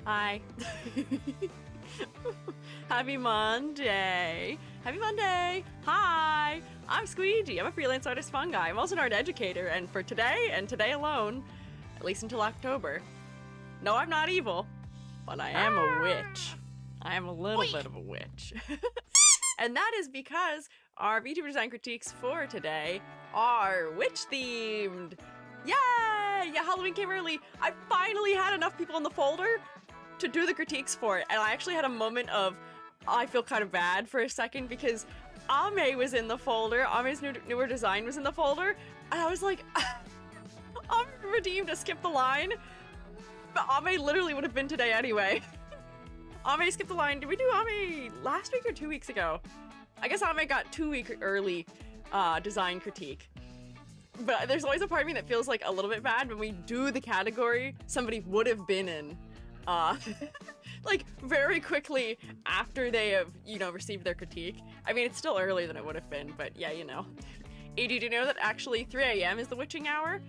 Hi. Happy Monday. Happy Monday. Hi. I'm Squiiji. I'm a freelance artist fungi. I'm also an art educator, and for today and today alone, at least until October, no, I'm not evil, but I am a witch. I am a little bit of a witch. And that is because our Vtuber Design Critiques for today are witch-themed. Yay! Yeah, Halloween came early. I finally had enough people in the folder to do the critiques for it, and I actually had a moment of, I feel kind of bad for a second because Ame was in the folder, Ame's newer design was in the folder, and I was like, I'm redeemed to skip the line, but Ame literally would have been today anyway. Ame skipped the line. Did we do Ame last week or 2 weeks ago? I guess Ame got 2 week early design critique. But there's always a part of me that feels like a little bit bad when we do the category somebody would have been in. Like very quickly after they have, you know, received their critique. I mean, it's still earlier than it would have been, but yeah, you know. Did you know that actually 3 a.m. is the witching hour?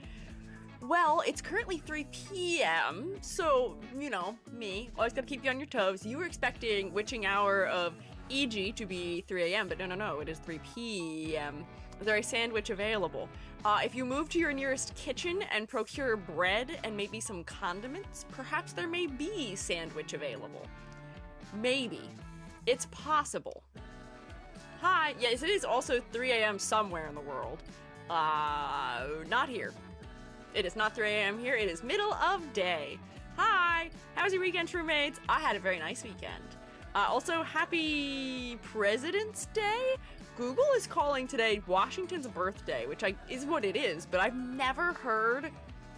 Well, it's currently 3 p.m., so, you know, me, always gotta keep you on your toes. You were expecting witching hour of EG to be 3 a.m., but no, it is 3 p.m. Is there a sandwich available? If you move to your nearest kitchen and procure bread and maybe some condiments, perhaps there may be sandwich available. Maybe. It's possible. Hi, yes, it is also 3 a.m. somewhere in the world. Not here. It is not 3 a.m. here, it is middle of day. Hi! How was your weekend, Shroomates? I had a very nice weekend. Also, happy President's Day? Google is calling today Washington's birthday, which is what it is, but I've never heard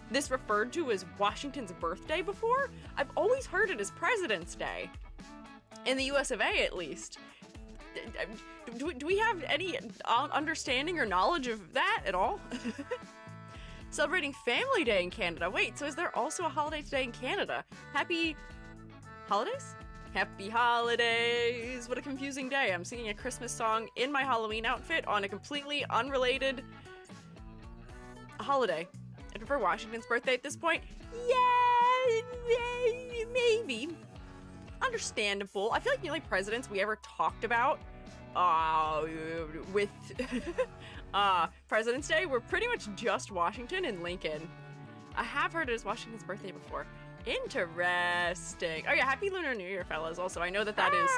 this referred to as Washington's birthday before. I've always heard it as President's Day. In the US of A, at least. Do we have any understanding or knowledge of that at all? Celebrating Family Day in Canada. Wait, so is there also a holiday today in Canada? Happy holidays? Happy holidays! What a confusing day. I'm singing a Christmas song in my Halloween outfit on a completely unrelated holiday. I prefer Washington's birthday at this point. Yeah, maybe. Understandable. I feel like the only presidents we ever talked about with President's Day were pretty much just Washington and Lincoln. I have heard it as Washington's birthday before. Interesting. Oh yeah, happy Lunar New Year, fellas. Also, I know that is...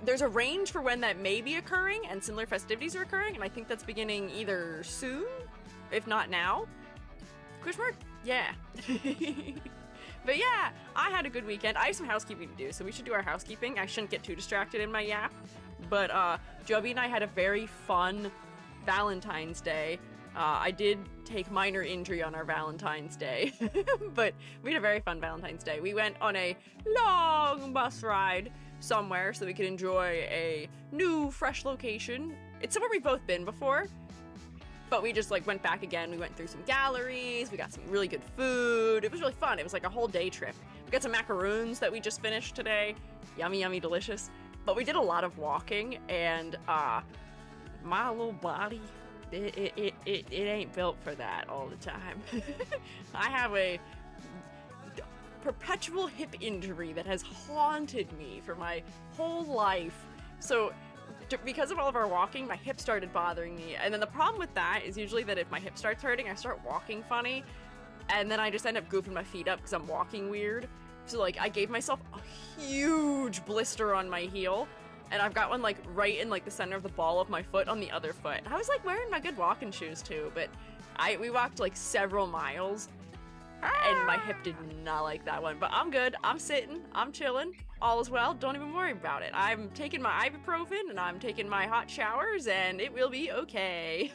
There's a range for when that may be occurring, and similar festivities are occurring, and I think that's beginning either soon, if not now. Question mark? Yeah. But yeah, I had a good weekend. I have some housekeeping to do, so we should do our housekeeping. I shouldn't get too distracted in my yap. But Joby and I had a very fun Valentine's Day. I did take minor injury on our Valentine's Day, but we had a very fun Valentine's Day. We went on a long bus ride somewhere so we could enjoy a new, fresh location. It's somewhere we've both been before, but we just like went back again. We went through some galleries, we got some really good food. It was really fun. It was like a whole day trip. We got some macaroons that we just finished today. Yummy, yummy, delicious. But we did a lot of walking, and my little body, it ain't built for that all the time. I have a perpetual hip injury that has haunted me for my whole life. So because of all of our walking, my hip started bothering me. And then the problem with that is usually that if my hip starts hurting, I start walking funny. And then I just end up goofing my feet up because I'm walking weird. So like I gave myself a huge blister on my heel. And I've got one like right in like the center of the ball of my foot on the other foot. I was like wearing my good walking shoes too, but we walked like several miles and my hip did not like that one. But I'm good. I'm sitting. I'm chilling. All is well. Don't even worry about it. I'm taking my ibuprofen and I'm taking my hot showers and it will be okay.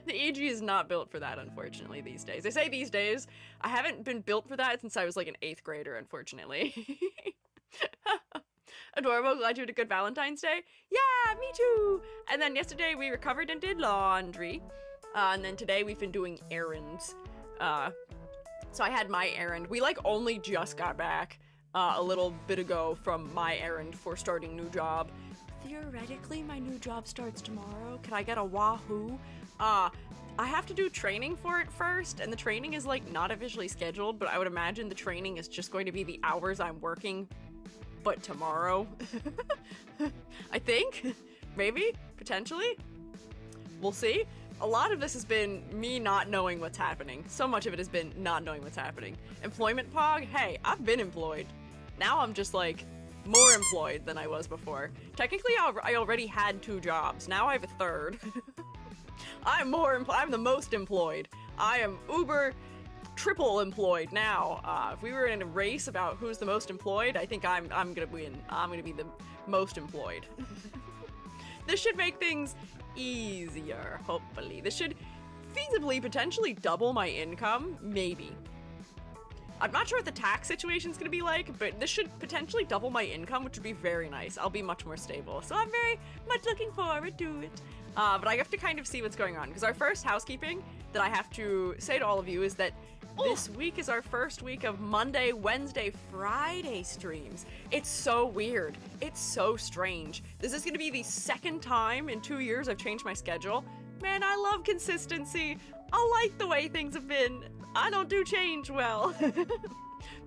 The EG is not built for that, unfortunately, these days. I say these days. I haven't been built for that since I was like an 8th grader, unfortunately. Adorable, glad you had a good Valentine's Day. Yeah, me too. And then yesterday we recovered and did laundry. And then today we've been doing errands. So I had my errand. We like only just got back a little bit ago from my errand for starting new job. Theoretically, my new job starts tomorrow. Can I get a wahoo? I have to do training for it first, and the training is, like, not officially scheduled, but I would imagine the training is just going to be the hours I'm working, but tomorrow. I think? Maybe? Potentially? We'll see. A lot of this has been me not knowing what's happening. So much of it has been not knowing what's happening. Employment pog? Hey, I've been employed. Now I'm just, like, more employed than I was before. Technically, I already had 2 jobs. Now I have a 3rd. I'm the most employed. I am uber triple employed now. If we were in a race about who's the most employed, I think I'm gonna win. I'm gonna be the most employed. This should make things easier, hopefully. This should feasibly potentially double my income, maybe. I'm not sure what the tax situation's gonna be like, but this should potentially double my income, which would be very nice. I'll be much more stable, so I'm very much looking forward to it. But I have to kind of see what's going on, because our first housekeeping that I have to say to all of you is that this week is our first week of Monday, Wednesday, Friday streams. It's so weird. It's so strange. This is gonna be the 2nd time in 2 years I've changed my schedule. Man, I love consistency. I like the way things have been. I don't do change well.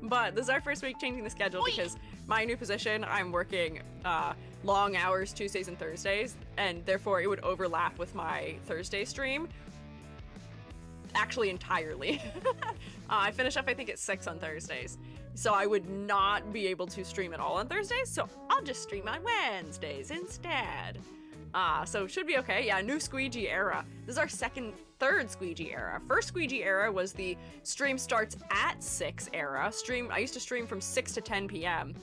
But this is our first week changing the schedule because my new position, I'm working long hours Tuesdays and Thursdays, and therefore it would overlap with my Thursday stream. Actually, entirely. I finish up, I think, at 6 on Thursdays. So I would not be able to stream at all on Thursdays, so I'll just stream on Wednesdays instead. So should be okay. Yeah, new Squiiji era. This is our third Squiiji era. First Squiiji era was the stream starts at 6 era. I used to stream from 6 to 10 p.m.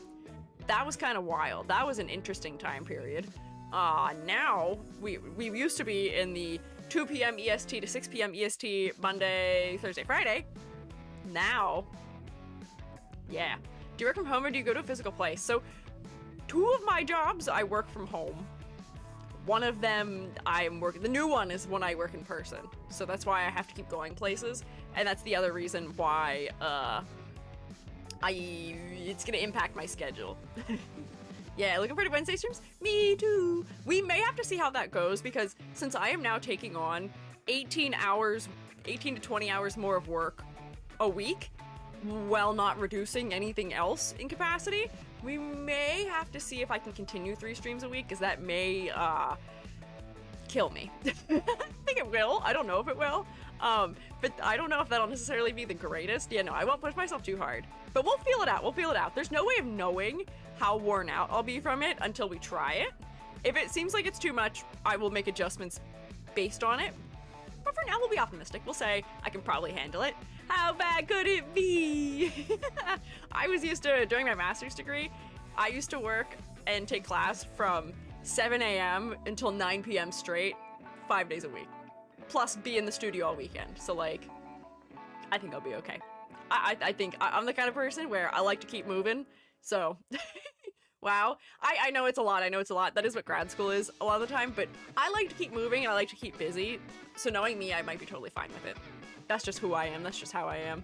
That was kind of wild. That was an interesting time period. Now, we used to be in the 2 p.m. EST to 6 p.m. EST Monday, Thursday, Friday. Now, yeah. Do you work from home or do you go to a physical place? So, 2 of my jobs, I work from home. One of them, the new one is when I work in person. So that's why I have to keep going places. And that's the other reason why, it's gonna impact my schedule. Yeah, looking forward to Wednesday streams? Me too. We may have to see how that goes because since I am now taking on 18 to 20 hours more of work a week while not reducing anything else in capacity, we may have to see if I can continue 3 streams a week because that may kill me. I think it will. I don't know if it will. But I don't know if that'll necessarily be the greatest. Yeah, no, I won't push myself too hard. But we'll feel it out. We'll feel it out. There's no way of knowing how worn out I'll be from it until we try it. If it seems like it's too much, I will make adjustments based on it. But for now, we'll be optimistic. We'll say I can probably handle it. How bad could it be? I was used to, during my master's degree, I used to work and take class from 7 a.m. until 9 p.m. straight, 5 days a week. Plus be in the studio all weekend. So, like, I think I'll be okay. I think I'm the kind of person where I like to keep moving. So, wow. I know it's a lot. I know it's a lot. That is what grad school is a lot of the time. But I like to keep moving and I like to keep busy. So knowing me, I might be totally fine with it. That's just who I am. That's just how I am.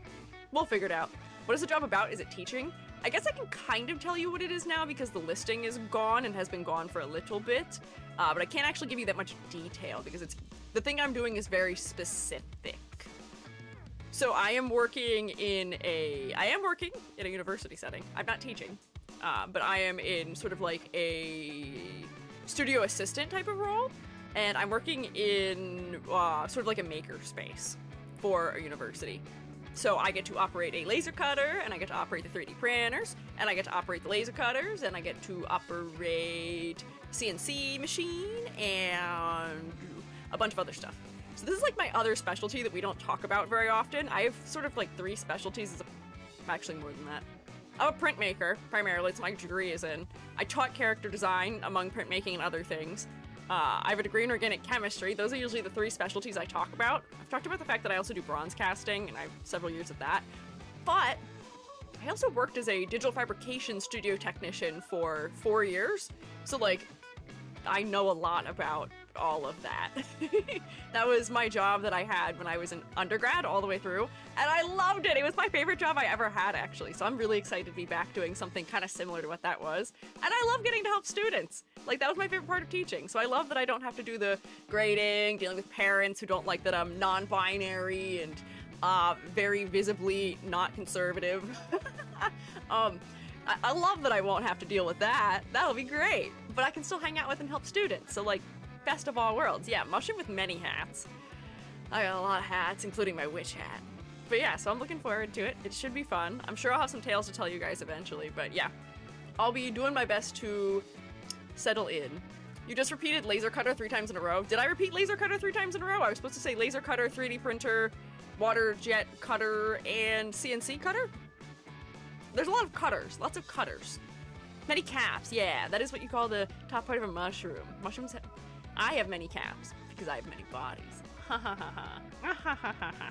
We'll figure it out. What is the job about? Is it teaching? I guess I can kind of tell you what it is now because the listing is gone and has been gone for a little bit. But I can't actually give you that much detail because the thing I'm doing is very specific. So I am working in a university setting. I'm not teaching, but I am in sort of like a studio assistant type of role. And I'm working in sort of like a maker space for a university. So I get to operate a laser cutter, and I get to operate the 3D printers, and I get to operate the laser cutters, and I get to operate CNC machine, and a bunch of other stuff. So this is like my other specialty that we don't talk about very often. I have sort of like 3 specialties, actually more than that. I'm a printmaker, primarily, it's my degree is in. I taught character design among printmaking and other things. I have a degree in organic chemistry. Those are usually the 3 specialties I talk about. I've talked about the fact that I also do bronze casting, and I have several years of that. But I also worked as a digital fabrication studio technician for 4 years. So, like, I know a lot about all of that. That was my job that I had when I was an undergrad all the way through, and I loved it. It was my favorite job I ever had, actually, so I'm really excited to be back doing something kind of similar to what that was. And I love getting to help students. Like, that was my favorite part of teaching, so I love that I don't have to do the grading, dealing with parents who don't like that I'm non-binary and very visibly not conservative. I love that I won't have to deal with that. That'll be great. But I can still hang out with and help students, so like, best of all worlds. Yeah, mushroom with many hats. I got a lot of hats, including my witch hat. But yeah, so I'm looking forward to it. It should be fun. I'm sure I'll have some tales to tell you guys eventually, but yeah. I'll be doing my best to settle in. You just repeated laser cutter 3 times in a row. Did I repeat laser cutter 3 times in a row? I was supposed to say laser cutter, 3D printer, water jet cutter, and CNC cutter? There's a lot of cutters, lots of cutters. Many caps, yeah, that is what you call the top part of a mushroom. Mushrooms have, I have many caps, because I have many bodies. Ha ha ha ha.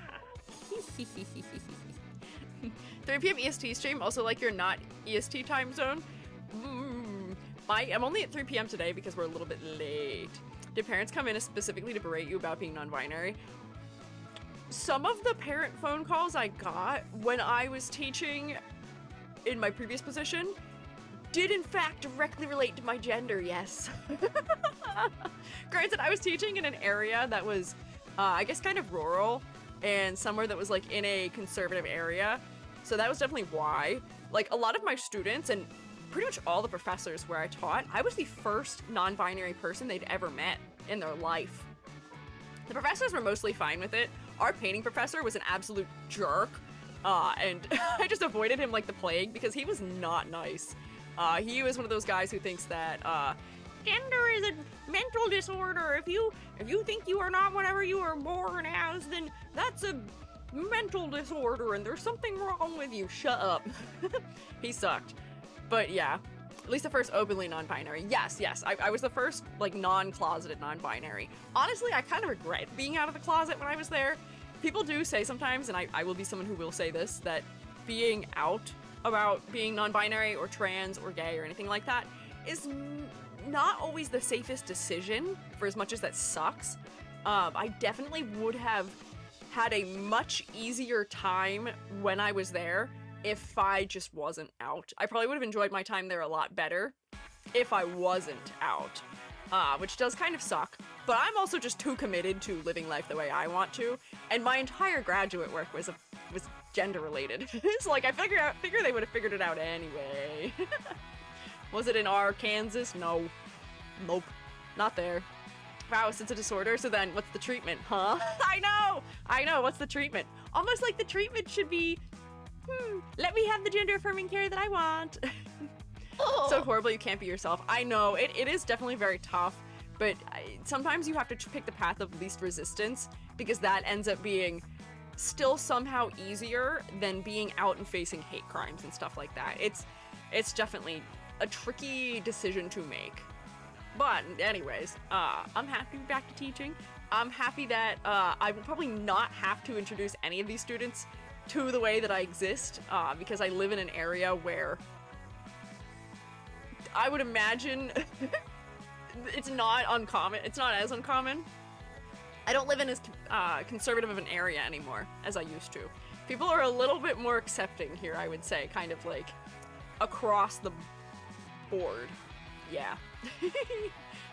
3 p.m. EST stream, also like your not EST time zone. I'm only at 3 p.m. today because we're a little bit late. Did parents come in specifically to berate you about being non-binary? Some of the parent phone calls I got when I was teaching in my previous position did in fact directly relate to my gender, yes. Granted, I was teaching in an area that was, I guess, kind of rural, and somewhere that was like in a conservative area, so that was definitely why. Like, a lot of my students and pretty much all the professors where I taught, I was the first non-binary person they'd ever met in their life. The professors were mostly fine with it. Our painting professor was an absolute jerk, and I just avoided him like the plague because he was not nice. He was one of those guys who thinks that gender is a mental disorder. If you think you are not whatever you were born as, then that's a mental disorder and there's something wrong with you. Shut up. He sucked. But yeah, at least the first openly non-binary. Yes, I was the first like non-closeted non-binary. Honestly, I kind of regret being out of the closet when I was there. People do say sometimes, and I will be someone who will say this, that being out about being non-binary or trans or gay or anything like that is not always the safest decision, for as much as that sucks. I definitely would have had a much easier time when I was there if I just wasn't out. I probably would have enjoyed my time there a lot better if I wasn't out, which does kind of suck. But I'm also just too committed to living life the way I want to, and my entire graduate work was gender related. It's like I figure they would have figured it out anyway. Was it in Arkansas? No. Nope. Not there. Wow, since a disorder, so then what's the treatment, huh? I know, what's the treatment? Almost like the treatment should be, let me have the gender affirming care that I want. Oh. So horrible you can't be yourself. I know, it is definitely very tough, but sometimes you have to pick the path of least resistance, because that ends up being still somehow easier than being out and facing hate crimes and stuff like that. It's definitely a tricky decision to make. But anyways, I'm happy to be back to teaching. I'm happy that I will probably not have to introduce any of these students to the way that I exist, because I live in an area where I would imagine it's not uncommon. It's not as uncommon. I don't live in as conservative of an area anymore as I used to. People are a little bit more accepting here, I would say, kind of like across the board. Yeah.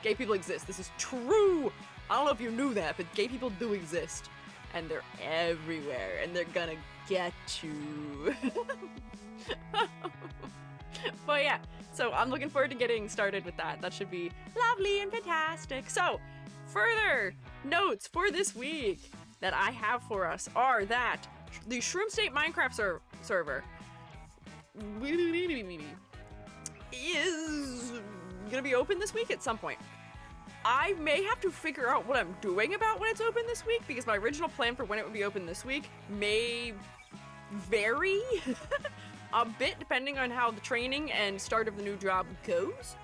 Gay people exist. This is true. I don't know if you knew that, but gay people do exist. And they're everywhere, and they're gonna get you. But yeah, so I'm looking forward to getting started with that. That should be lovely and fantastic. So, further notes for this week that I have for us are that the Shroom State Minecraft server is gonna be open this week at some point. I may have to figure out what I'm doing about when it's open this week, because my original plan for when it would be open this week may vary a bit depending on how the training and start of the new job goes.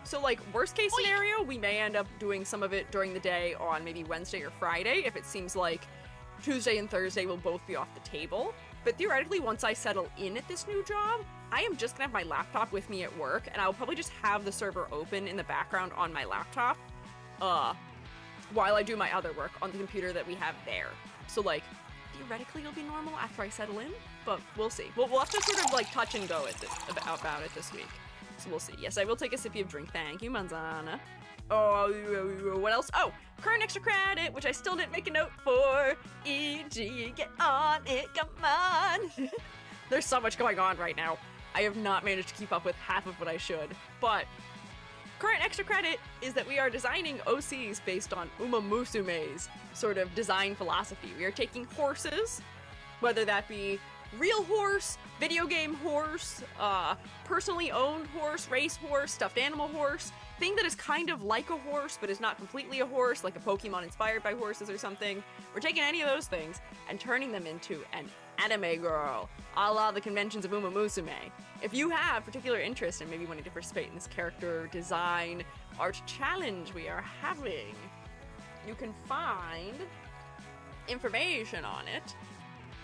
So, like, worst case scenario, we may end up doing some of it during the day on maybe Wednesday or Friday if it seems like Tuesday and Thursday will both be off the table. But theoretically, once I settle in at this new job, I am just gonna have my laptop with me at work, and I'll probably just have the server open in the background on my laptop. while I do my other work on the computer that we have there. So like, theoretically it'll be normal after I settle in, but we'll see. We'll have to sort of like touch and go about it this week. So we'll see. Yes, I will take a sippy of drink. Thank you, Manzana. Oh, what else? Oh, current extra credit, which I still didn't make a note for. E.g., get on it, come on. There's so much going on right now. I have not managed to keep up with half of what I should, but current extra credit is that we are designing OCs based on Uma Musume's sort of design philosophy. We are taking horses, whether that be real horse, video game horse, personally owned horse, race horse, stuffed animal horse, thing that is kind of like a horse but is not completely a horse, like a Pokemon inspired by horses or something. We're taking any of those things and turning them into an anime girl, a la the conventions of Uma Musume. If you have particular interest in maybe wanting to participate in this character design art challenge we are having, you can find information on it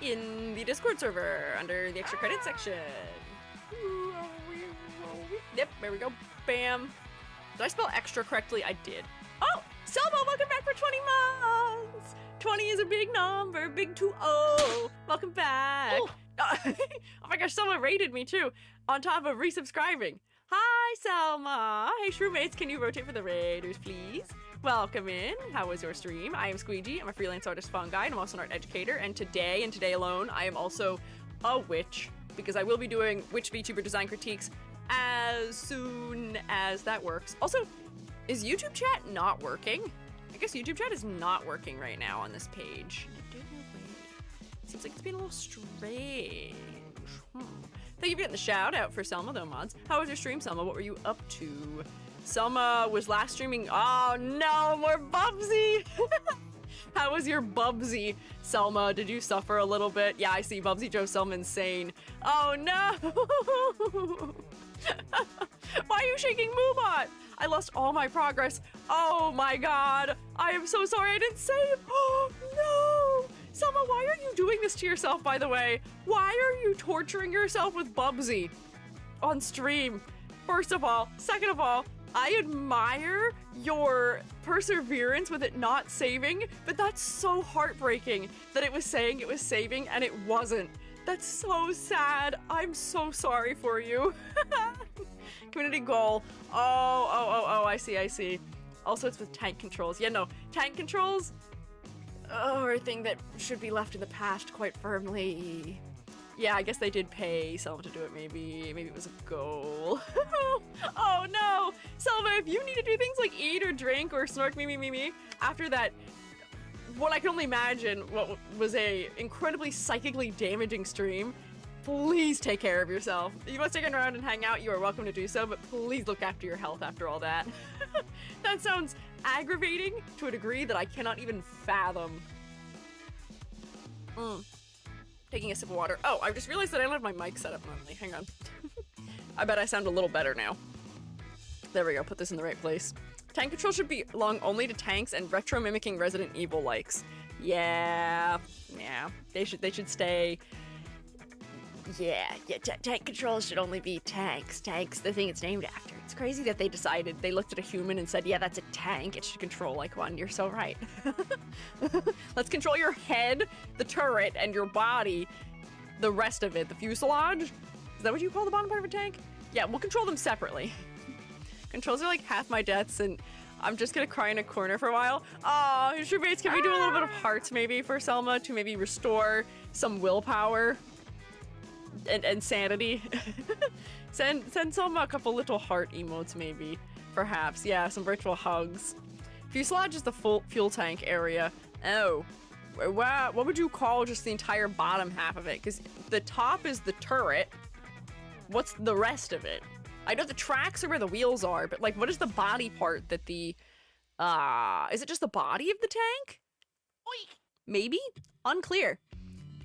in the Discord server under the extra credit section. Yep, there we go. Bam. Did I spell extra correctly? I did. Oh, Selma, welcome back for 20 months. 20 is a big number, big 2-0. Welcome back. Oh my gosh, Selma rated me too, on top of resubscribing. Hi, Selma. Hey, Shroomates, can you rotate for the raiders, please? Welcome in. How was your stream? I am Squiiji. I'm a freelance artist, Fungi, and I'm also an art educator. And today alone, I am also a witch, because I will be doing Vtuber Design Critiques as soon as that works. Also, is YouTube chat not working? I guess YouTube chat is not working right now on this page. Seems like it's being a little strange. Thank you for getting the shout out for Selma though, mods. How was your stream, Selma? What were you up to? Selma was last streaming. Oh no, more Bubsy. How was your Bubsy, Selma? Did you suffer a little bit? Yeah, I see. Bubsy drove Selma insane. Oh no. Why are you shaking Moobot? I lost all my progress. Oh my god. I am so sorry I didn't save. Oh no. Selma, why are you doing this to yourself, by the way? Why are you torturing yourself with Bubsy on stream? First of all. Second of all, I admire your perseverance with it not saving, but that's so heartbreaking that it was saying it was saving and it wasn't. That's so sad. I'm so sorry for you. Community goal. Oh, I see. Also, it's with tank controls. Yeah, no, tank controls are a thing that should be left in the past quite firmly. Yeah, I guess they did pay Selma to do it, maybe. Maybe it was a goal. Oh no! Selma, if you need to do things like eat or drink or snark me, after that, what I can only imagine what was a incredibly psychically damaging stream, please take care of yourself. If you want to stick around and hang out, you are welcome to do so, but please look after your health after all that. That sounds aggravating to a degree that I cannot even fathom. Taking a sip of water. Oh, I just realized that I don't have my mic set up normally. Hang on. I bet I sound a little better now. There we go. Put this in the right place. Tank control should belong only to tanks and retro mimicking Resident Evil likes. Yeah. They should stay. Yeah. Tank controls should only be tanks. Tanks, the thing it's named after. It's crazy that they looked at a human and said, yeah, that's a tank. It should control like one. You're so right. Let's control your head, the turret, and your body. The rest of it, the fuselage. Is that what you call the bottom part of a tank? Yeah, we'll control them separately. Controls are like half my deaths, and I'm just gonna cry in a corner for a while. Oh, Shroomates, can we do a little bit of hearts maybe for Selma to maybe restore some willpower and sanity? Send Selma a couple little heart emotes maybe, perhaps. Yeah, some virtual hugs. Fuselage is the full fuel tank area. Oh, wow. What would you call just the entire bottom half of it? Because the top is the turret. What's the rest of it? I know the tracks are where the wheels are, but like, what is the body part that the, is it just the body of the tank? Oink. Maybe? Unclear.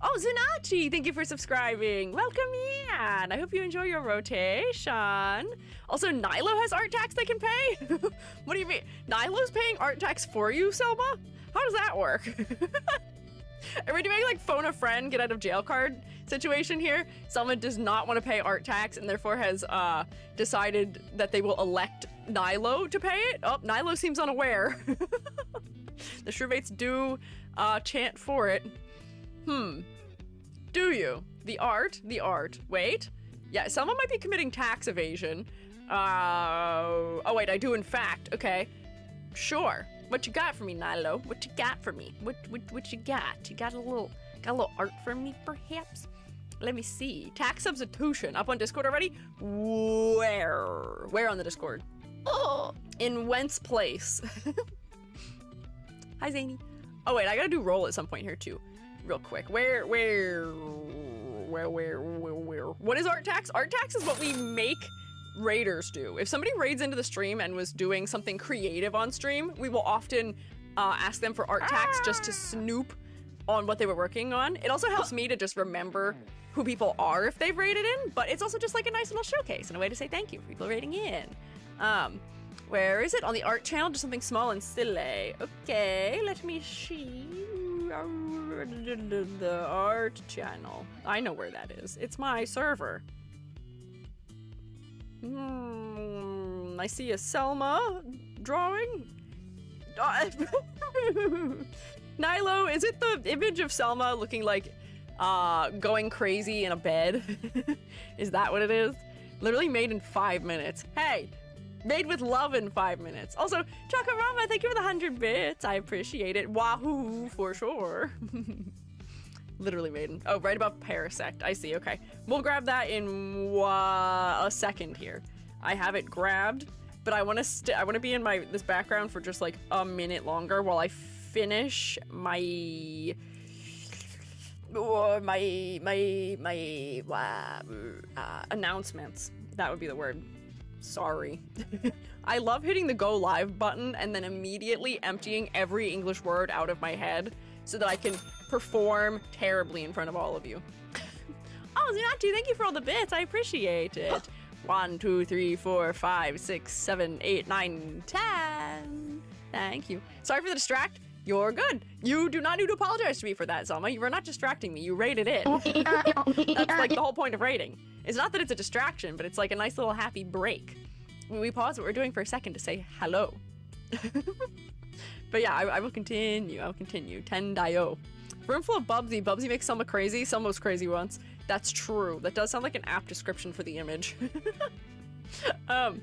Oh, Zanachi, thank you for subscribing. Welcome in. I hope you enjoy your rotation. Also, Nilo has art tax they can pay? What do you mean? Nilo's paying art tax for you, Selma? How does that work? Are we doing like phone a friend, get out of jail card situation here? Selma does not want to pay art tax and therefore has decided that they will elect Nilo to pay it. Oh, Nilo seems unaware. The Shroomates do chant for it. Do you? The art. Wait. Yeah, Selma might be committing tax evasion. Oh wait, I do in fact. Okay. Sure. What you got for me, Nilo? What you got for me? What you got? You got a little art for me, perhaps? Let me see. Tax substitution. Up on Discord already? Where on the Discord? Oh, in Wentz Place. Hi, Zany. Oh wait, I gotta do roll at some point here too, real quick. Where? What is art tax? Art tax is what we make raiders do. If somebody raids into the stream and was doing something creative on stream, we will often ask them for art tax just to snoop on what they were working on. It also helps me to just remember who people are if they've raided in, but it's also just like a nice little showcase and a way to say thank you for people raiding in. Where is it? On the art channel, just something small and silly. Okay, let me see. The art channel. I know where that is. It's my server. I see a Selma drawing. Nilo, is it the image of Selma looking like going crazy in a bed? Is that what it is? Literally made in 5 minutes. Hey, made with love in 5 minutes. Also, Chakarama, thank you for the 100 bits. I appreciate it. Wahoo, for sure. Literally made in, oh, right above Parasect. I see, okay. We'll grab that in a second here. I have it grabbed, but I want to be in this background for just like a minute longer while I finish my announcements. That would be the word. Sorry. I love hitting the go live button and then immediately emptying every English word out of my head so that I can perform terribly in front of all of you. Oh, Zinatu, thank you for all the bits. I appreciate it. 1, 2, 3, 4, 5, 6, 7, 8, 9, 10. Thank you. Sorry for the distract. You're good. You do not need to apologize to me for that, Selma. You were not distracting me. You rated it. That's like the whole point of rating. It's not that it's a distraction, but it's like a nice little happy break. We pause what we're doing for a second to say hello. But yeah, I will continue. I'll continue. Tendayo. Room full of Bubsy. Bubsy makes Selma crazy. Selma was crazy once. That's true. That does sound like an apt description for the image. But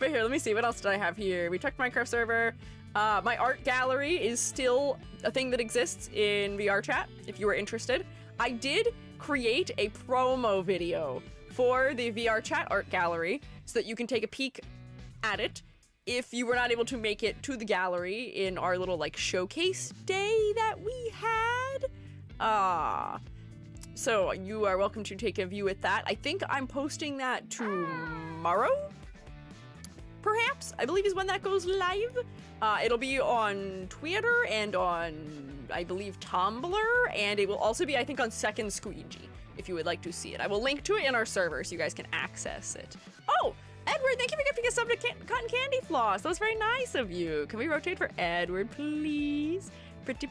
here, let me see. What else did I have here? We checked Minecraft server. My art gallery is still a thing that exists in VR chat, if you were interested. I did create a promo video for the VR chat art gallery so that you can take a peek at it if you were not able to make it to the gallery in our little like showcase day that we had. So you are welcome to take a view at that. I think I'm posting that tomorrow, perhaps, I believe is when that goes live. It'll be on Twitter and on, I believe, Tumblr, and it will also be, I think, on Second Squiiji, if you would like to see it. I will link to it in our server so you guys can access it. Oh, Edward, thank you for gifting a sub to Cotton Candy Floss. That was very nice of you. Can we rotate for Edward, please? Pretty,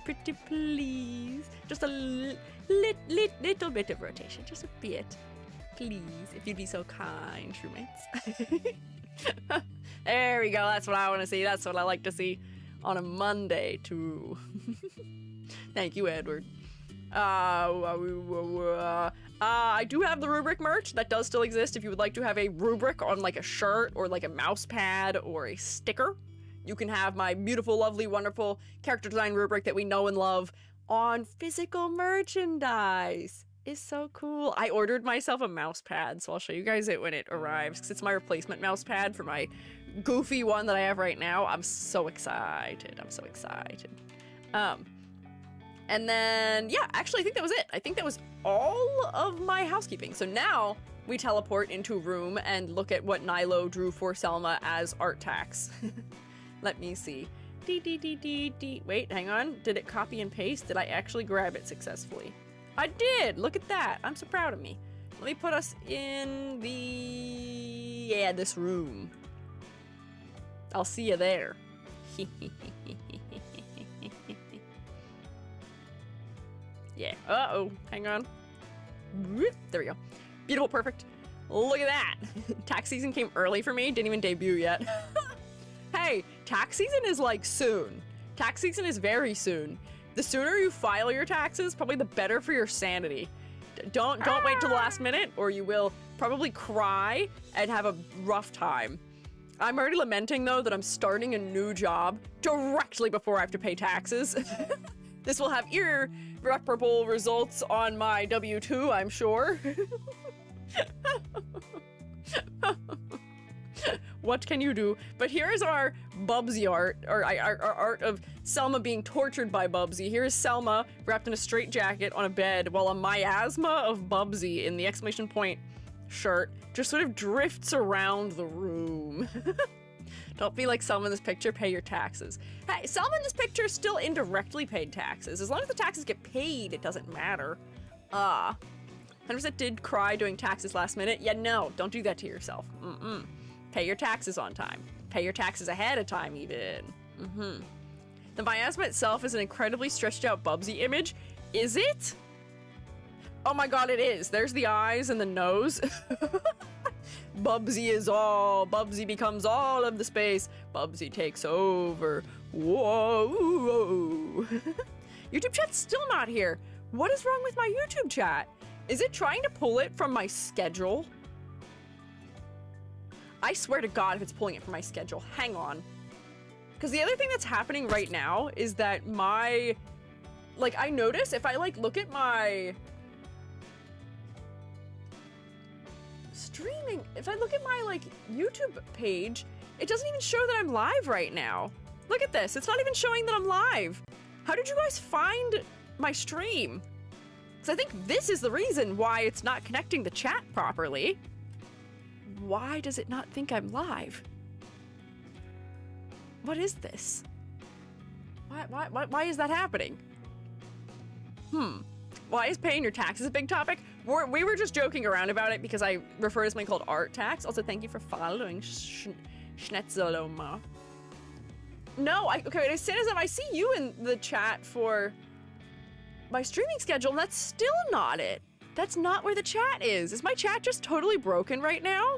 please. Just a little bit of rotation. Just a bit. Please, if you'd be so kind, Shroomates. There we go. That's what I want to see. That's what I like to see on a Monday, too. Thank you, Edward. I do have the rubric merch. That does still exist. If you would like to have a rubric on like a shirt or like a mouse pad or a sticker, you can have my beautiful, lovely, wonderful character design rubric that we know and love on physical merchandise. It's so cool. I ordered myself a mouse pad, so I'll show you guys it when it arrives, because it's my replacement mouse pad for my goofy one that I have right now. I'm so excited. And then, yeah, actually, I think that was it. I think that was all of my housekeeping. So now we teleport into a room and look at what Nilo drew for Selma as art tax. Let me see. Wait, hang on. Did it copy and paste? Did I actually grab it successfully? I did! Look at that. I'm so proud of me. Let me put us in this room. I'll see you there. Yeah. Uh-oh. Hang on. There we go. Beautiful, perfect. Look at that. Tax season came early for me. Didn't even debut yet. Hey, tax season is like soon. Tax season is very soon. The sooner you file your taxes, probably the better for your sanity. Don't wait till the last minute, or you will probably cry and have a rough time. I'm already lamenting, though, that I'm starting a new job directly before I have to pay taxes. This will have irreparable results on my W-2, I'm sure. What can you do? But here is our Bubsy art, or our art of Selma being tortured by Bubsy. Here's Selma wrapped in a straitjacket on a bed while a miasma of Bubsy in the exclamation point shirt just sort of drifts around the room. Don't be like Selma in this picture, pay your taxes. Hey, Selma in this picture still indirectly paid taxes. As long as the taxes get paid, it doesn't matter. 100% did cry doing taxes last minute. Yeah, no, don't do that to yourself. Pay your taxes on time. Pay your taxes ahead of time, even. The miasma itself is an incredibly stretched out Bubsy image. Is it? Oh my god, it is. There's the eyes and the nose. Bubsy is all. Bubsy becomes all of the space. Bubsy takes over. Whoa. YouTube chat's still not here. What is wrong with my YouTube chat? Is it trying to pull it from my schedule? I swear to God if it's pulling it from my schedule. Hang on. Because the other thing that's happening right now is that my... Like, I notice if I, like, look at my... streaming... If I look at my, like, YouTube page, it doesn't even show that I'm live right now. Look at this. It's not even showing that I'm live. How did you guys find my stream? Because I think this is the reason why it's not connecting the chat properly. Why does it not think I'm live? What is this? Why is that happening? Why is paying your taxes a big topic? We were just joking around about it because I refer to something called art tax. Also, thank you for following Schnetzoloma. No, okay, wait, Citizen, I see you in the chat for my streaming schedule, and that's still not it. That's not where the chat is. Is my chat just totally broken right now?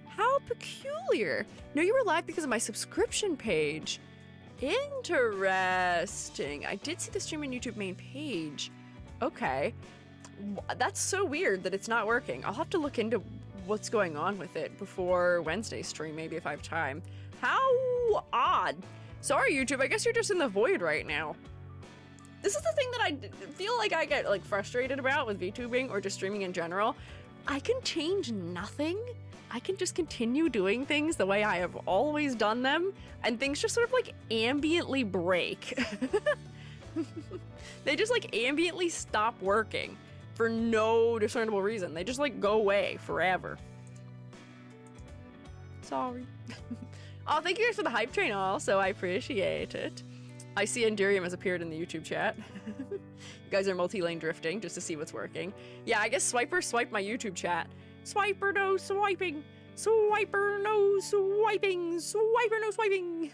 How peculiar. No, you were live because of my subscription page. Interesting. I did see the stream on YouTube main page. Okay. That's so weird that it's not working. I'll have to look into what's going on with it before Wednesday's stream, maybe if I have time. How odd. Sorry, YouTube. I guess you're just in the void right now. This is the thing that I feel like I get like frustrated about with VTubing or just streaming in general. I can change nothing. I can just continue doing things the way I have always done them, and things just sort of like ambiently break. They just like ambiently stop working for no discernible reason. They just like go away forever. Sorry. Oh, thank you guys for the hype train also. I appreciate it. I see Endurium has appeared in the YouTube chat. You guys are multi-lane drifting just to see what's working. Yeah, I guess Swiper swiped my YouTube chat. Swiper no swiping. Swiper no swiping. Swiper no swiping.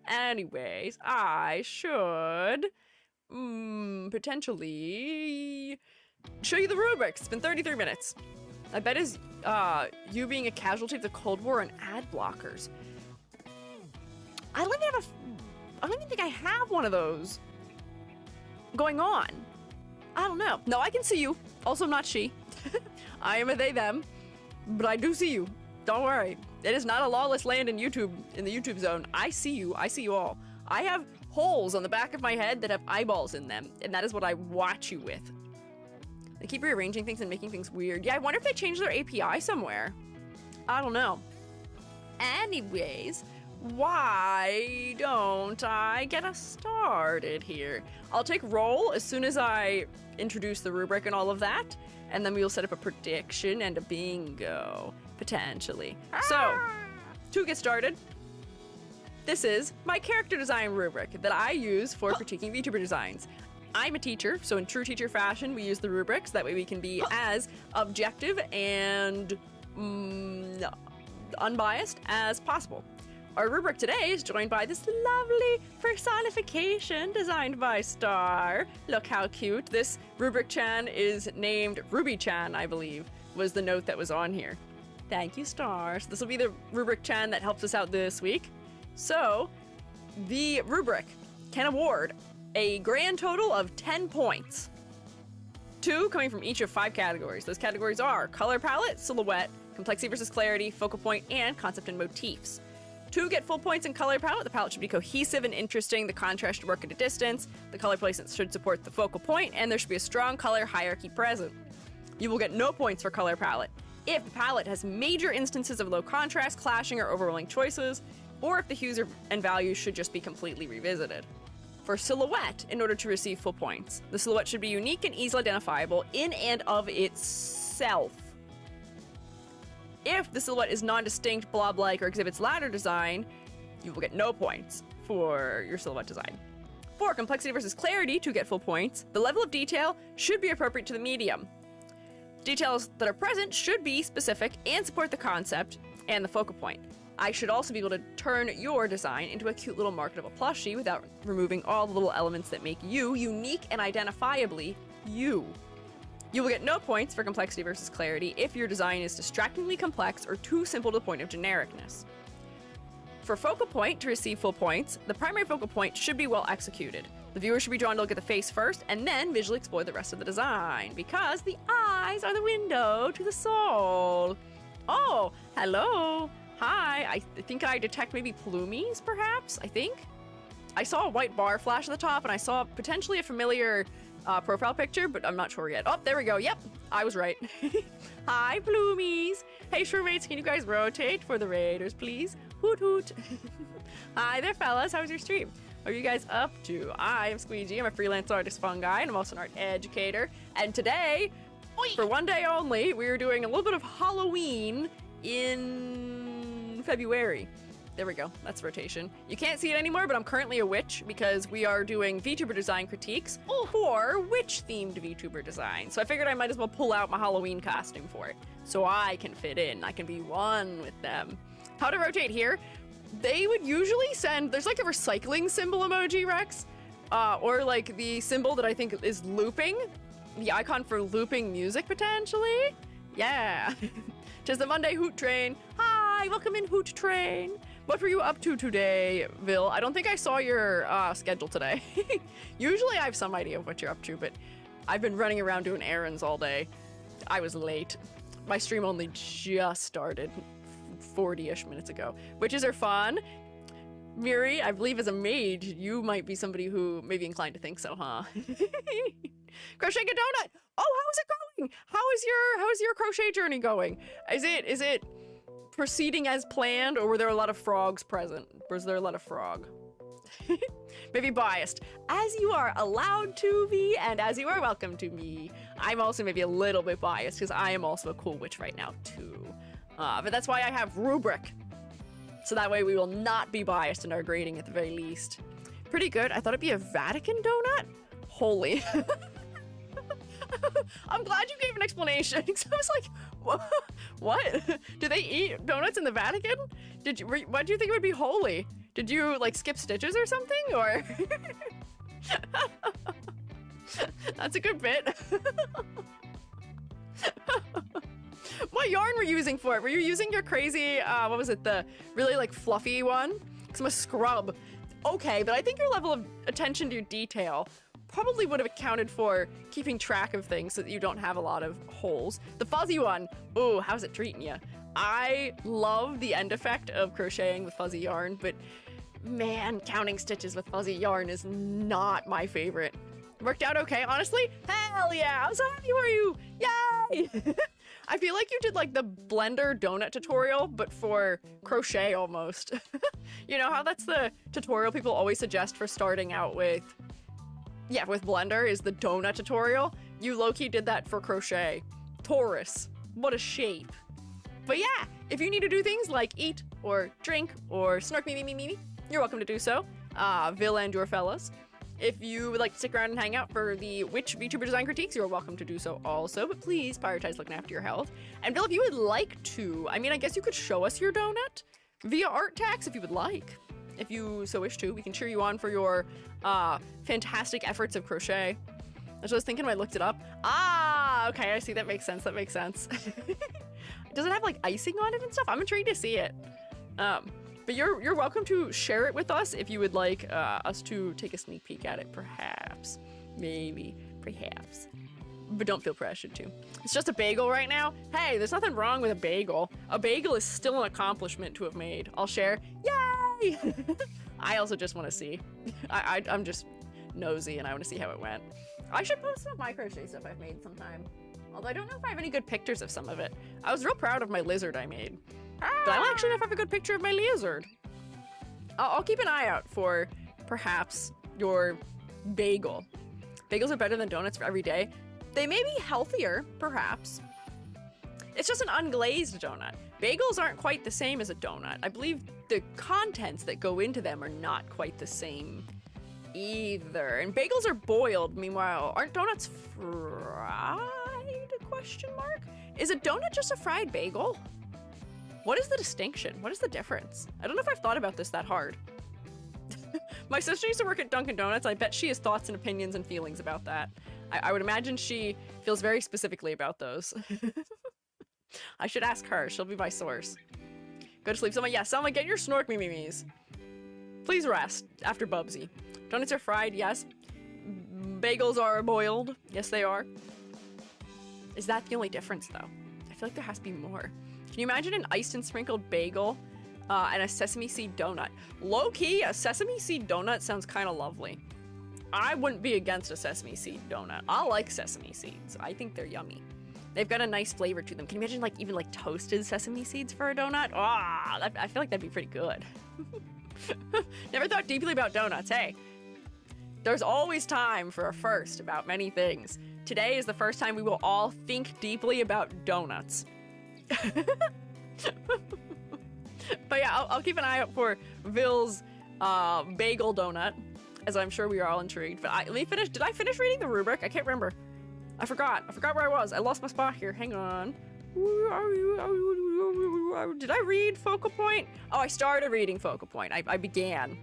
Anyways, I should potentially show you the rubrics. It's been 33 minutes. I bet is you being a casualty of the Cold War and ad blockers. I don't even think I have one of those going on. I don't know. No, I can see you. Also, I'm not she. I am a they, them. But I do see you. Don't worry. It is not a lawless land in YouTube, in the YouTube zone. I see you. I see you all. I have holes on the back of my head that have eyeballs in them, and that is what I watch you with. They keep rearranging things and making things weird. Yeah, I wonder if they changed their API somewhere. I don't know. Anyways, why don't I get us started here? I'll take roll as soon as I introduce the rubric and all of that, and then we'll set up a prediction and a bingo, potentially. So, to get started, this is my character design rubric that I use for critiquing VTuber designs. I'm a teacher, so in true teacher fashion, we use the rubrics. That way we can be as objective and unbiased as possible. Our rubric today is joined by this lovely personification designed by Star. Look how cute. This rubric-chan is named Ruby-chan, I believe, was the note that was on here. Thank you, Star. So this will be the rubric-chan that helps us out this week. So, the rubric can award a grand total of 10 points. 2 coming from each of 5 categories. Those categories are color palette, silhouette, complexity versus clarity, focal point, and concept and motifs. To get full points in color palette, the palette should be cohesive and interesting, the contrast should work at a distance, the color placement should support the focal point, and there should be a strong color hierarchy present. You will get no points for color palette if the palette has major instances of low contrast, clashing, or overwhelming choices, or if the hues and values should just be completely revisited. For silhouette, in order to receive full points, the silhouette should be unique and easily identifiable in and of itself. If the silhouette is non-distinct, blob-like, or exhibits ladder design, you will get no points for your silhouette design. For complexity versus clarity, to get full points, the level of detail should be appropriate to the medium. Details that are present should be specific and support the concept and the focal point. I should also be able to turn your design into a cute little marketable plushie without removing all the little elements that make you unique and identifiably you. You will get no points for complexity versus clarity if your design is distractingly complex or too simple to the point of genericness. For focal point, to receive full points, the primary focal point should be well executed. The viewer should be drawn to look at the face first and then visually explore the rest of the design, because the eyes are the window to the soul. Oh, hello. Hi, I think I detect maybe plumies, perhaps, I think. I saw a white bar flash at the top, and I saw potentially a familiar profile picture, but I'm not sure yet. Oh, there we go. Yep, I was right. Hi, plumies. Hey, Shroomates, can you guys rotate for the raiders, please? Hoot hoot. Hi there, fellas. How was your stream? What are you guys up to? I am Squiiji. I'm a freelance artist Fungi, and I'm also an art educator. And today, for one day only, we are doing a little bit of Halloween in February. There we go. That's rotation. You can't see it anymore, but I'm currently a witch because we are doing Vtuber Design Critiques for witch-themed Vtuber design. So I figured I might as well pull out my Halloween costume for it so I can fit in. I can be one with them. How to rotate here? They would usually send, there's like a recycling symbol emoji, Rex, or like the symbol that I think is looping, the icon for looping music potentially. Yeah. Tis the Monday Hoot Train. Hi, welcome in Hoot Train. What were you up to today, Vil? I don't think I saw your schedule today. Usually I have some idea of what you're up to, but I've been running around doing errands all day. I was late. My stream only just started 40-ish minutes ago. Witches are fun. Miri, I believe as a mage, you might be somebody who may be inclined to think so, huh? Crochet a donut! Oh, how is it going? How is your crochet journey going? Is it proceeding as planned, or were there a lot of frogs present? Was there a lot of frog? Maybe biased. As you are allowed to be, and as you are welcome to me. I'm also maybe a little bit biased, because I am also a cool witch right now, too. But that's why I have rubric. So that way we will not be biased in our grading at the very least. Pretty good. I thought it'd be a Vatican donut? Holy. I'm glad you gave an explanation. I was like, what? Do they eat donuts in the Vatican? Why do you think it would be holy? Did you like skip stitches or something, or? That's a good bit. What yarn were you using for it? Were you using your crazy, what was it, the really like fluffy one? Because I'm a scrub. Okay, but I think your level of attention to detail probably would have accounted for keeping track of things so that you don't have a lot of holes. The fuzzy one, ooh, how's it treating you? I love the end effect of crocheting with fuzzy yarn, but man, counting stitches with fuzzy yarn is not my favorite. Worked out okay, honestly? Hell yeah, I'm so happy for you! Yay! I feel like you did like the Blender donut tutorial, but for crochet almost. You know how that's the tutorial people always suggest for starting out with, yeah, with Blender is the donut tutorial? You low-key did that for crochet. Taurus, what a shape. But yeah, if you need to do things like eat or drink or snark me, you're welcome to do so. Vil and your fellas. If you would like to stick around and hang out for the Which VTuber Design Critiques, you're welcome to do so also, but please prioritize looking after your health. And Vil, if you would like to, I mean, I guess you could show us your donut, via art tax if you would like. If you so wish to, we can cheer you on for your fantastic efforts of crochet. That's what I was thinking when I looked it up. Ah, okay, I see. That makes sense. That makes sense. Does it have like icing on it and stuff? I'm intrigued to see it. But you're welcome to share it with us if you would like us to take a sneak peek at it, perhaps. Maybe. Perhaps. But don't feel pressured to. It's just a bagel right now. Hey, there's nothing wrong with a bagel. A bagel is still an accomplishment to have made. I'll share. Yay! I also just want to see. I'm just nosy and I want to see how it went. I should post some of my crochet stuff I've made sometime. Although I don't know if I have any good pictures of some of it. I was real proud of my lizard I made. But I don't actually know if I have a good picture of my lizard. I'll keep an eye out for, perhaps, your bagel. Bagels are better than donuts for every day. They may be healthier, perhaps. It's just an unglazed donut. Bagels aren't quite the same as a donut. I believe the contents that go into them are not quite the same either. And bagels are boiled, meanwhile, aren't donuts fried? Question mark? Is a donut just a fried bagel? What is the distinction? What is the difference? I don't know if I've thought about this that hard. My sister used to work at Dunkin' Donuts. I bet she has thoughts and opinions and feelings about that. I would imagine she feels very specifically about those. I should ask her. She'll be my source. Go to sleep, Selma. Yeah, Selma, get your snork me-me-me's. Please rest after Bubsy. Donuts are fried, yes. Bagels are boiled. Yes, they are. Is that the only difference, though? I feel like there has to be more. Can you imagine an iced and sprinkled bagel and a sesame seed donut? Low-key, a sesame seed donut sounds kind of lovely. I wouldn't be against a sesame seed donut. I like sesame seeds. I think they're yummy. They've got a nice flavor to them. Can you imagine like even like toasted sesame seeds for a donut? Ah, I feel like that'd be pretty good. Never thought deeply about donuts. Hey, there's always time for a first about many things. Today is the first time we will all think deeply about donuts. But yeah, I'll keep an eye out for Vill's bagel donut, as I'm sure we are all intrigued. But let me finish. Did I finish reading the rubric? I can't remember. I forgot where I was. I lost my spot here. Hang on. Did I read Focal Point? Oh, I started reading Focal Point. I began.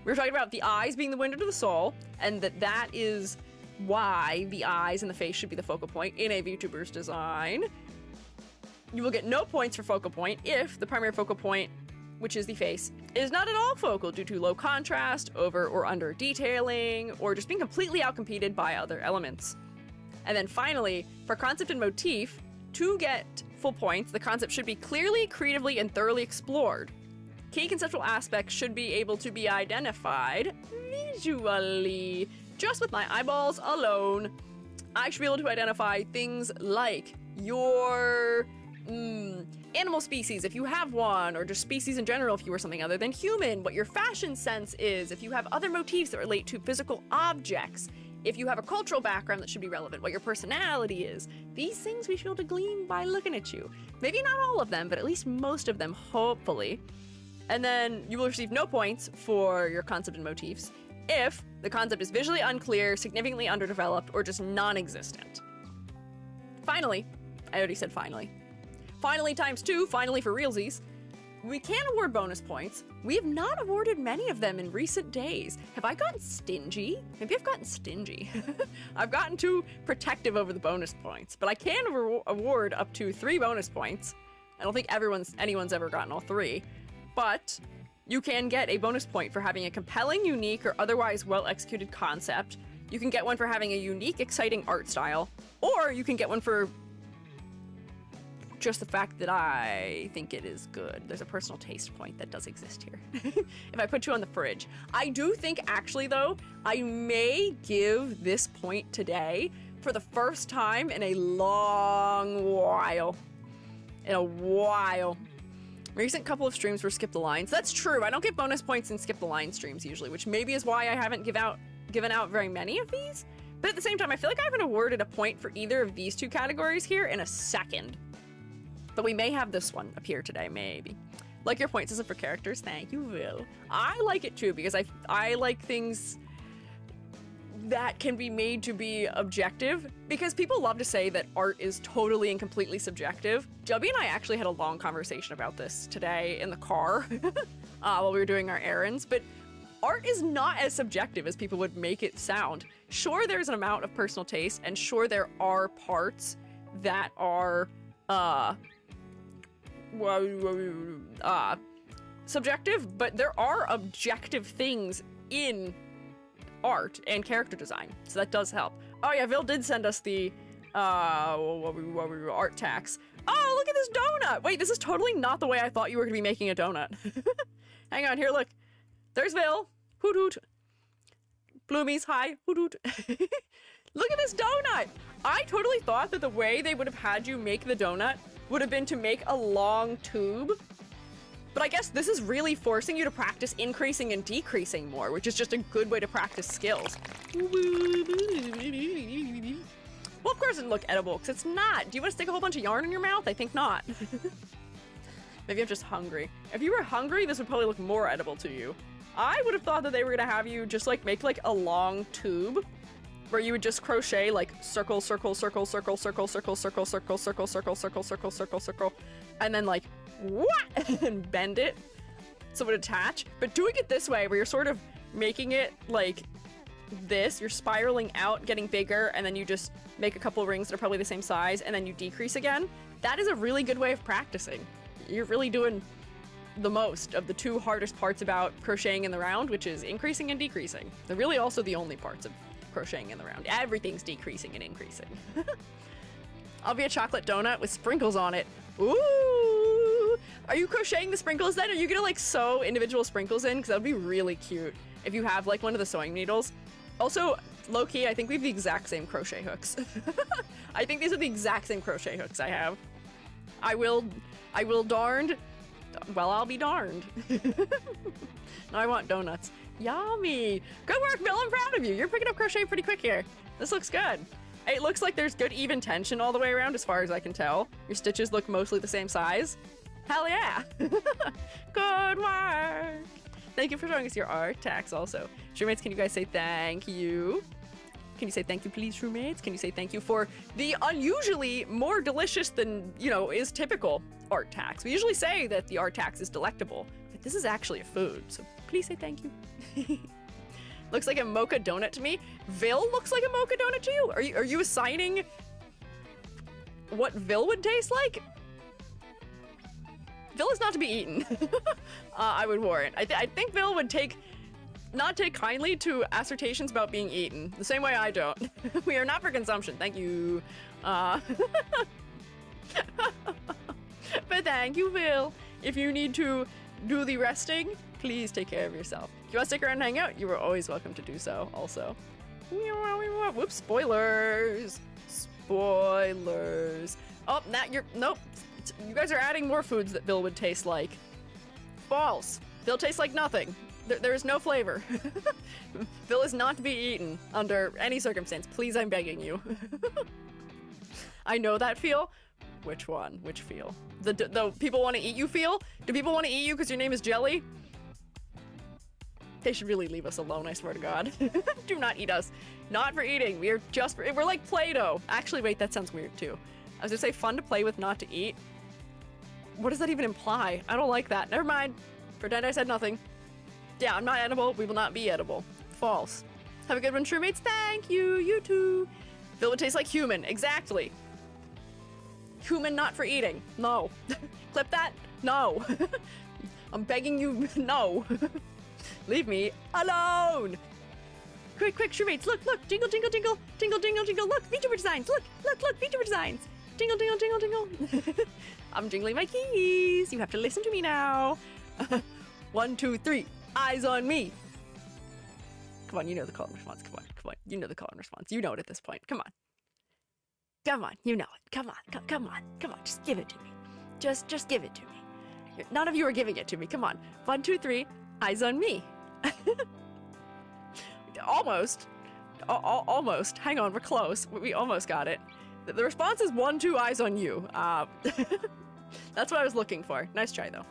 We were talking about the eyes being the window to the soul, and that is why the eyes and the face should be the focal point in a VTuber's design. You will get no points for focal point if the primary focal point, which is the face, is not at all focal due to low contrast, over or under detailing, or just being completely outcompeted by other elements. And then finally, for concept and motif, to get full points, the concept should be clearly, creatively, and thoroughly explored. Key conceptual aspects should be able to be identified visually. Just with my eyeballs alone, I should be able to identify things like your animal species, if you have one, or just species in general if you were something other than human, what your fashion sense is, if you have other motifs that relate to physical objects, if you have a cultural background that should be relevant, what your personality is. These things we should be able to glean by looking at you. Maybe not all of them, but at least most of them, hopefully. And then you will receive no points for your concept and motifs if the concept is visually unclear, significantly underdeveloped, or just non-existent. Finally, I already said finally. Finally times 2, finally for realsies, we can award bonus points. We have not awarded many of them in recent days. Have I gotten stingy? Maybe I've gotten stingy. I've gotten too protective over the bonus points, but I can award up to 3 bonus points. I don't think anyone's ever gotten all 3, but you can get a bonus point for having a compelling, unique, or otherwise well-executed concept. You can get one for having a unique, exciting art style, or you can get one for just the fact that I think it is good. There's a personal taste point that does exist here. If I put you on the fridge. I do think, actually, though, I may give this point today for the first time in a long while. In a while. Recent couple of streams were skip the lines. That's true. I don't get bonus points in skip the line streams usually, which maybe is why I haven't given out very many of these. But at the same time, I feel like I haven't awarded a point for either of these 2 categories here in a second. But we may have this one appear today, maybe. Like your point system for characters, thank you, Will. I like it too, because I like things that can be made to be objective, because people love to say that art is totally and completely subjective. Joby and I actually had a long conversation about this today in the car while we were doing our errands, but art is not as subjective as people would make it sound. Sure, there's an amount of personal taste, and sure, there are parts that are subjective, but there are objective things in art and character design, so that does help. Oh yeah, Vil did send us the art tax. Oh, look at this donut! Wait, this is totally not the way I thought you were gonna be making a donut. Hang on, here, look. There's Vil. Hoot hoot. Bloomies, hi. Hoot hoot. Look at this donut! I totally thought that the way they would have had you make the donut would have been to make a long tube. But I guess this is really forcing you to practice increasing and decreasing more, which is just a good way to practice skills. Well, of course it didn't look edible, because it's not. Do you want to stick a whole bunch of yarn in your mouth? I think not. Maybe I'm just hungry. If you were hungry, this would probably look more edible to you. I would have thought that they were gonna have you just like make like a long tube where you would just crochet like circle, circle, circle, circle, circle, circle, circle, circle, circle, circle, circle, circle, circle, circle, and then like what and bend it so it would attach. But doing it this way, where you're sort of making it like this, you're spiraling out, getting bigger, and then you just make a couple rings that are probably the same size, and then you decrease again. That is a really good way of practicing. You're really doing the most of the two hardest parts about crocheting in the round, which is increasing and decreasing. They're really also the only parts of crocheting in the round. Everything's decreasing and increasing. I'll be a chocolate donut with sprinkles on it. Ooh! Are you crocheting the sprinkles then? Are you gonna like sew individual sprinkles in? Because that would be really cute if you have like one of the sewing needles. Also, low-key, I think we have the exact same crochet hooks. I think these are the exact same crochet hooks I have. I will darned. Well, I'll be darned. Now I want donuts. Yummy! Good work, Bill, I'm proud of you. You're picking up crochet pretty quick here. This looks good. It looks like there's good even tension all the way around as far as I can tell. Your stitches look mostly the same size. Hell yeah! Good work! Thank you for showing us your art tax also. Shroomates, can you guys say thank you? Can you say thank you, please, Shroomates? Can you say thank you for the unusually more delicious than, you know, is typical art tax? We usually say that the art tax is delectable, but this is actually a food, so please say thank you. Looks like a mocha donut to me. Vil looks like a mocha donut to you? Are you assigning what Vil would taste like? Vil is not to be eaten. I would warrant. I think Vil would not take kindly to assertions about being eaten, the same way I don't. We are not for consumption, thank you. But thank you, Vil. If you need to do the resting, please take care of yourself. If you want to stick around and hang out, you are always welcome to do so, also. Whoops, spoilers. Spoilers. Oh, nope. You guys are adding more foods that Vil would taste like. False. Vil tastes like nothing. There is no flavor. Vil is not to be eaten under any circumstance. Please, I'm begging you. I know that feel. Which one? Which feel? The people want to eat you feel? Do people want to eat you because your name is Jelly? They should really leave us alone, I swear to God. Do not eat us. Not for eating. We're like Play-Doh. Actually, wait, that sounds weird too. I was gonna say fun to play with, not to eat. What does that even imply? I don't like that. Never mind. Pretend I said nothing. Yeah, I'm not edible. We will not be edible. False. Have a good one, Shroomates. Thank you. You too. Vil would taste like human. Exactly. Human not for eating. No. Clip that? No. I'm begging you. No. Leave me alone. Quick, Shroomates. Look. Jingle, jingle, jingle. Jingle, jingle, jingle. Look. Vtuber Designs. Look. Vtuber Designs. Jingle, jingle, jingle, jingle. I'm jingling my keys. You have to listen to me now. 1, 2, 3. Eyes on me. Come on, you know the call and response. Come on. You know the call and response. You know it at this point. Come on. You know it. Come on. Just give it to me. Just give it to me. None of you are giving it to me. Come on. 1, 2, 3. Eyes on me. Almost. Almost. Hang on, we're close. We almost got it. The response is 1, 2, eyes on you. That's what I was looking for. Nice try, though.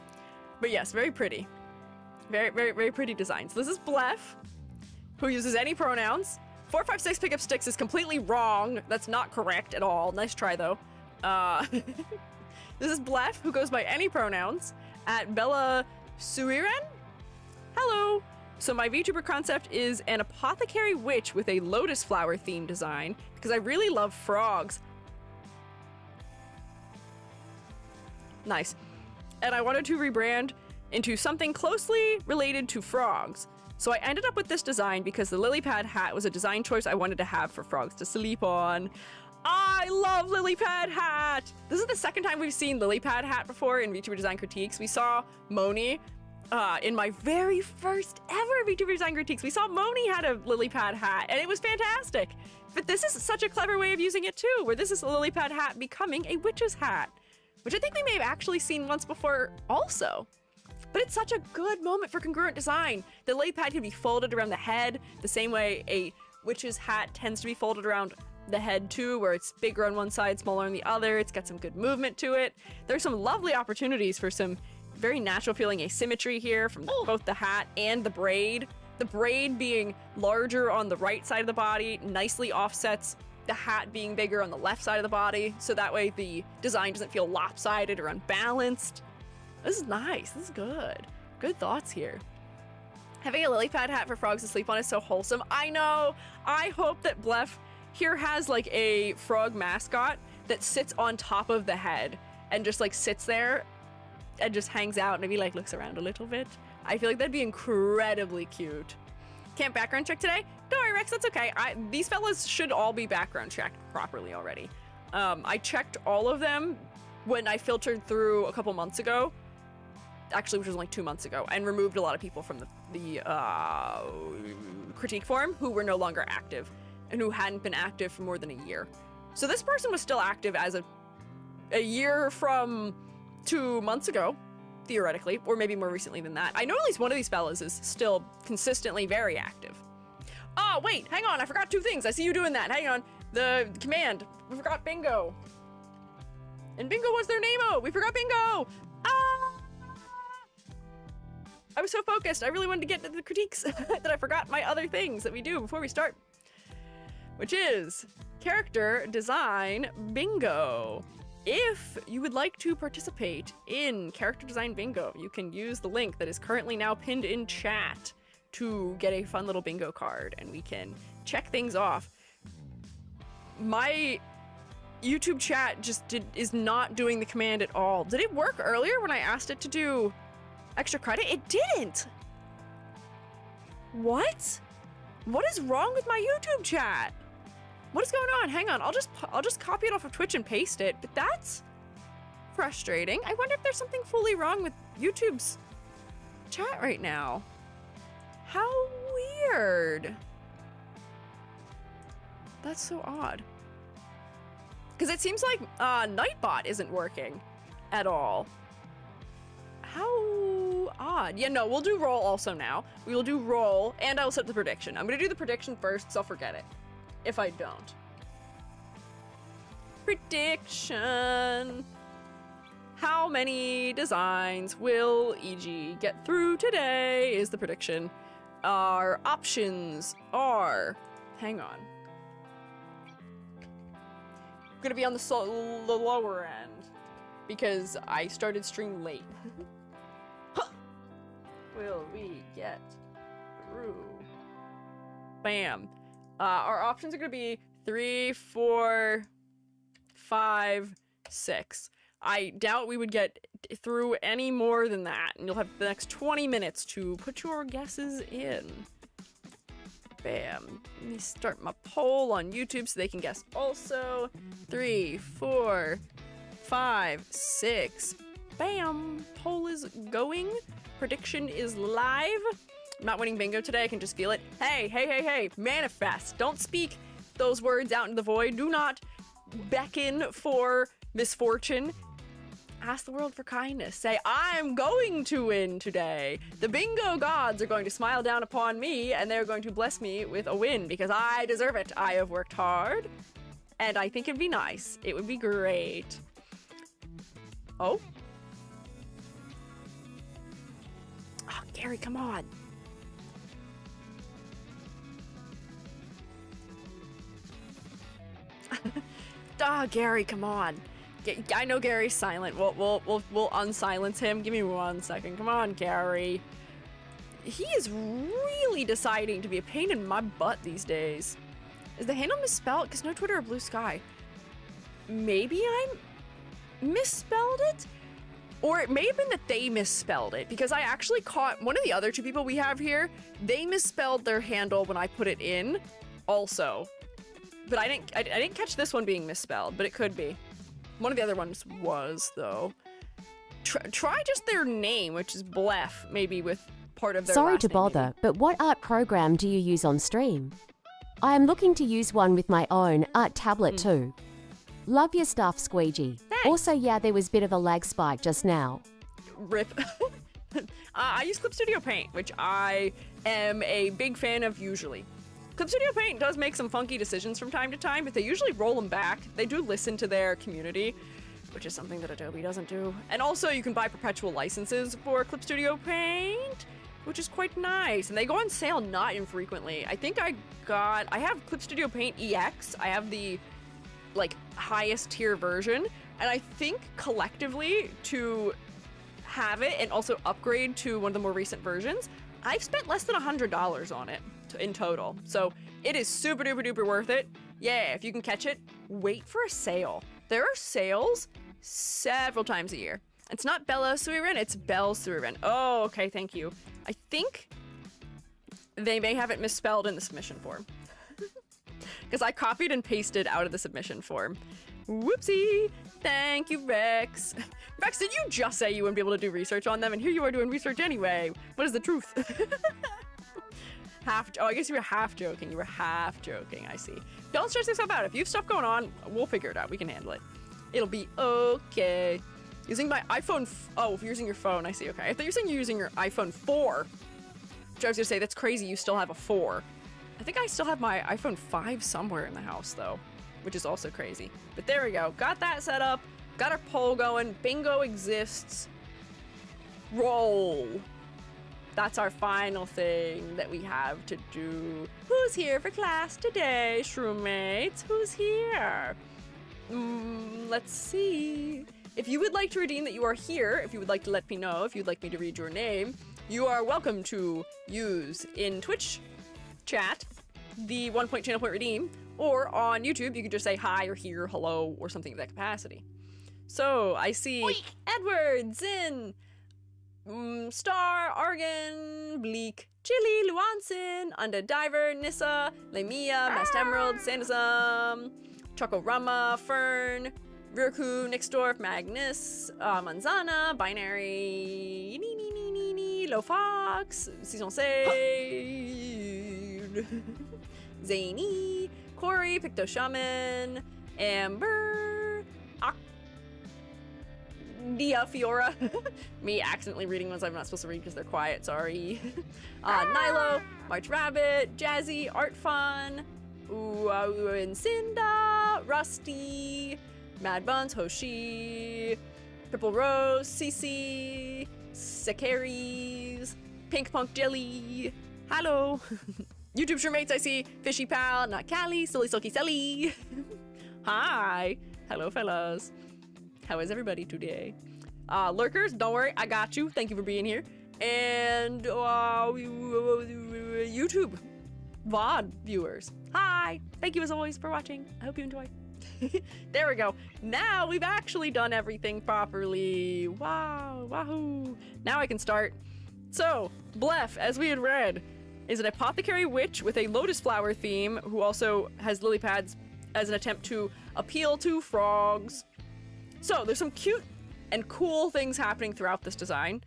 But yes, very pretty. Very, very, very pretty designs. This is Blef, who uses any pronouns. 456 pickup sticks is completely wrong. That's not correct at all. Nice try, though. This is Blef, who goes by any pronouns, at Bella Suiren. Hello. So my VTuber concept is an apothecary witch with a lotus flower themed design because I really love frogs. Nice. And I wanted to rebrand into something closely related to frogs. So I ended up with this design because the lily pad hat was a design choice I wanted to have for frogs to sleep on. I love lily pad hat! This is the second time we've seen lily pad hat before in VTuber Design Critiques. We saw Moni in my very first ever VTuber Design Critiques. We saw Moni had a lily pad hat and it was fantastic. But this is such a clever way of using it too, where this is a lily pad hat becoming a witch's hat, which I think we may have actually seen once before also. But it's such a good moment for congruent design. The lily pad can be folded around the head the same way a witch's hat tends to be folded around the head too, where it's bigger on one side, smaller on the other. It's got some good movement to it. There's some lovely opportunities for some very natural feeling asymmetry here from both the hat and the braid. The braid being larger on the right side of the body nicely offsets the hat being bigger on the left side of the body, so that way the design doesn't feel lopsided or unbalanced. This is nice. This is good. Good thoughts here. Having a lily pad hat for frogs to sleep on is so wholesome. I know. I hope that Blef here has like a frog mascot that sits on top of the head and just like sits there and just hangs out and maybe like looks around a little bit. I feel like that'd be incredibly cute. Can't background check today? Don't worry, Rex, that's okay. These fellas should all be background checked properly already. I checked all of them when I filtered through a couple months ago, actually, which was like 2 months ago, and removed a lot of people from the critique forum who were no longer active and who hadn't been active for more than a year. So this person was still active as a year from 2 months ago, theoretically, or maybe more recently than that. I know at least one of these fellas is still consistently very active. Oh, wait, hang on, I forgot 2 things. I see you doing that. Hang on. The command. We forgot Bingo. And Bingo was their name-o. We forgot Bingo. Ah! I was so focused. I really wanted to get to the critiques that I forgot my other things that we do before we start, which is character design bingo. If you would like to participate in character design bingo, you can use the link that is currently now pinned in chat to get a fun little bingo card, and we can check things off. My YouTube chat just is not doing the command at all. Did it work earlier when I asked it to do extra credit? It didn't. What? What is wrong with my YouTube chat? What is going on? Hang on, I'll just copy it off of Twitch and paste it, but that's frustrating. I wonder if there's something fully wrong with YouTube's chat right now. How weird. That's so odd. Because it seems like Nightbot isn't working at all. How odd. Yeah, no, we'll do roll also now. We will do roll, and I'll set the prediction. I'm gonna do the prediction first, because I'll forget it if I don't. Prediction. How many designs will EG get through today is the prediction. Our options are, hang on. I'm gonna be on the lower end because I started stream late. Will we get through? Bam. Our options are gonna be 3, 4, 5, 6. I doubt we would get through any more than that, and you'll have the next 20 minutes to put your guesses in. Bam. Let me start my poll on YouTube so they can guess also. 3, 4, 5, 6. Bam. Poll is going. Prediction is live. I'm not winning bingo today, I can just feel it. Hey, hey, hey, hey, manifest. Don't speak those words out into the void. Do not beckon for misfortune. Ask the world for kindness. Say, I'm going to win today. The bingo gods are going to smile down upon me, and they're going to bless me with a win because I deserve it. I have worked hard, and I think it'd be nice. It would be great. Oh? Oh, Gary, come on. Gary, come on. I know Gary's silent. We'll unsilence him. Give me 1 second. Come on, Gary. He is really deciding to be a pain in my butt these days. Is the handle misspelled? Because no Twitter or Blue Sky. Maybe I misspelled it? Or it may have been that they misspelled it, because I actually caught one of the other 2 people we have here. They misspelled their handle when I put it in also. But I didn't catch this one being misspelled, but it could be. One of the other ones was, though. Try just their name, which is Blef, maybe with part of their Sorry last to name, bother, maybe. but what art program do you use on stream? I am looking to use one with my own art tablet too. Love your stuff, Squiiji. Thanks. Also, yeah, there was a bit of a lag spike just now. Rip. I use Clip Studio Paint, which I am a big fan of usually. Clip Studio Paint does make some funky decisions from time to time, but they usually roll them back. They do listen to their community, which is something that Adobe doesn't do. And also you can buy perpetual licenses for Clip Studio Paint, which is quite nice. And they go on sale not infrequently. I think I have Clip Studio Paint EX. I have the highest tier version. And I think collectively to have it and also upgrade to one of the more recent versions, I've spent less than $100 on it in total. So it is super duper duper worth it. Yeah, if you can catch it, wait for a sale. There are sales several times a year. It's not Bella Suiren, it's Belle Suiren. Oh, okay, thank you. I think they may have it misspelled in the submission form. Because I copied and pasted out of the submission form. Whoopsie! Thank you, Rex. Rex, did you just say you wouldn't be able to do research on them? And here you are doing research anyway. What is the truth? I guess you were half joking. You were half joking, I see. Don't stress yourself out. If you have stuff going on, we'll figure it out. We can handle it. It'll be okay. Using my iPhone, oh, if you're using your phone, I see, okay. I thought you were saying you're using your iPhone 4. Which I was gonna say, that's crazy, you still have a 4. I think I still have my iPhone 5 somewhere in the house, though, which is also crazy. But there we go. Got that set up. Got our poll going. Bingo exists. Roll. That's our final thing that we have to do. Who's here for class today, Shroomates? Who's here? Let's see. If you would like to redeem that you are here, if you would like to let me know, if you'd like me to read your name, you are welcome to use in Twitch chat the 1 point channel point redeem, or on YouTube you can just say hi or here, hello, or something of that capacity. So I see Oink. Edward, Zin, Star, Argan, Bleak, Chili, Luansin, Undead Diver, Nissa, Lemia, Masked Emerald, Sandism, Chocorama, Fern, Rurku, Nixdorf, Magnus, Manzana, Binary, Lofox, Season Sade, Zany, Corey, Picto Shaman, Amber, Dia Fiora. Me accidentally reading ones I'm not supposed to read because they're quiet, sorry. Nilo, March Rabbit, Jazzy, Art Fun, Cinda, Rusty, Mad Buns, Hoshi, Purple Rose, Cece, Sekaries, Pink Punk Jelly, hello. YouTube Shroomates, I see Fishy Pal, Not Callie, Silly Silky Selly. Hi. Hello, fellas. How is everybody today? Lurkers, don't worry, I got you. Thank you for being here. And YouTube VOD viewers, hi. Thank you as always for watching. I hope you enjoy. There we go. Now we've actually done everything properly. Wow, wahoo. Now I can start. So, Blef, as we had read, is an apothecary witch with a lotus flower theme who also has lily pads as an attempt to appeal to frogs. So there's some cute and cool things happening throughout this design.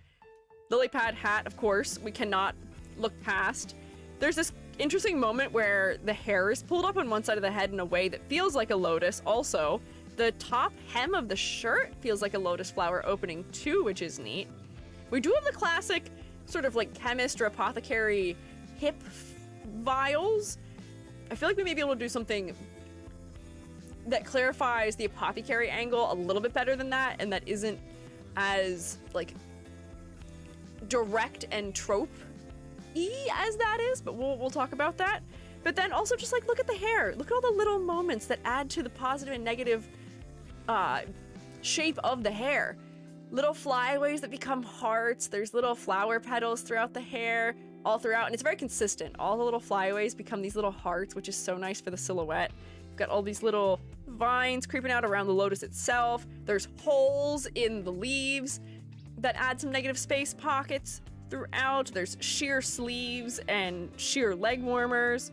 Lily pad hat, of course, we cannot look past. There's this interesting moment where the hair is pulled up on one side of the head in a way that feels like a lotus. Also, the top hem of the shirt feels like a lotus flower opening too, which is neat. We do have the classic sort of like chemist or apothecary hip vials. I feel like we may be able to do something that clarifies the apothecary angle a little bit better than that, and that isn't as like direct and trope-y as that is, but we'll talk about that. But then also just like, look at the hair. Look at all the little moments that add to the positive and negative shape of the hair. Little flyaways that become hearts. There's little flower petals throughout the hair, all throughout, and it's very consistent. All the little flyaways become these little hearts, which is so nice for the silhouette. You've got all these little vines creeping out around the lotus itself. There's holes in the leaves that add some negative space pockets throughout. There's sheer sleeves and sheer leg warmers.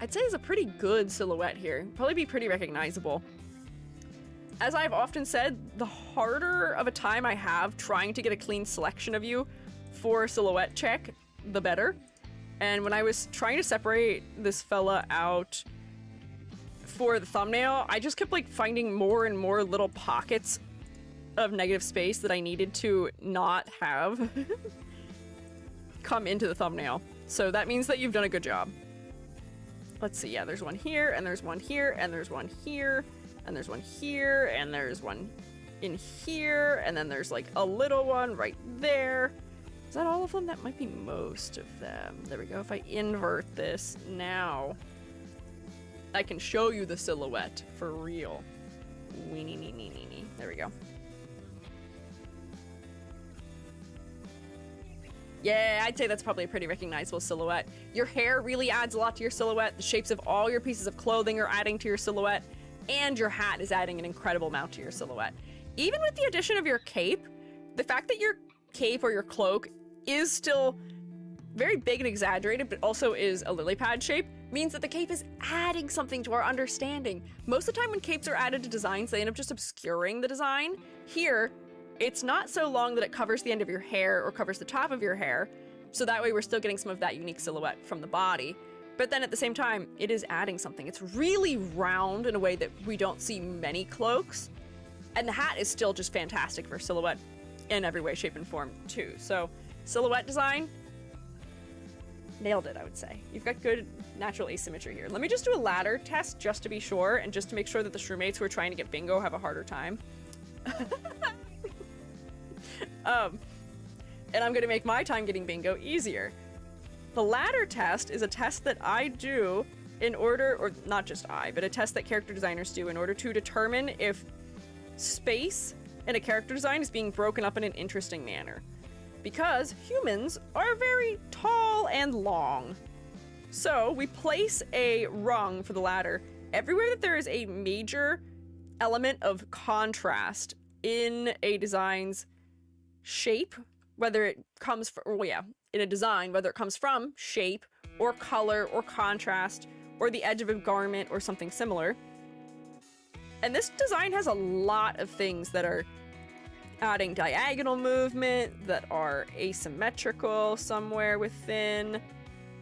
I'd say it's a pretty good silhouette here. Probably be pretty recognizable. As I've often said, the harder of a time I have trying to get a clean selection of you for a silhouette check, the better. And when I was trying to separate this fella out for the thumbnail, I just kept like finding more and more little pockets of negative space that I needed to not have come into the thumbnail. So that means that you've done a good job. Let's see, yeah, there's one here, and there's one here, and there's one here, and there's one here, and there's one in here, and then there's like a little one right there. Is that all of them? That might be most of them. There we go. If I invert this now, I can show you the silhouette for real. Weenie, nee, nee, nee, nee. There we go. Yeah, I'd say that's probably a pretty recognizable silhouette. Your hair really adds a lot to your silhouette. The shapes of all your pieces of clothing are adding to your silhouette, and your hat is adding an incredible amount to your silhouette. Even with the addition of your cape, the fact that your cape or your cloak is still very big and exaggerated, but also is a lily pad shape, means that the cape is adding something to our understanding. Most of the time when capes are added to designs, they end up just obscuring the design. Here, it's not so long that it covers the end of your hair or covers the top of your hair, so that way we're still getting some of that unique silhouette from the body. But then at the same time, it is adding something. It's really round in a way that we don't see many cloaks, and the hat is still just fantastic for silhouette in every way, shape, and form too. So silhouette design, nailed it, I would say. You've got good natural asymmetry here. Let me just do a ladder test just to be sure, and just to make sure that the Shroomates who are trying to get bingo have a harder time. And I'm gonna make my time getting bingo easier. The ladder test is a test that I do in order, or not just I, but a test that character designers do in order to determine if space in a character design is being broken up in an interesting manner. Because humans are very tall and long. So we place a rung for the ladder everywhere that there is a major element of contrast in a design's shape, whether it comes from, well, yeah, in a design, whether it comes from shape or color or contrast or the edge of a garment or something similar. And this design has a lot of things that are adding diagonal movement, that are asymmetrical somewhere within.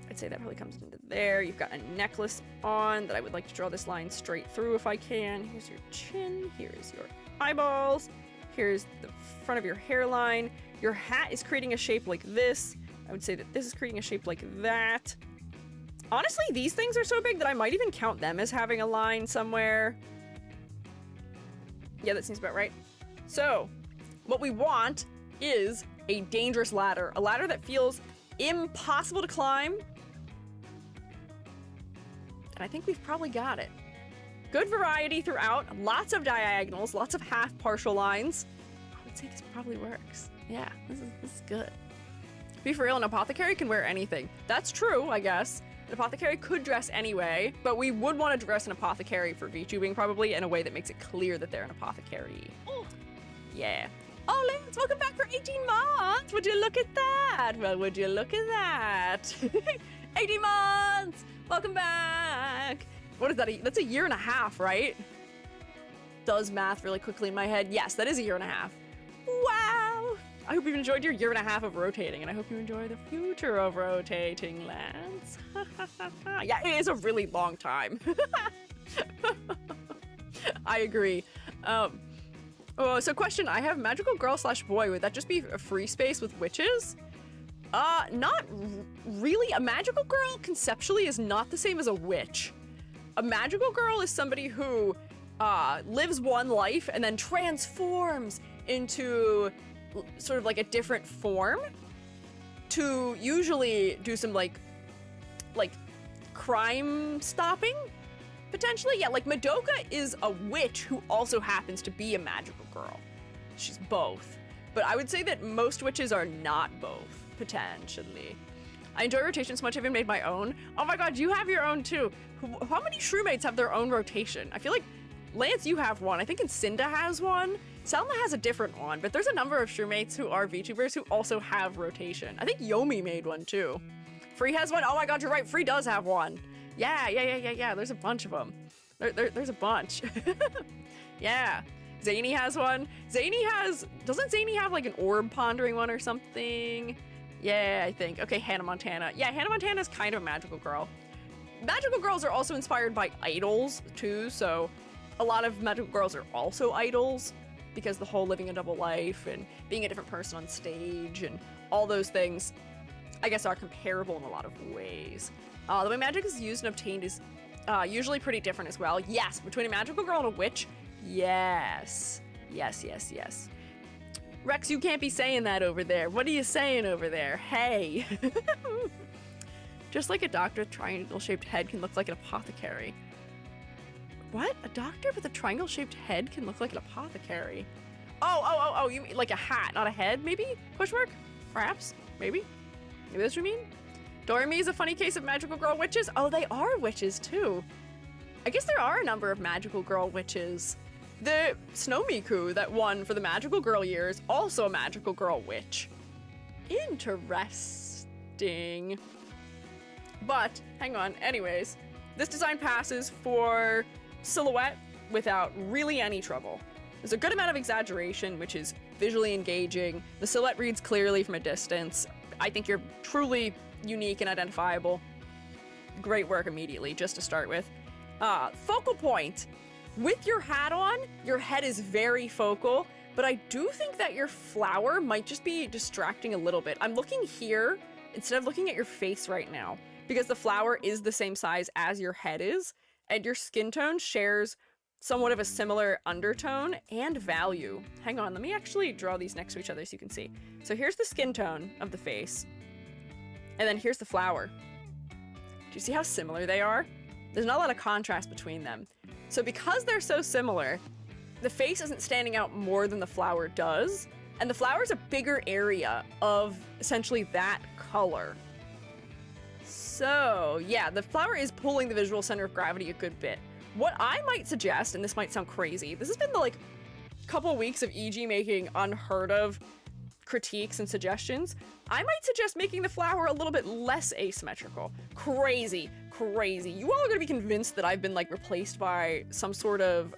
I'd say that probably comes into there. You've got a necklace on that I would like to draw this line straight through if I can. Here's your chin, here's your eyeballs, here's the front of your hairline. Your hat is creating a shape like this. I would say that this is creating a shape like that. Honestly, these things are so big that I might even count them as having a line somewhere. Yeah, that seems about right. So, what we want is a dangerous ladder. A ladder that feels impossible to climb. And I think we've probably got it. Good variety throughout, lots of diagonals, lots of half partial lines. I would say this probably works. Yeah, this is good. Be for real, an apothecary can wear anything. That's true, I guess. An apothecary could dress anyway, but we would want to dress an apothecary for VTubing probably in a way that makes it clear that they're an apothecary. Oh, yeah. Oh, Lance, welcome back for 18 months. Would you look at that? Well, would you look at that? 18 months. Welcome back. What is that? That's a year and a half, right? Does math really quickly in my head. Yes, that is a year and a half. Wow. I hope you've enjoyed your year and a half of rotating, and I hope you enjoy the future of rotating, Lance. Yeah, it is a really long time. I agree. Oh, so question, I have magical girl / boy. Would that just be a free space with witches? Not really. A magical girl conceptually is not the same as a witch. A magical girl is somebody who lives one life and then transforms into sort of like a different form to usually do some like crime stopping, potentially. Yeah, like Madoka is a witch who also happens to be a magical girl. She's both. But I would say that most witches are not both, potentially. I enjoy rotation so much I've even made my own. Oh my god, you have your own too. How many Shroomates have their own rotation? I feel like, Lance, you have one. I think Cinda has one. Selma has a different one, but there's a number of Shroomates who are VTubers who also have rotation. I think Yomi made one too. Free has one. Oh my god, you're right. Free does have one. Yeah. There's a bunch of them. There's a bunch. Yeah. Zany has one. Doesn't Zany have like an orb pondering one or something? Yeah, I think. Okay, Hannah Montana. Yeah, Hannah Montana is kind of a magical girl. Magical girls are also inspired by idols too, so a lot of magical girls are also idols because the whole living a double life and being a different person on stage and all those things, I guess, are comparable in a lot of ways. The way magic is used and obtained is usually pretty different as well. Yes, between a magical girl and a witch, yes. Rex, you can't be saying that over there. What are you saying over there? Hey. Just like a doctor with a triangle-shaped head can look like an apothecary. What? A doctor with a triangle-shaped head can look like an apothecary? Oh, you mean like a hat, not a head, maybe? Question mark? Perhaps? Maybe that's what you mean? Doremi is a funny case of magical girl witches. Oh, they are witches too. I guess there are a number of magical girl witches. The Snowmiku that won for the magical girl year is also a magical girl witch. Interesting. But, hang on, anyways. This design passes for silhouette without really any trouble. There's a good amount of exaggeration, which is visually engaging. The silhouette reads clearly from a distance. I think you're truly unique and identifiable. Great work immediately, just to start with. Focal point. With your hat on, your head is very focal, but I do think that your flower might just be distracting a little bit. I'm looking here instead of looking at your face right now, because the flower is the same size as your head is, and your skin tone shares somewhat of a similar undertone and value. Hang on, let me actually draw these next to each other so you can see. So here's the skin tone of the face, and then here's the flower. Do you see how similar they are? There's not a lot of contrast between them. So because they're so similar, the face isn't standing out more than the flower does, and the flower is a bigger area of essentially that color. So yeah, the flower is pulling the visual center of gravity a good bit. What I might suggest, and this might sound crazy, this has been the like couple weeks of EG making unheard of critiques and suggestions. I might suggest making the flower a little bit less asymmetrical. Crazy. You all are gonna be convinced that I've been like replaced by some sort of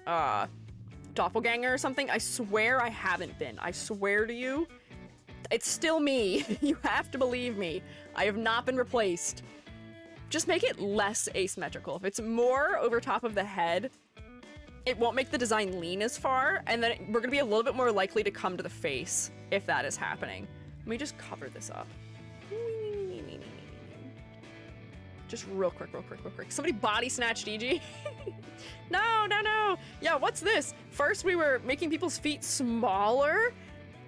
doppelganger or something. I swear I haven't been. I swear to you, it's still me. You have to believe me. I have not been replaced. Just make it less asymmetrical. If it's more over top of the head, it won't make the design lean as far, and then we're gonna be a little bit more likely to come to the face if that is happening. Let me just cover this up. Just real quick. Somebody body snatched EG. No. Yeah, what's this? First we were making people's feet smaller,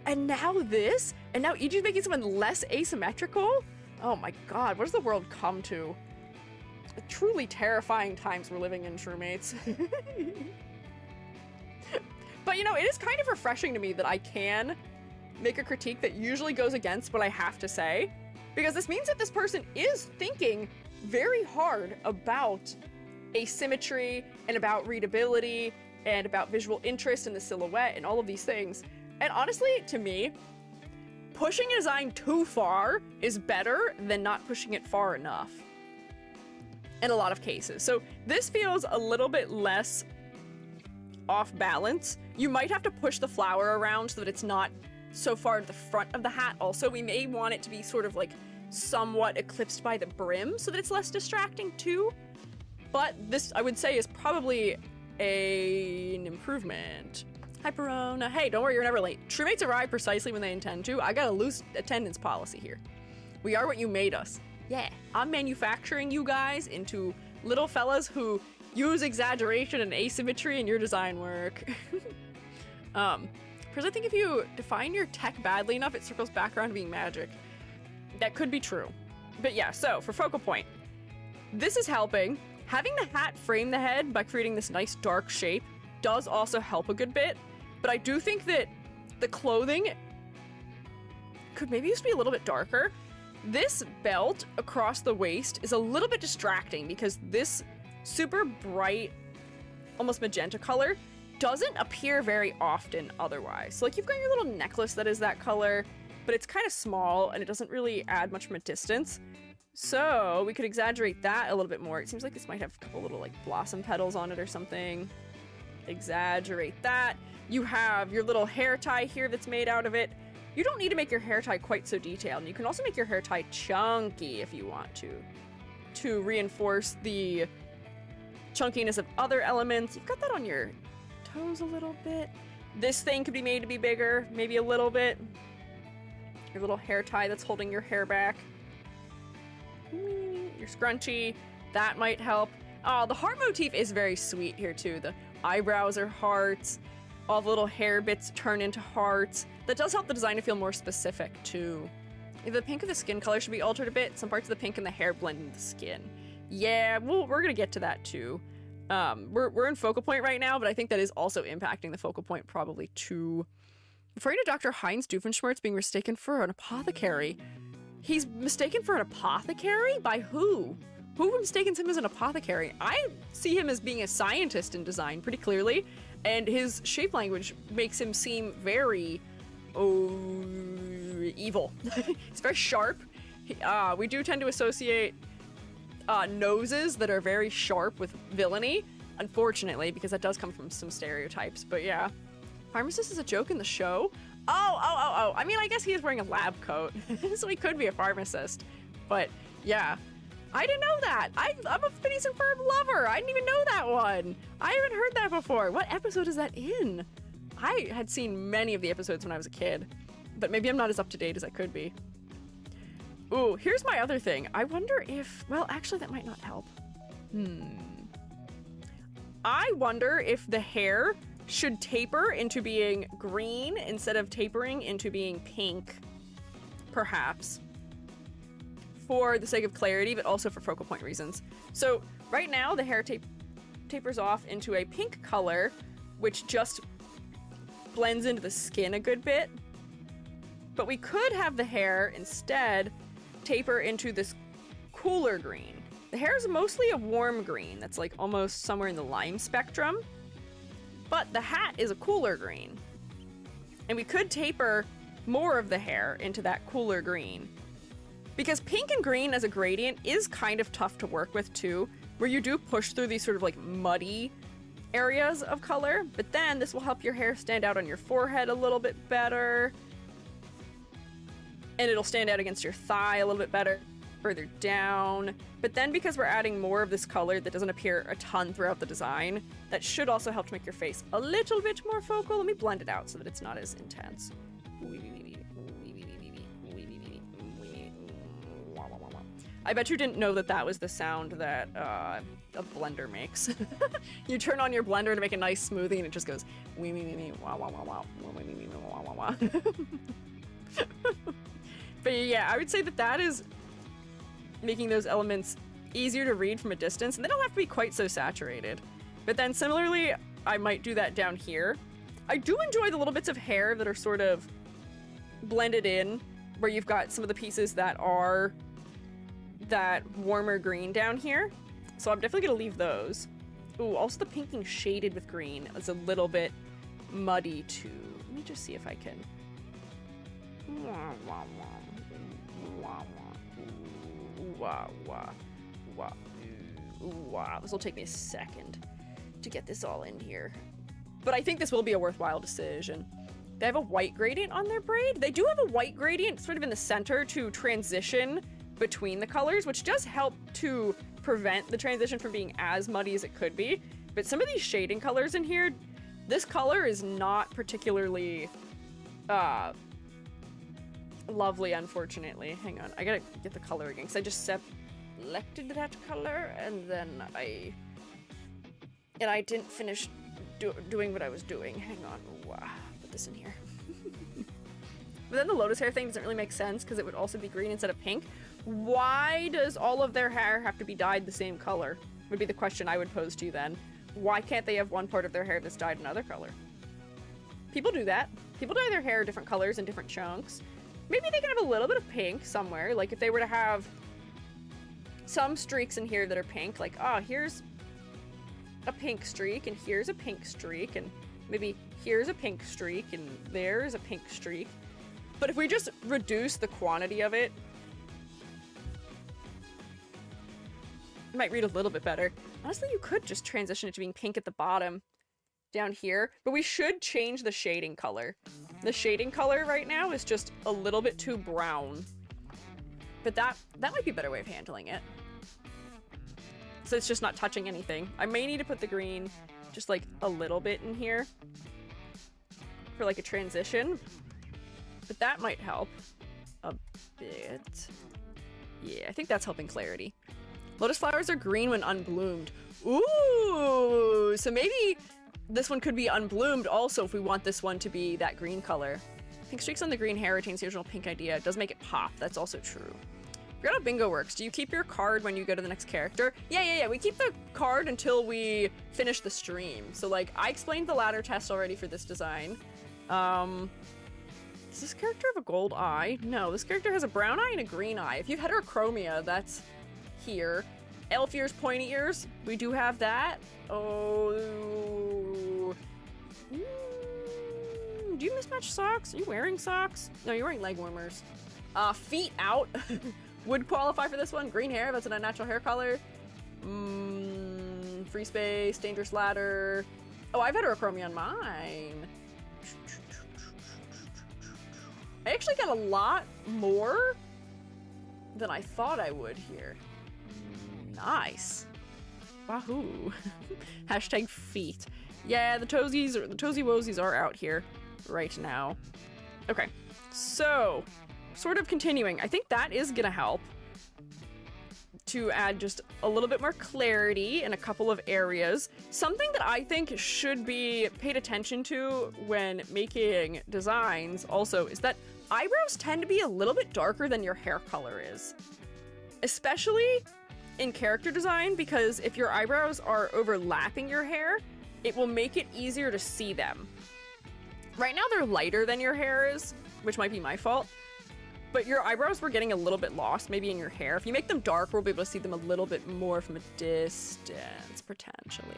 and now this? And now EG's making someone less asymmetrical? Oh my god, what does the world come to? Truly terrifying times we're living in, Shroomates. But you know, it is kind of refreshing to me that I can make a critique that usually goes against what I have to say, because this means that this person is thinking very hard about asymmetry and about readability and about visual interest in the silhouette and all of these things. And honestly, to me, pushing a design too far is better than not pushing it far enough in a lot of cases. So this feels a little bit less off balance. You might have to push the flower around so that it's not so far to the front of the hat. Also, we may want it to be sort of like somewhat eclipsed by the brim so that it's less distracting too. But this, I would say, is probably an improvement. Hi, Perona. Hey, don't worry, you're never late. Shroomates arrive precisely when they intend to. I got a loose attendance policy here. We are what you made us. Yeah, I'm manufacturing you guys into little fellas who use exaggeration and asymmetry in your design work. Because I think if you define your tech badly enough, it circles back around to being magic. That could be true. But yeah, so for focal point, this is helping. Having the hat frame the head by creating this nice dark shape does also help a good bit, but I do think that the clothing could maybe used to be a little bit darker. This belt across the waist is a little bit distracting because this super bright, almost magenta color doesn't appear very often otherwise. So like you've got your little necklace that is that color, but it's kind of small and it doesn't really add much from a distance. So we could exaggerate that a little bit more. It seems like this might have a couple little like blossom petals on it or something. Exaggerate that. You have your little hair tie here that's made out of it. You don't need to make your hair tie quite so detailed. And you can also make your hair tie chunky if you want to reinforce the chunkiness of other elements. You've got that on your toes a little bit. This thing could be made to be bigger, maybe a little bit. Your little hair tie that's holding your hair back. Your scrunchie, that might help. Oh, the heart motif is very sweet here too. The eyebrows are hearts. All the little hair bits turn into hearts. That does help the design to feel more specific too. The pink of the skin color should be altered a bit. Some parts of the pink and the hair blend into the skin. Yeah, well, we're gonna get to that too. We're in focal point right now, but I think that is also impacting the focal point probably too. Referring to Dr. Heinz Doofenshmirtz being mistaken for an apothecary. He's mistaken for an apothecary? By who? Who mistakes him as an apothecary? I see him as being a scientist in design pretty clearly, and his shape language makes him seem very, evil. It's very sharp. We do tend to associate noses that are very sharp with villainy, unfortunately, because that does come from some stereotypes, but yeah. Pharmacist is a joke in the show? Oh. I mean, I guess he is wearing a lab coat, so he could be a pharmacist. But yeah, I didn't know that. I'm a Phineas and Ferb lover. I didn't even know that one. I haven't heard that before. What episode is that in? I had seen many of the episodes when I was a kid, but maybe I'm not as up to date as I could be. Ooh, here's my other thing. I wonder if, well, actually that might not help. I wonder if the hair should taper into being green instead of tapering into being pink, perhaps, for the sake of clarity, but also for focal point reasons. So right now the hair tapers off into a pink color, which just blends into the skin a good bit. But we could have the hair instead taper into this cooler green. The hair is mostly a warm green that's like almost somewhere in the lime spectrum. But the hat is a cooler green. And we could taper more of the hair into that cooler green. Because pink and green as a gradient is kind of tough to work with too, where you do push through these sort of like muddy areas of color, but then this will help your hair stand out on your forehead a little bit better. And it'll stand out against your thigh a little bit better, further down. But then because we're adding more of this color that doesn't appear a ton throughout the design, that should also help to make your face a little bit more focal. Let me blend it out so that it's not as intense. I bet you didn't know that that was the sound that a blender makes. You turn on your blender to make a nice smoothie and it just goes wee wee wee wee wah wah wah wah wah wee wee wee wah wah wah. But yeah, I would say that that is making those elements easier to read from a distance, and they don't have to be quite so saturated. But then similarly, I might do that down here. I do enjoy the little bits of hair that are sort of blended in, where you've got some of the pieces that are that warmer green down here. So I'm definitely gonna leave those. Ooh, also the pinking shaded with green is a little bit muddy too. Let me just see if I can. This will take me a second to get this all in here. But I think this will be a worthwhile decision. They have a white gradient on their braid. They do have a white gradient sort of in the center to transition between the colors, which does help to prevent the transition from being as muddy as it could be. But some of these shading colors in here, this color is not particularly lovely, unfortunately. Hang on, I gotta get the color again, because I just selected that color and then I didn't finish doing what I was doing. Hang on. Ooh, put this in here. But then the lotus hair thing doesn't really make sense because it would also be green instead of pink. Why does all of their hair have to be dyed the same color? Would be the question I would pose to you then. Why can't they have one part of their hair that's dyed another color? People do that. People dye their hair different colors in different chunks. Maybe they can have a little bit of pink somewhere. Like if they were to have some streaks in here that are pink, like, oh, here's a pink streak and here's a pink streak and maybe here's a pink streak and there's a pink streak. But if we just reduce the quantity of it, it might read a little bit better. Honestly, you could just transition it to being pink at the bottom down here, but we should change the shading color. The shading color right now is just a little bit too brown, but that might be a better way of handling it. So it's just not touching anything. I may need to put the green just like a little bit in here for like a transition, but that might help a bit. Yeah, I think that's helping clarity. Lotus flowers are green when unbloomed. Ooh, so maybe this one could be unbloomed also if we want this one to be that green color. Pink streaks on the green hair retains the original pink idea. It does make it pop. That's also true. Forget how bingo works. Do you keep your card when you go to the next character? Yeah. We keep the card until we finish the stream. So like, I explained the ladder test already for this design. Does this character have a gold eye? No, this character has a brown eye and a green eye. If you have heterochromia, that's here. Elf ears, pointy ears, we do have that. Oh. Do you mismatch socks? Are you wearing socks? No, you're wearing leg warmers. Feet out would qualify for this one. Green hair, that's an unnatural hair color. Free space, dangerous ladder. Oh, I've heterochromia on mine. I actually got a lot more than I thought I would here. Nice. Wahoo. Hashtag feet. Yeah, the toesies or the toesy woesies are out here right now. Okay, so sort of continuing. I think that is gonna help to add just a little bit more clarity in a couple of areas. Something that I think should be paid attention to when making designs also is that eyebrows tend to be a little bit darker than your hair color is. Especially in character design, because if your eyebrows are overlapping your hair, it will make it easier to see them. Right now they're lighter than your hair is, which might be my fault, but your eyebrows were getting a little bit lost maybe in your hair. If you make them dark, we'll be able to see them a little bit more from a distance, potentially.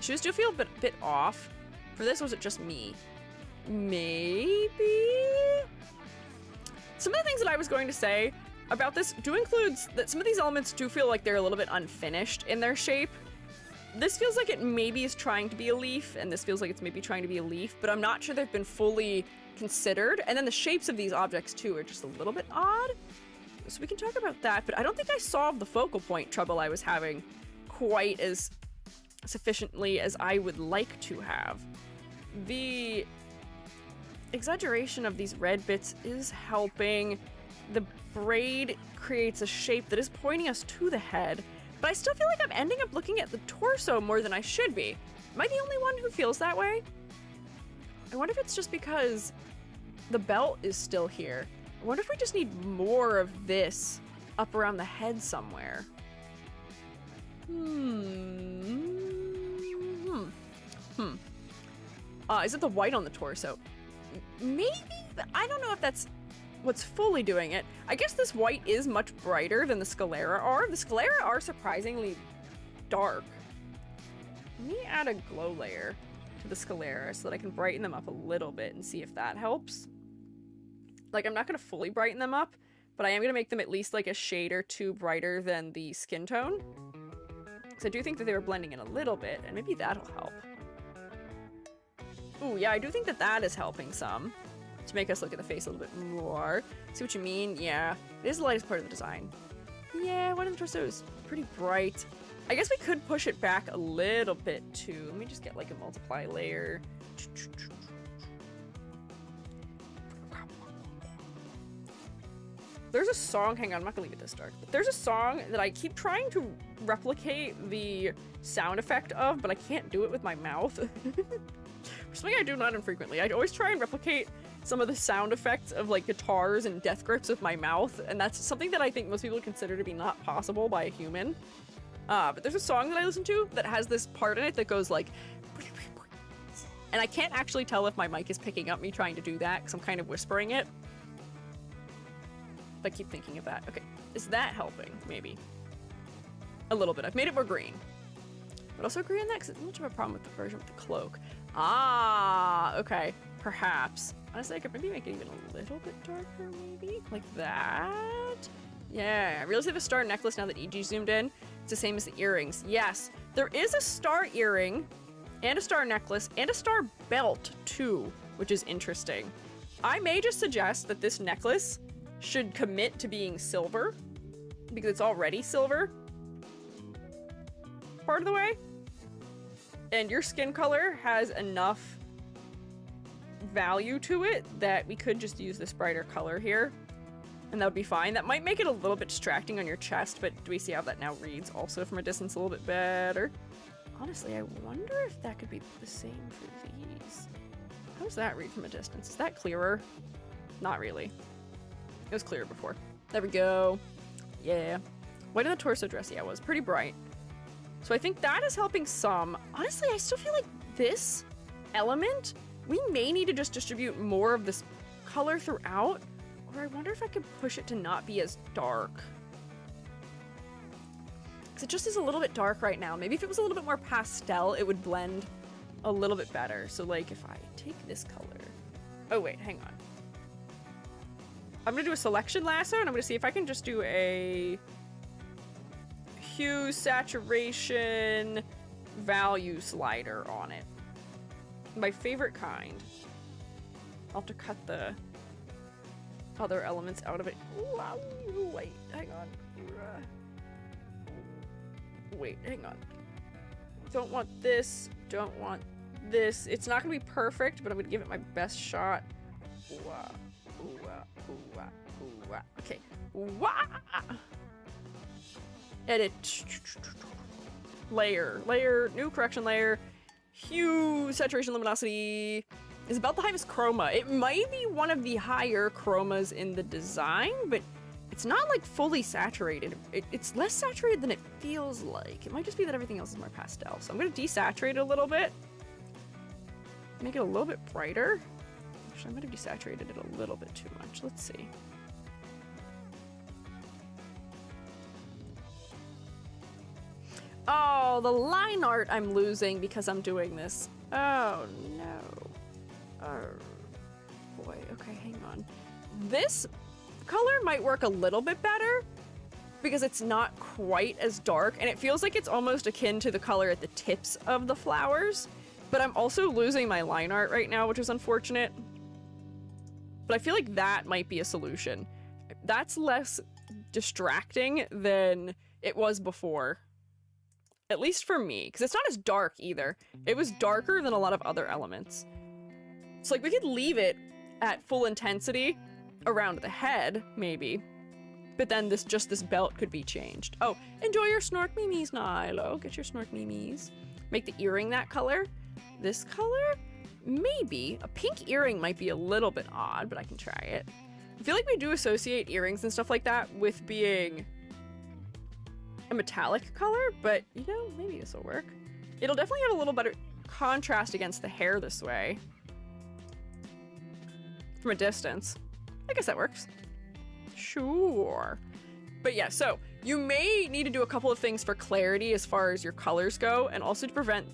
Shoes do feel a bit off. For this, was it just me? Maybe? Some of the things that I was going to say about this do include that some of these elements do feel like they're a little bit unfinished in their shape. This feels like it maybe is trying to be a leaf, and this feels like it's maybe trying to be a leaf, but I'm not sure they've been fully considered. And then the shapes of these objects too are just a little bit odd. So we can talk about that, but I don't think I solved the focal point trouble I was having quite as sufficiently as I would like to have. The exaggeration of these red bits is helping. The braid creates a shape that is pointing us to the head, but I still feel like I'm ending up looking at the torso more than I should be. Am I the only one who feels that way? I wonder if it's just because the belt is still here. I wonder if we just need more of this up around the head somewhere. Is it the white on the torso? Maybe, but I don't know if that's what's fully doing it. I guess this white is much brighter than the sclera are. The sclera are surprisingly dark. Let me add a glow layer to the sclera so that I can brighten them up a little bit and see if that helps. Like, I'm not going to fully brighten them up, but I am going to make them at least like a shade or two brighter than the skin tone. Because I do think that they were blending in a little bit, and maybe that'll help. Ooh, yeah, I do think that that is helping some to make us look at the face a little bit more. See what you mean? Yeah, it is the lightest part of the design. Yeah, one of the torso is pretty bright. I guess we could push it back a little bit too. Let me just get like a multiply layer. There's a song, hang on, I'm not gonna leave it this dark. But there's a song that I keep trying to replicate the sound effect of, but I can't do it with my mouth. something I do not infrequently. I always try and replicate some of the sound effects of like guitars and death grips with my mouth, and that's something that I think most people consider to be not possible by a human. But there's a song that I listen to that has this part in it that goes like, and I can't actually tell if my mic is picking up me trying to do that because I'm kind of whispering it. But I keep thinking of that. Okay, is that helping? Maybe. A little bit. I've made it more green. But also agree on that because it's much of a problem with the version with the cloak. Ah, okay. Perhaps. Honestly, I could maybe make it even a little bit darker, maybe? Like that? Yeah, I realize I have a star necklace now that EG zoomed in. It's the same as the earrings. Yes, there is a star earring, and a star necklace, and a star belt, too, which is interesting. I may just suggest that this necklace should commit to being silver, because it's already silver part of the way. And your skin color has enough value to it that we could just use this brighter color here. And that would be fine. That might make it a little bit distracting on your chest, but do we see how that now reads also from a distance a little bit better? Honestly, I wonder if that could be the same for these. How does that read from a distance? Is that clearer? Not really. It was clearer before. There we go. Yeah. White in the torso dress, yeah, was pretty bright. So I think that is helping some. Honestly, I still feel like this element, we may need to just distribute more of this color throughout. Or I wonder if I could push it to not be as dark. Because it just is a little bit dark right now. Maybe if it was a little bit more pastel, it would blend a little bit better. So like if I take this color. Oh wait, hang on. I'm gonna do a selection lasso and I'm gonna see if I can just do a hue saturation value slider on it. My favorite kind. I'll have to cut the other elements out of it. Wow, wait, hang on. Wait, hang on. Don't want this, don't want this. It's not gonna be perfect, but I'm gonna give it my best shot. Okay. Edit. Layer, new correction layer. Hue, saturation, luminosity is about the highest chroma. It might be one of the higher chromas in the design, but it's not like fully saturated. It's less saturated than it feels like. It might just be that everything else is more pastel. So I'm gonna desaturate it a little bit. Make it a little bit brighter. Actually, I might have desaturated it a little bit too much. Let's see. Oh, the line art I'm losing because I'm doing this. Oh, no. Oh, boy. Okay, hang on. This color might work a little bit better because it's not quite as dark, and it feels like it's almost akin to the color at the tips of the flowers, but I'm also losing my line art right now, which is unfortunate. But I feel like that might be a solution. That's less distracting than it was before. At least for me, because it's not as dark either. It was darker than a lot of other elements. So like we could leave it at full intensity around the head, maybe. But then this belt could be changed. Oh, enjoy your snork memes, Nilo. Get your snork memes. Make the earring that color. This color? Maybe. A pink earring might be a little bit odd, but I can try it. I feel like we do associate earrings and stuff like that with being a metallic color, but you know, maybe this will work. It'll definitely have a little better contrast against the hair this way. From a distance. I guess that works. Sure. But yeah, so you may need to do a couple of things for clarity as far as your colors go, and also to prevent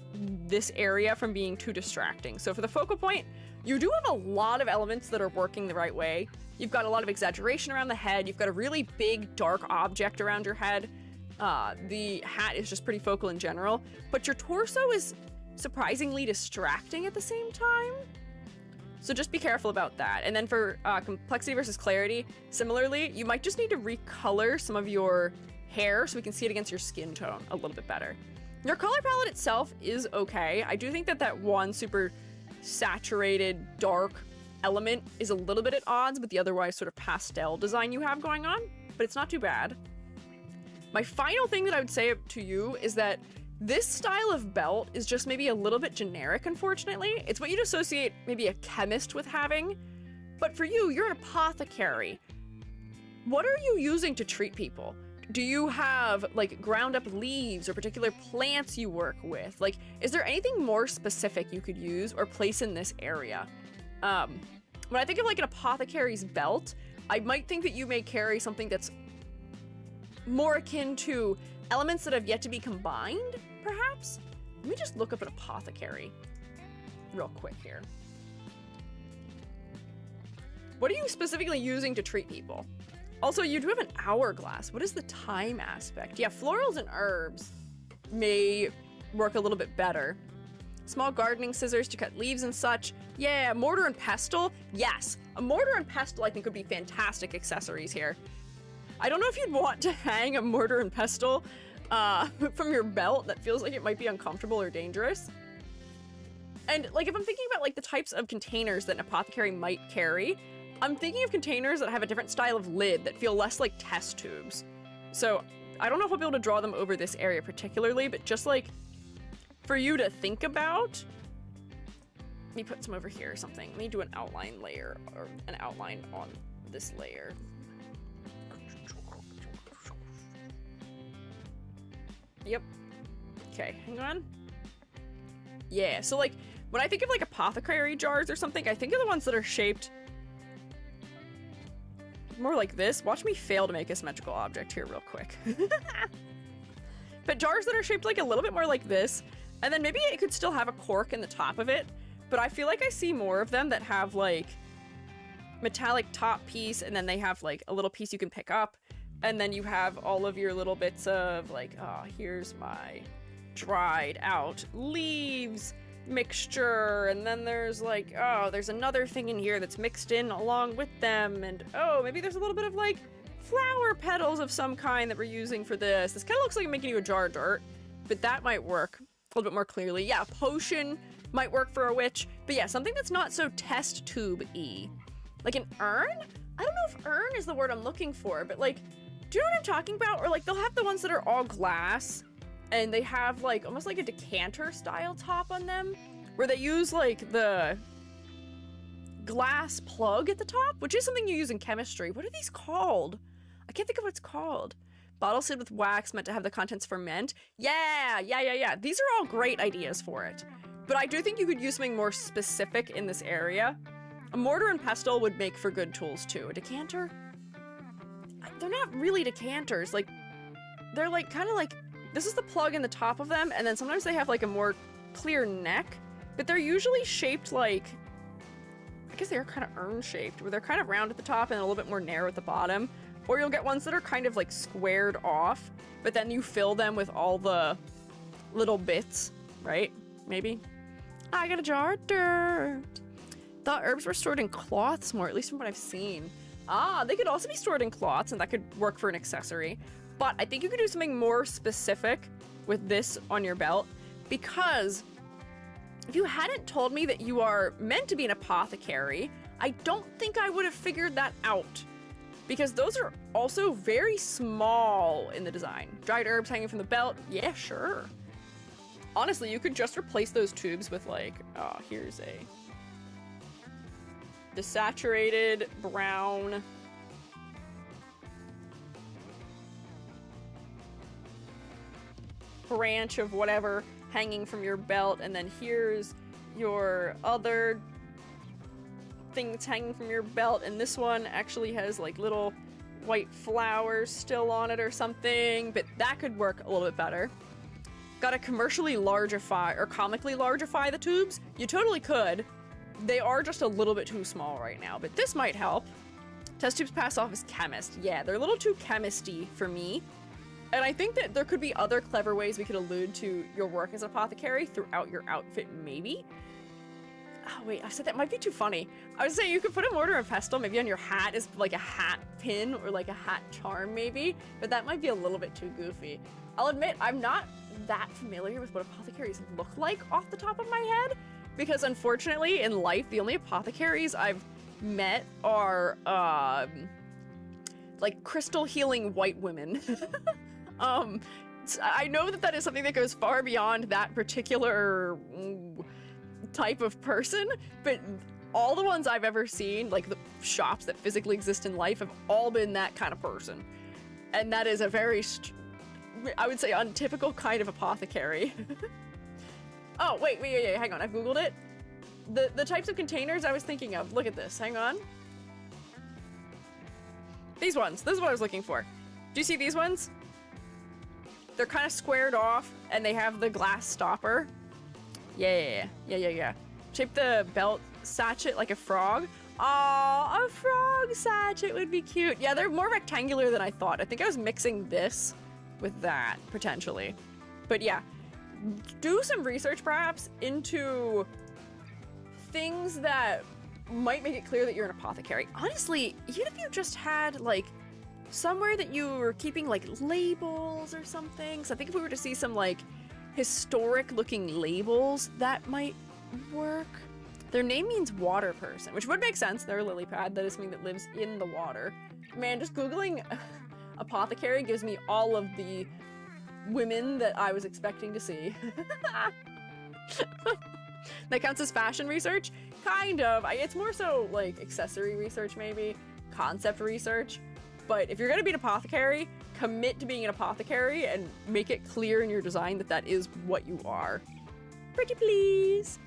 this area from being too distracting. So for the focal point, you do have a lot of elements that are working the right way. You've got a lot of exaggeration around the head. You've got a really big dark object around your head. The hat is just pretty focal in general, but your torso is surprisingly distracting at the same time. So just be careful about that. And then for complexity versus clarity, similarly, you might just need to recolor some of your hair so we can see it against your skin tone a little bit better. Your color palette itself is okay. I do think that that one super saturated dark element is a little bit at odds with the otherwise sort of pastel design you have going on, but it's not too bad. My final thing that I would say to you is that This style of belt is just maybe a little bit generic, unfortunately. It's what you'd associate maybe a chemist with having. But for you, you're an apothecary. What are you using to treat people? Do you have like ground up leaves or particular plants you work with? Like, is there anything more specific you could use or place in this area? When I think of like an apothecary's belt, I might think that you may carry something that's more akin to elements that have yet to be combined, perhaps? Let me just look up an apothecary real quick here. What are you specifically using to treat people? Also, you do have an hourglass. What is the time aspect? Yeah, florals and herbs may work a little bit better. Small gardening scissors to cut leaves and such. Yeah, mortar and pestle. Yes, a mortar and pestle I think would be fantastic accessories here. I don't know if you'd want to hang a mortar and pestle from your belt. That feels like it might be uncomfortable or dangerous. And like if I'm thinking about like the types of containers that an apothecary might carry, I'm thinking of containers that have a different style of lid that feel less like test tubes. So I don't know if I'll be able to draw them over this area particularly, but just like for you to think about, let me put some over here or something. Let me do an outline layer or an outline on this layer. Yep. Okay, hang on. Yeah, so like when I think of like apothecary jars or something, I think of the ones that are shaped more like this. Watch me fail to make a symmetrical object here real quick. But jars that are shaped like a little bit more like this, and then maybe it could still have a cork in the top of it, but I feel like I see more of them that have like metallic top piece, and then they have like a little piece you can pick up, and then you have all of your little bits of like, oh, here's my dried out leaves mixture, and then there's like, oh, there's another thing in here that's mixed in along with them, and oh, maybe there's a little bit of like flower petals of some kind that we're using for this. This kind of looks like I'm making you a jar of dirt, but that might work a little bit more clearly. Yeah, potion might work for a witch, but yeah, something that's not so test tube-y. Like an urn? I don't know if urn is the word I'm looking for, but like, do you know what I'm talking about? Or like they'll have the ones that are all glass, and they have like almost like a decanter style top on them, where they use like the glass plug at the top, which is something you use in chemistry. What are these called? I can't think of what it's called. Bottle sealed with wax meant to have the contents ferment. Yeah. These are all great ideas for it. But I do think you could use something more specific in this area. A mortar and pestle would make for good tools too. A decanter? They're not really decanters. Like, they're like kind of like, this is the plug in the top of them, and then sometimes they have like a more clear neck, but they're usually shaped like, I guess they're kind of urn shaped, where they're kind of round at the top and a little bit more narrow at the bottom. Or you'll get ones that are kind of like squared off, but then you fill them with all the little bits, right? Maybe. I got a jar of dirt. Thought herbs were stored in cloths more, at least from what I've seen. Ah, they could also be stored in cloths, and that could work for an accessory. But I think you could do something more specific with this on your belt, because if you hadn't told me that you are meant to be an apothecary, I don't think I would have figured that out. Because those are also very small in the design. Dried herbs hanging from the belt, yeah, sure. Honestly, you could just replace those tubes with like, oh, here's a desaturated brown branch of whatever hanging from your belt, and then here's your other thing that's hanging from your belt, and this one actually has like little white flowers still on it or something, but that could work a little bit better. Gotta commercially largify or comically largify the tubes? You totally could. They are just a little bit too small right now, but this might help. Test tubes pass off as chemist. Yeah, they're a little too chemisty for me. And I think that there could be other clever ways we could allude to your work as an apothecary throughout your outfit, maybe? Oh, wait, I said that might be too funny. I was saying you could put a mortar and pestle maybe on your hat as like a hat pin or like a hat charm maybe, but that might be a little bit too goofy. I'll admit, I'm not that familiar with what apothecaries look like off the top of my head, because unfortunately in life, the only apothecaries I've met are like crystal healing white women. what? I know that that is something that goes far beyond that particular type of person, but all the ones I've ever seen, like the shops that physically exist in life, have all been that kind of person. And that is a very, I would say, untypical kind of apothecary. Oh, wait, hang on, I've Googled it. The types of containers I was thinking of, look at this, hang on. These ones, this is what I was looking for. Do you see these ones? They're kind of squared off, and they have the glass stopper. Yeah. Shape the belt sachet like a frog. Aw, a frog sachet would be cute. Yeah, they're more rectangular than I thought. I think I was mixing this with that, potentially. But yeah, do some research perhaps into things that might make it clear that you're an apothecary. Honestly, even if you just had like somewhere that you were keeping like labels or something. So I think if we were to see some like historic looking labels, that might work. Their name means water person, which would make sense. They're a lily pad. That is something that lives in the water. Man, just Googling apothecary gives me all of the women that I was expecting to see. That counts as fashion research? Kind of. It's more so like accessory research, maybe. Concept research. But if you're gonna be an apothecary, commit to being an apothecary and make it clear in your design that that is what you are. Pretty please.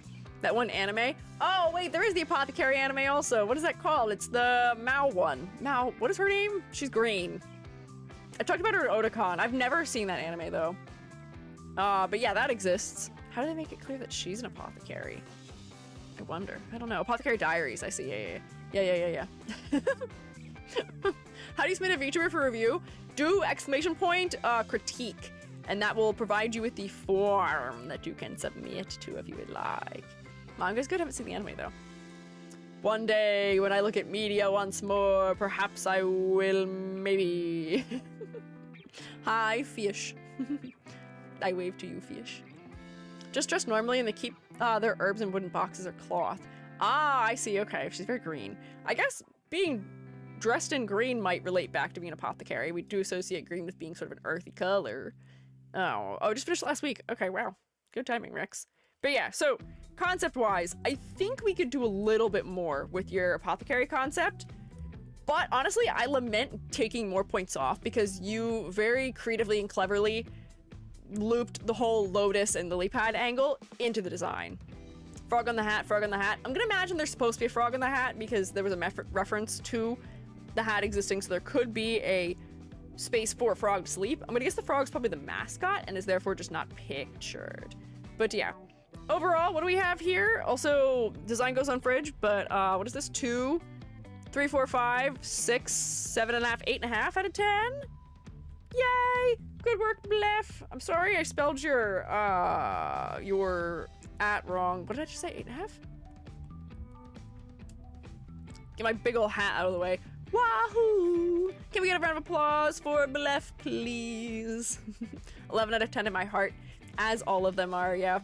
That one anime. Oh, wait, there is the apothecary anime also. What is that called? It's the Mao one. Mao, what is her name? She's green. I talked about her at Otakon. I've never seen that anime though. But yeah, that exists. How do they make it clear that she's an apothecary? I wonder. I don't know. Apothecary Diaries. I see. Yeah. How do you submit a VTuber for review? Do ! Critique. And that will provide you with the form that you can submit to if you would like. Manga's good. I haven't seen the anime though. One day when I look at media once more, perhaps I will maybe. Hi, fish. I wave to you, fish. Just dress normally and they keep their herbs in wooden boxes or cloth. Ah, I see. Okay, she's very green. I guess being dressed in green might relate back to being an apothecary. We do associate green with being sort of an earthy color. Oh, just finished last week. Okay, wow. Good timing, Rex. But yeah, so concept-wise, I think we could do a little bit more with your apothecary concept. But honestly, I lament taking more points off because you very creatively and cleverly looped the whole lotus and lily pad angle into the design. Frog on the hat, frog on the hat. I'm gonna imagine there's supposed to be a frog on the hat because there was a reference to the hat existing, so there could be a space for a frog to sleep. I'm gonna guess the frog's probably the mascot and is therefore just not pictured. But yeah, overall, what do we have here? Also, design goes on fridge, but what is this? 2, 3, 4, 5, 6, 7.5, 8.5 out of 10? Yay! Good work, Blef. I'm sorry I spelled your at wrong. What did I just say? 8.5? Get my big ol' hat out of the way. Wahoo! Can we get a round of applause for Blef, please? 11 out of 10 in my heart, as all of them are, yeah.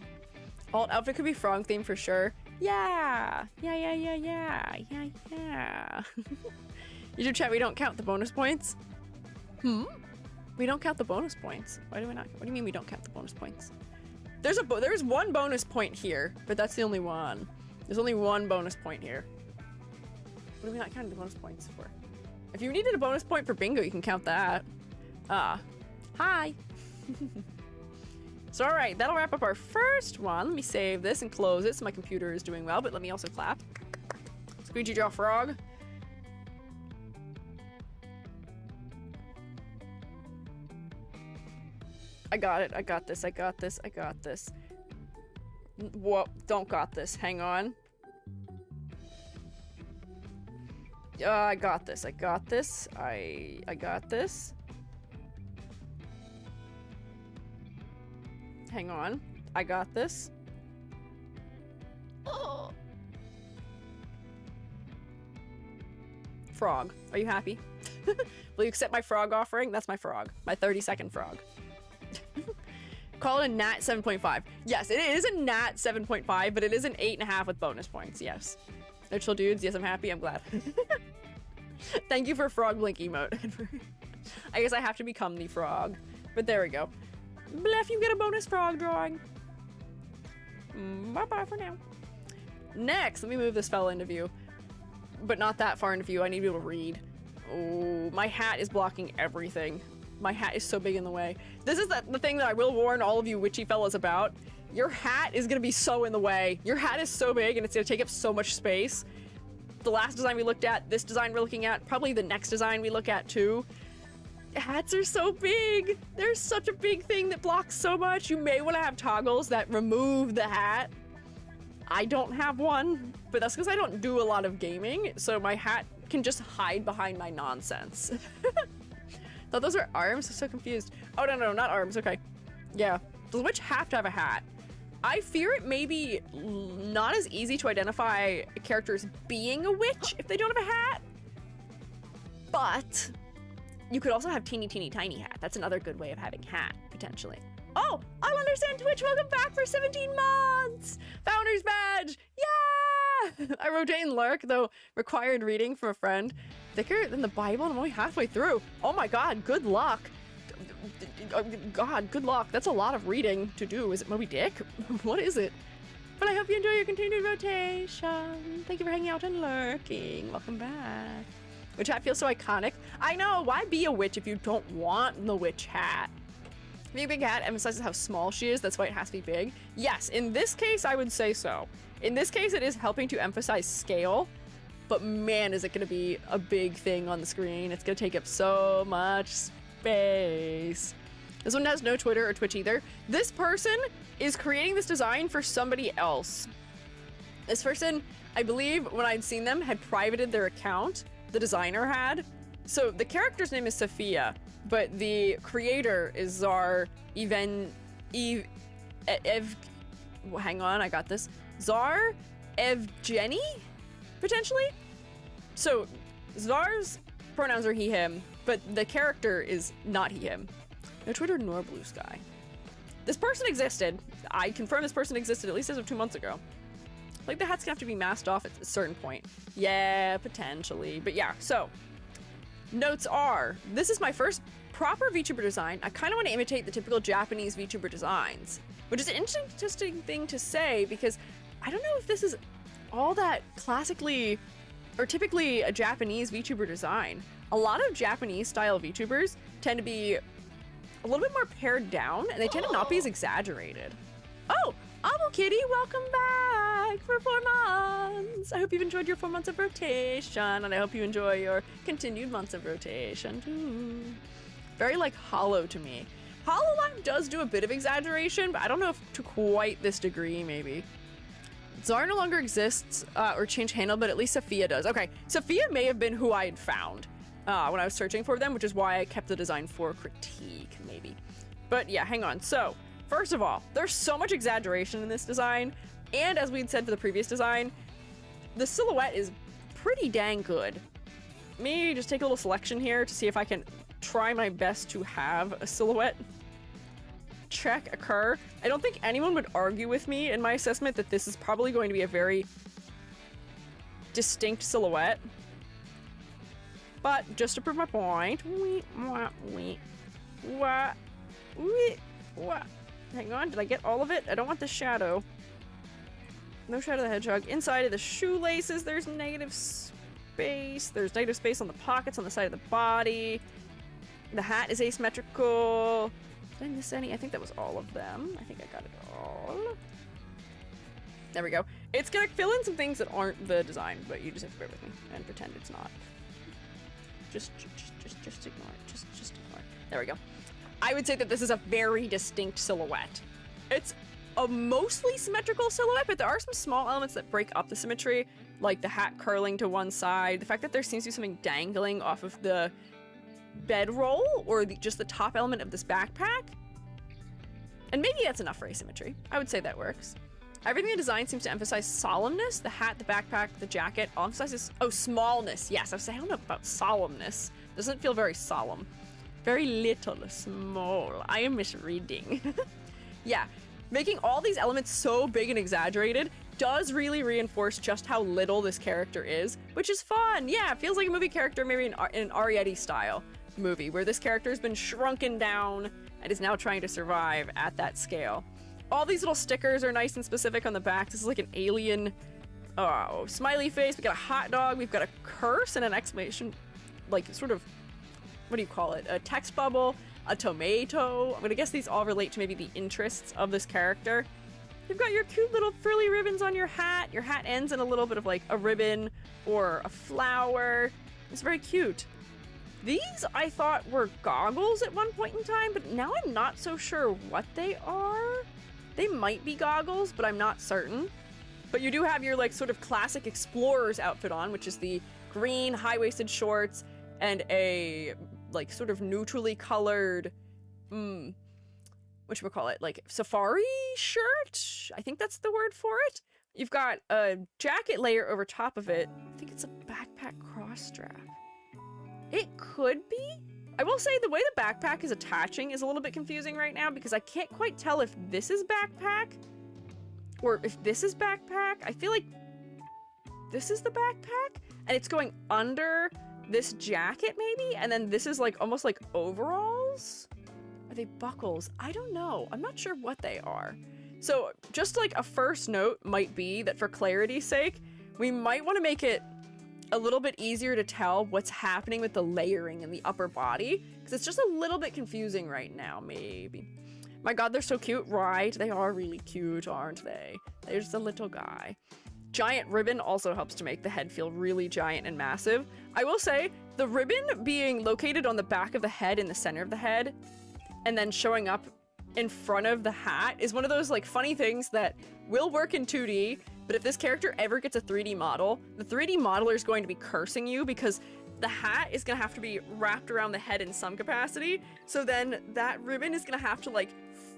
Alt outfit could be frog themed for sure. Yeah. YouTube chat, we don't count the bonus points. We don't count the bonus points. Why do we not? What do you mean we don't count the bonus points? There's one bonus point here, but that's the only one. There's only one bonus point here. What are we not counting the bonus points for? If you needed a bonus point for bingo, you can count that. Hi. So all right, that'll wrap up our first one. Let me save this and close it so my computer is doing well, but let me also clap. Squeegee draw frog. I got it. I got this. Whoa, don't got this. Hang on. I got this. I got this. Hang on. I got this. Oh. Frog. Are you happy? Will you accept my frog offering? That's my frog. My 30-second frog. Call it a nat 7.5. Yes, it is a nat 7.5, but it is an 8.5 with bonus points. Yes. They're chill dudes. Yes, I'm happy. I'm glad. Thank you for frog blink emote. I guess I have to become the frog. But there we go. Blef, you get a bonus frog drawing. Bye-bye for now. Next, let me move this fella into view. But not that far into view. I need to be able to read. Oh, my hat is blocking everything. My hat is so big in the way. This is the thing that I will warn all of you witchy fellas about. Your hat is gonna be so in the way. Your hat is so big and it's gonna take up so much space. The last design we looked at, this design we're looking at, probably the next design we look at too. Hats are so big. They're such a big thing that blocks so much. You may want to have toggles that remove the hat. I don't have one, but that's because I don't do a lot of gaming, so my hat can just hide behind my nonsense. Thought those are arms? I'm so confused. Oh, no, not arms. Okay. Yeah. Does a witch have to have a hat? I fear it may be not as easy to identify characters being a witch if they don't have a hat. But you could also have teeny tiny hat. That's another good way of having hat, potentially. Oh, I'll understand Twitch. Welcome back for 17 months. Founder's badge. Yeah! I wrote Jane Lurk, though required reading from a friend. Thicker than the Bible, and I'm only halfway through. Oh my god, good luck. God, good luck. That's a lot of reading to do. Is it Moby Dick? What is it? But I hope you enjoy your continued rotation. Thank you for hanging out and lurking. Welcome back. Witch hat feels so iconic. I know, why be a witch if you don't want the witch hat? Being a big hat emphasizes how small she is, that's why it has to be big. Yes, in this case, I would say so. In this case, it is helping to emphasize scale, but man, is it gonna be a big thing on the screen. It's gonna take up so much space. This one has no Twitter or Twitch either. This person is creating this design for somebody else. This person, I believe, when I'd seen them, had privated their account. The designer had. So the character's name is Sophia, but the creator is Zar hang on, I got this. Zar Evgeny, potentially? So Zar's pronouns are he, him, but the character is not he, him. No Twitter nor Blue Sky. This person existed. I confirm this person existed at least as of 2 months ago. Like the hat's gonna have to be masked off at a certain point. Yeah, potentially. But yeah, so notes are, this is my first proper VTuber design. I kind of want to imitate the typical Japanese VTuber designs, which is an interesting thing to say because I don't know if this is all that classically or typically a Japanese VTuber design. A lot of Japanese style VTubers tend to be a little bit more pared down and they tend to not be as exaggerated. Oh, Amo Kitty, welcome back for 4 months. I hope you've enjoyed your 4 months of rotation, and I hope you enjoy your continued months of rotation too. Very like Hollow to me. HoloLive does do a bit of exaggeration, but I don't know if to quite this degree, maybe. Zar no longer exists or changed handle, but at least Sophia does. Okay, Sophia may have been who I had found when I was searching for them, which is why I kept the design for critique, maybe. But yeah, hang on. So, first of all, there's so much exaggeration in this design, and as we'd said for the previous design, the silhouette is pretty dang good. Maybe just take a little selection here to see if I can try my best to have a silhouette check occur. I don't think anyone would argue with me in my assessment that this is probably going to be a very distinct silhouette. But just to prove my point, hang on, did I get all of it? I don't want the shadow. No Shadow the Hedgehog. Inside of the shoelaces, there's negative space. There's negative space on the pockets on the side of the body. The hat is asymmetrical. Did I miss any? I think that was all of them. I think I got it all. There we go. It's gonna fill in some things that aren't the design, but you just have to bear with me and pretend it's not. Just ignore it. Just ignore it. There we go. I would say that this is a very distinct silhouette. It's a mostly symmetrical silhouette, but there are some small elements that break up the symmetry, like the hat curling to one side, the fact that there seems to be something dangling off of the bedroll, or just the top element of this backpack. And maybe that's enough for asymmetry. I would say that works. Everything in the design seems to emphasize solemnness. The hat, the backpack, the jacket all emphasizes, smallness. Yes, I was saying, I don't know about solemnness. Doesn't feel very solemn. Very little, small. I am misreading. Yeah, making all these elements so big and exaggerated does really reinforce just how little this character is, which is fun. Yeah, it feels like a movie character, maybe in an Arietti style movie, where this character has been shrunken down and is now trying to survive at that scale. All these little stickers are nice and specific on the back. This is like an alien smiley face. We got a hot dog. We've got a curse and an exclamation, like sort of, what do you call it? A text bubble, a tomato. I'm gonna guess these all relate to maybe the interests of this character. You've got your cute little frilly ribbons on your hat. Your hat ends in a little bit of like a ribbon or a flower. It's very cute. These I thought were goggles at one point in time, but now I'm not so sure what they are. They might be goggles, but I'm not certain. But you do have your like sort of classic explorer's outfit on, which is the green high-waisted shorts and a like sort of neutrally colored, whatchamacallit, like safari shirt? I think that's the word for it. You've got a jacket layer over top of it. I think it's a backpack cross strap. It could be. I will say the way the backpack is attaching is a little bit confusing right now because I can't quite tell if this is backpack or if this is backpack. I feel like this is the backpack and it's going under this jacket maybe, and then this is like almost like overalls? Are they buckles? I don't know. I'm not sure what they are. So just like a first note might be that for clarity's sake, we might want to make it a little bit easier to tell what's happening with the layering in the upper body, because it's just a little bit confusing right now, maybe. My god, they're so cute, right? They are really cute, aren't they? There's the little guy. Giant ribbon also helps to make the head feel really giant and massive. I will say, the ribbon being located on the back of the head in the center of the head, and then showing up in front of the hat is one of those like funny things that will work in 2D, but if this character ever gets a 3D model, the 3D modeler is going to be cursing you because the hat is going to have to be wrapped around the head in some capacity. So then that ribbon is going to have to like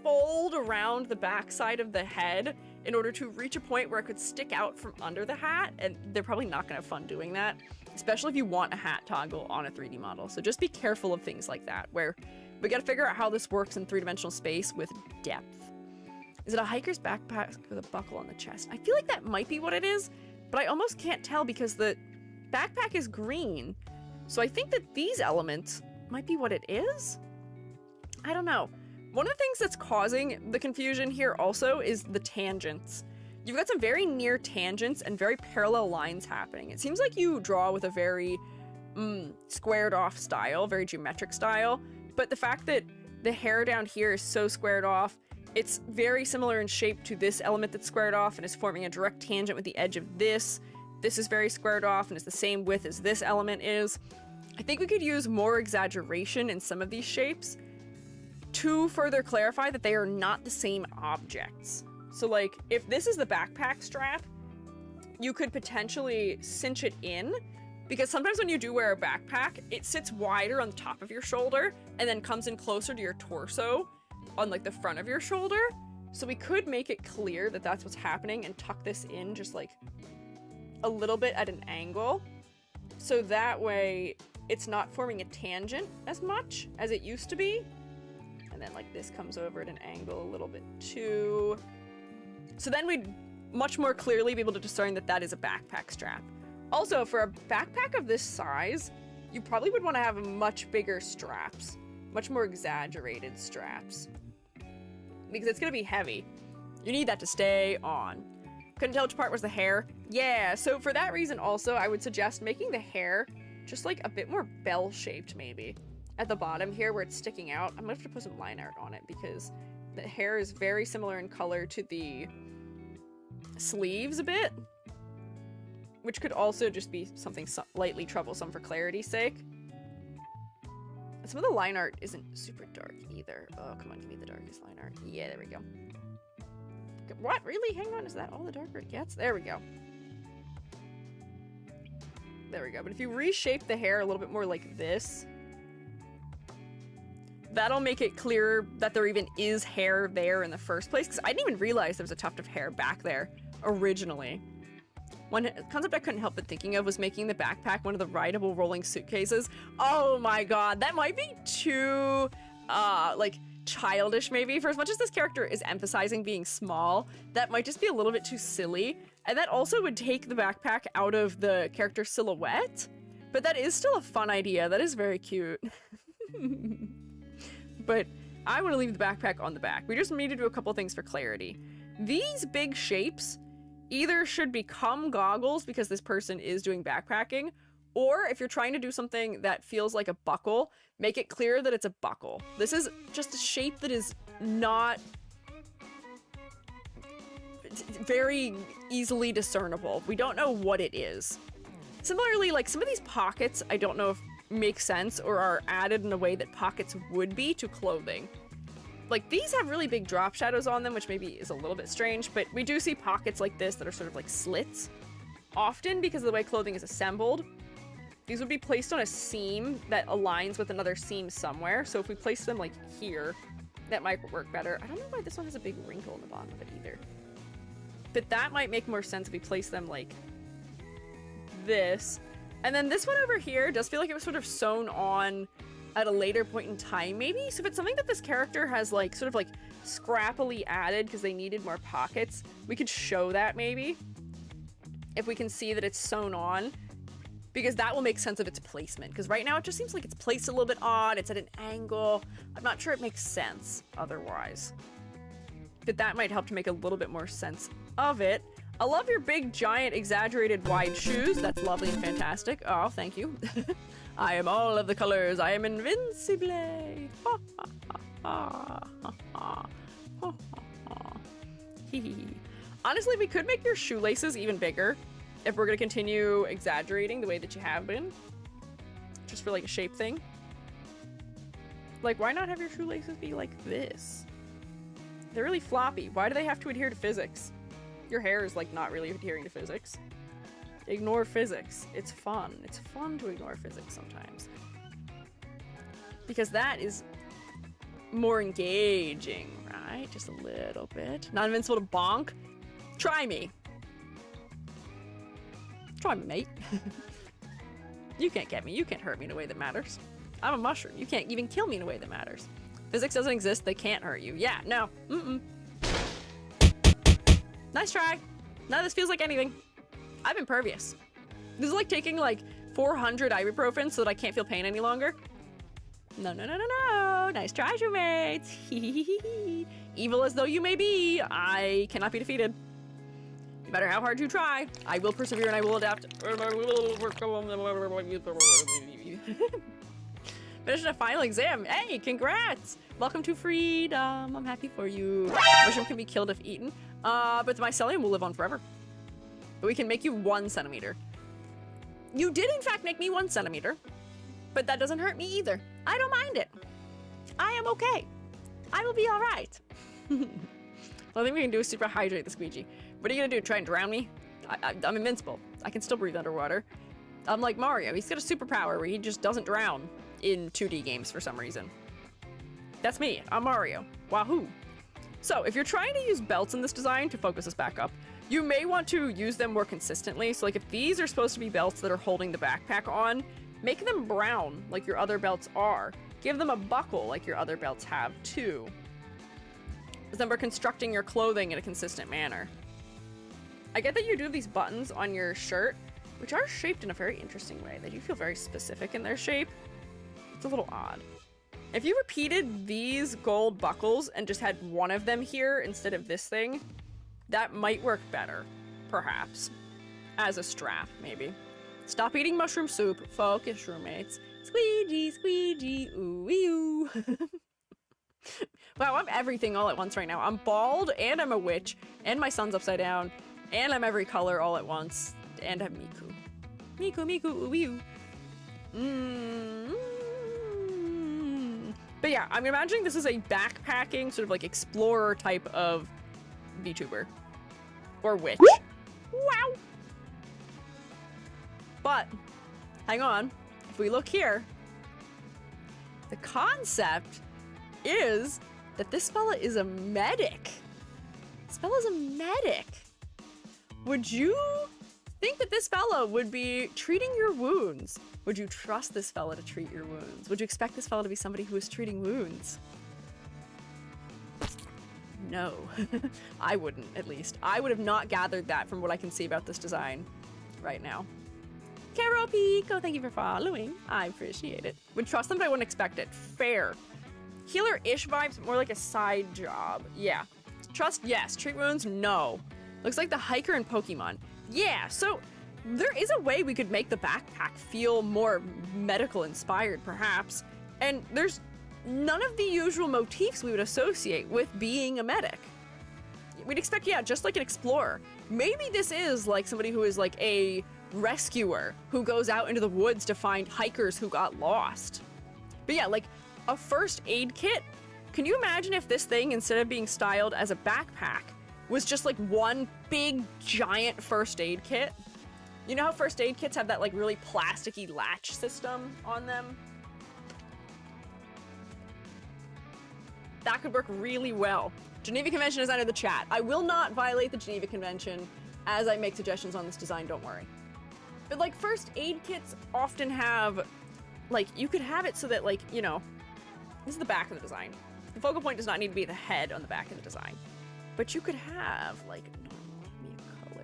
fold around the backside of the head in order to reach a point where it could stick out from under the hat. And they're probably not going to have fun doing that, especially if you want a hat toggle on a 3D model. So just be careful of things like that, where we got to figure out how this works in three-dimensional space with depth. Is it a hiker's backpack with a buckle on the chest? I feel like that might be what it is, but I almost can't tell because the backpack is green. So I think that these elements might be what it is? I don't know. One of the things that's causing the confusion here also is the tangents. You've got some very near tangents and very parallel lines happening. It seems like you draw with a very squared off style, very geometric style, but the fact that the hair down here is so squared off, it's very similar in shape to this element that's squared off and is forming a direct tangent with the edge of this. This is very squared off and is the same width as this element is. I think we could use more exaggeration in some of these shapes to further clarify that they are not the same objects. So like, if this is the backpack strap, you could potentially cinch it in, because sometimes when you do wear a backpack, it sits wider on the top of your shoulder and then comes in closer to your torso on like the front of your shoulder. So we could make it clear that that's what's happening and tuck this in just like a little bit at an angle. So that way it's not forming a tangent as much as it used to be. And then like this comes over at an angle a little bit too. So then we'd much more clearly be able to discern that that is a backpack strap. Also, for a backpack of this size, you probably would want to have much bigger straps, much more exaggerated straps, because it's going to be heavy. You need that to stay on. Couldn't tell which part was the hair. Yeah, so for that reason also, I would suggest making the hair just like a bit more bell-shaped maybe. At the bottom here where it's sticking out, I'm going to have to put some line art on it because the hair is very similar in color to the sleeves a bit, which could also just be something slightly troublesome for clarity's sake. Some of the line art isn't super dark either. Oh, come on, give me the darkest line art. Yeah, there we go. What? Really? Hang on, is that all the darker it gets? There we go. There we go. But if you reshape the hair a little bit more like this, that'll make it clearer that there even is hair there in the first place, because I didn't even realize there was a tuft of hair back there originally. One concept I couldn't help but thinking of was making the backpack one of the rideable rolling suitcases. Oh my god, that might be too, like, childish maybe. For as much as this character is emphasizing being small, that might just be a little bit too silly. And that also would take the backpack out of the character silhouette. But that is still a fun idea. That is very cute. But I want to leave the backpack on the back. We just need to do a couple things for clarity. These big shapes either should become goggles because this person is doing backpacking, or if you're trying to do something that feels like a buckle, make it clear that it's a buckle. This is just a shape that is not very easily discernible. We don't know what it is. Similarly, like some of these pockets, I don't know if make sense or are added in a way that pockets would be to clothing. Like these have really big drop shadows on them, which maybe is a little bit strange, but we do see pockets like this that are sort of like slits. Often because of the way clothing is assembled, these would be placed on a seam that aligns with another seam somewhere. So if we place them like here, that might work better. I don't know why this one has a big wrinkle in the bottom of it either. But that might make more sense if we place them like this. And then this one over here does feel like it was sort of sewn on at a later point in time, maybe? So if it's something that this character has like sort of like scrappily added because they needed more pockets, we could show that maybe. If we can see that it's sewn on, because that will make sense of its placement. Because right now it just seems like it's placed a little bit odd, it's at an angle. I'm not sure it makes sense otherwise. But that might help to make a little bit more sense of it. I love your big, giant, exaggerated, wide shoes. That's lovely and fantastic. Oh, thank you. I am all of the colors. I am invincible. Ha, ha, ha, ha, ha, ha, ha. Honestly, we could make your shoelaces even bigger if we're going to continue exaggerating the way that you have been. Just for like a shape thing. Like, why not have your shoelaces be like this? They're really floppy. Why do they have to adhere to physics? Your hair is like not really adhering to physics. Ignore physics. It's fun. It's fun to ignore physics sometimes. Because that is more engaging, right? Just a little bit. Not invincible to bonk. Try me. Try me, mate. You can't get me. You can't hurt me in a way that matters. I'm a mushroom. You can't even kill me in a way that matters. Physics doesn't exist. They can't hurt you. Yeah, no. Nice try. None of this feels like anything. I'm impervious. This is like taking like 400 ibuprofen so that I can't feel pain any longer. No, no, no, no, no. Nice try, roommates. Evil as though you may be, I cannot be defeated. No matter how hard you try, I will persevere and I will adapt. Finished a final exam. Hey, congrats! Welcome to freedom. I'm happy for you. Mushroom can be killed if eaten. But the mycelium will live on forever. But we can make you 1 centimeter. You did in fact make me 1 centimeter. But that doesn't hurt me either. I don't mind it. I am okay. I will be alright. Well, I think we can do is super hydrate the Squiiji. What are you gonna do? Try and drown me? I'm invincible. I can still breathe underwater. I'm like Mario. He's got a superpower where he just doesn't drown in 2D games for some reason. That's me. I'm Mario. Wahoo. So if you're trying to use belts in this design to focus us back up, you may want to use them more consistently. So like if these are supposed to be belts that are holding the backpack on, make them brown like your other belts are. Give them a buckle like your other belts have too. Because then we're constructing your clothing in a consistent manner. I get that you do these buttons on your shirt, which are shaped in a very interesting way. They do feel very specific in their shape. It's a little odd. If you repeated these gold buckles and just had one of them here instead of this thing, that might work better, perhaps. As a strap, maybe. Stop eating mushroom soup. Focus, roommates. Squeegee, squeegee, ooh-wee-oo. Wow, I'm everything all at once right now. I'm bald, and I'm a witch, and my sun's upside down, and I'm every color all at once, and I'm Miku. Miku, Miku, ooh-wee-oo. But yeah, I'm imagining this is a backpacking, sort of like explorer type of VTuber. Or witch. Wow! But, hang on. If we look here, the concept is that this fella is a medic. This fella's a medic. Would you think that this fella would be treating your wounds? Would you trust this fella to treat your wounds? Would you expect this fella to be somebody who is treating wounds? No. I wouldn't, at least. I would have not gathered that from what I can see about this design right now. Caro Pico, thank you for following. I appreciate it. Would trust them, but I wouldn't expect it. Fair. Healer-ish vibes, but more like a side job. Yeah. Trust, yes. Treat wounds, no. Looks like the hiker in Pokemon. Yeah, so there is a way we could make the backpack feel more medical inspired, perhaps. And there's none of the usual motifs we would associate with being a medic. We'd expect, yeah, just like an explorer. Maybe this is like somebody who is like a rescuer who goes out into the woods to find hikers who got lost. But yeah, like a first aid kit. Can you imagine if this thing, instead of being styled as a backpack, was just like one big giant first aid kit? You know how first aid kits have that like really plasticky latch system on them? That could work really well. Geneva Convention design in the chat. I will not violate the Geneva Convention as I make suggestions on this design, don't worry. But like first aid kits often have, like you could have it so that like, you know, this is the back of the design. The focal point does not need to be the head on the back of the design. But you could have like, color.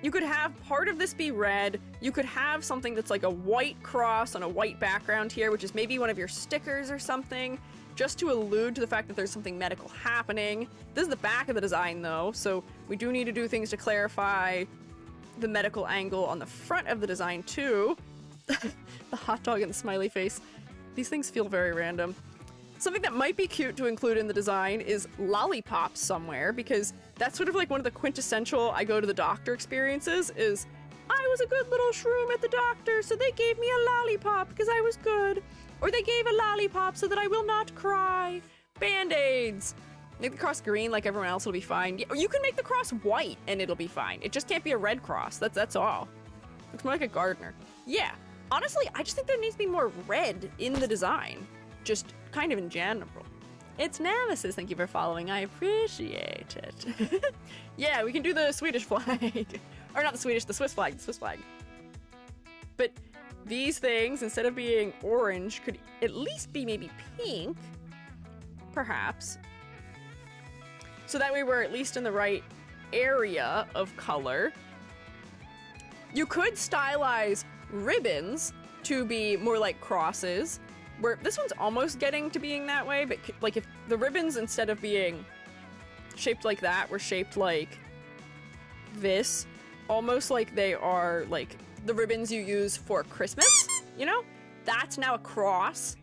You could have part of this be red. You could have something that's like a white cross on a white background here, which is maybe one of your stickers or something, just to allude to the fact that there's something medical happening. This is the back of the design though, so we do need to do things to clarify the medical angle on the front of the design too. The hot dog and the smiley face. These things feel very random. Something that might be cute to include in the design is lollipops somewhere, because that's sort of like one of the quintessential I go to the doctor experiences is, I was a good little shroom at the doctor, so they gave me a lollipop because I was good. Or they gave a lollipop so that I will not cry. Band-aids. Make the cross green like everyone else, will be fine. Yeah, or you can make the cross white and it'll be fine. It just can't be a red cross. That's all. Looks more like a gardener. Yeah. Honestly, I just think there needs to be more red in the design. Just kind of in general. It's Nemesis, thank you for following. I appreciate it. Yeah, we can do the Swedish flag. Or not the Swedish, the Swiss flag, the Swiss flag. But these things, instead of being orange, could at least be maybe pink. Perhaps. So that way we're at least in the right area of color. You could stylize ribbons to be more like crosses. Where this one's almost getting to being that way, but like if the ribbons, instead of being shaped like that, were shaped like this, almost like they are like the ribbons you use for Christmas, you know? That's now a cross,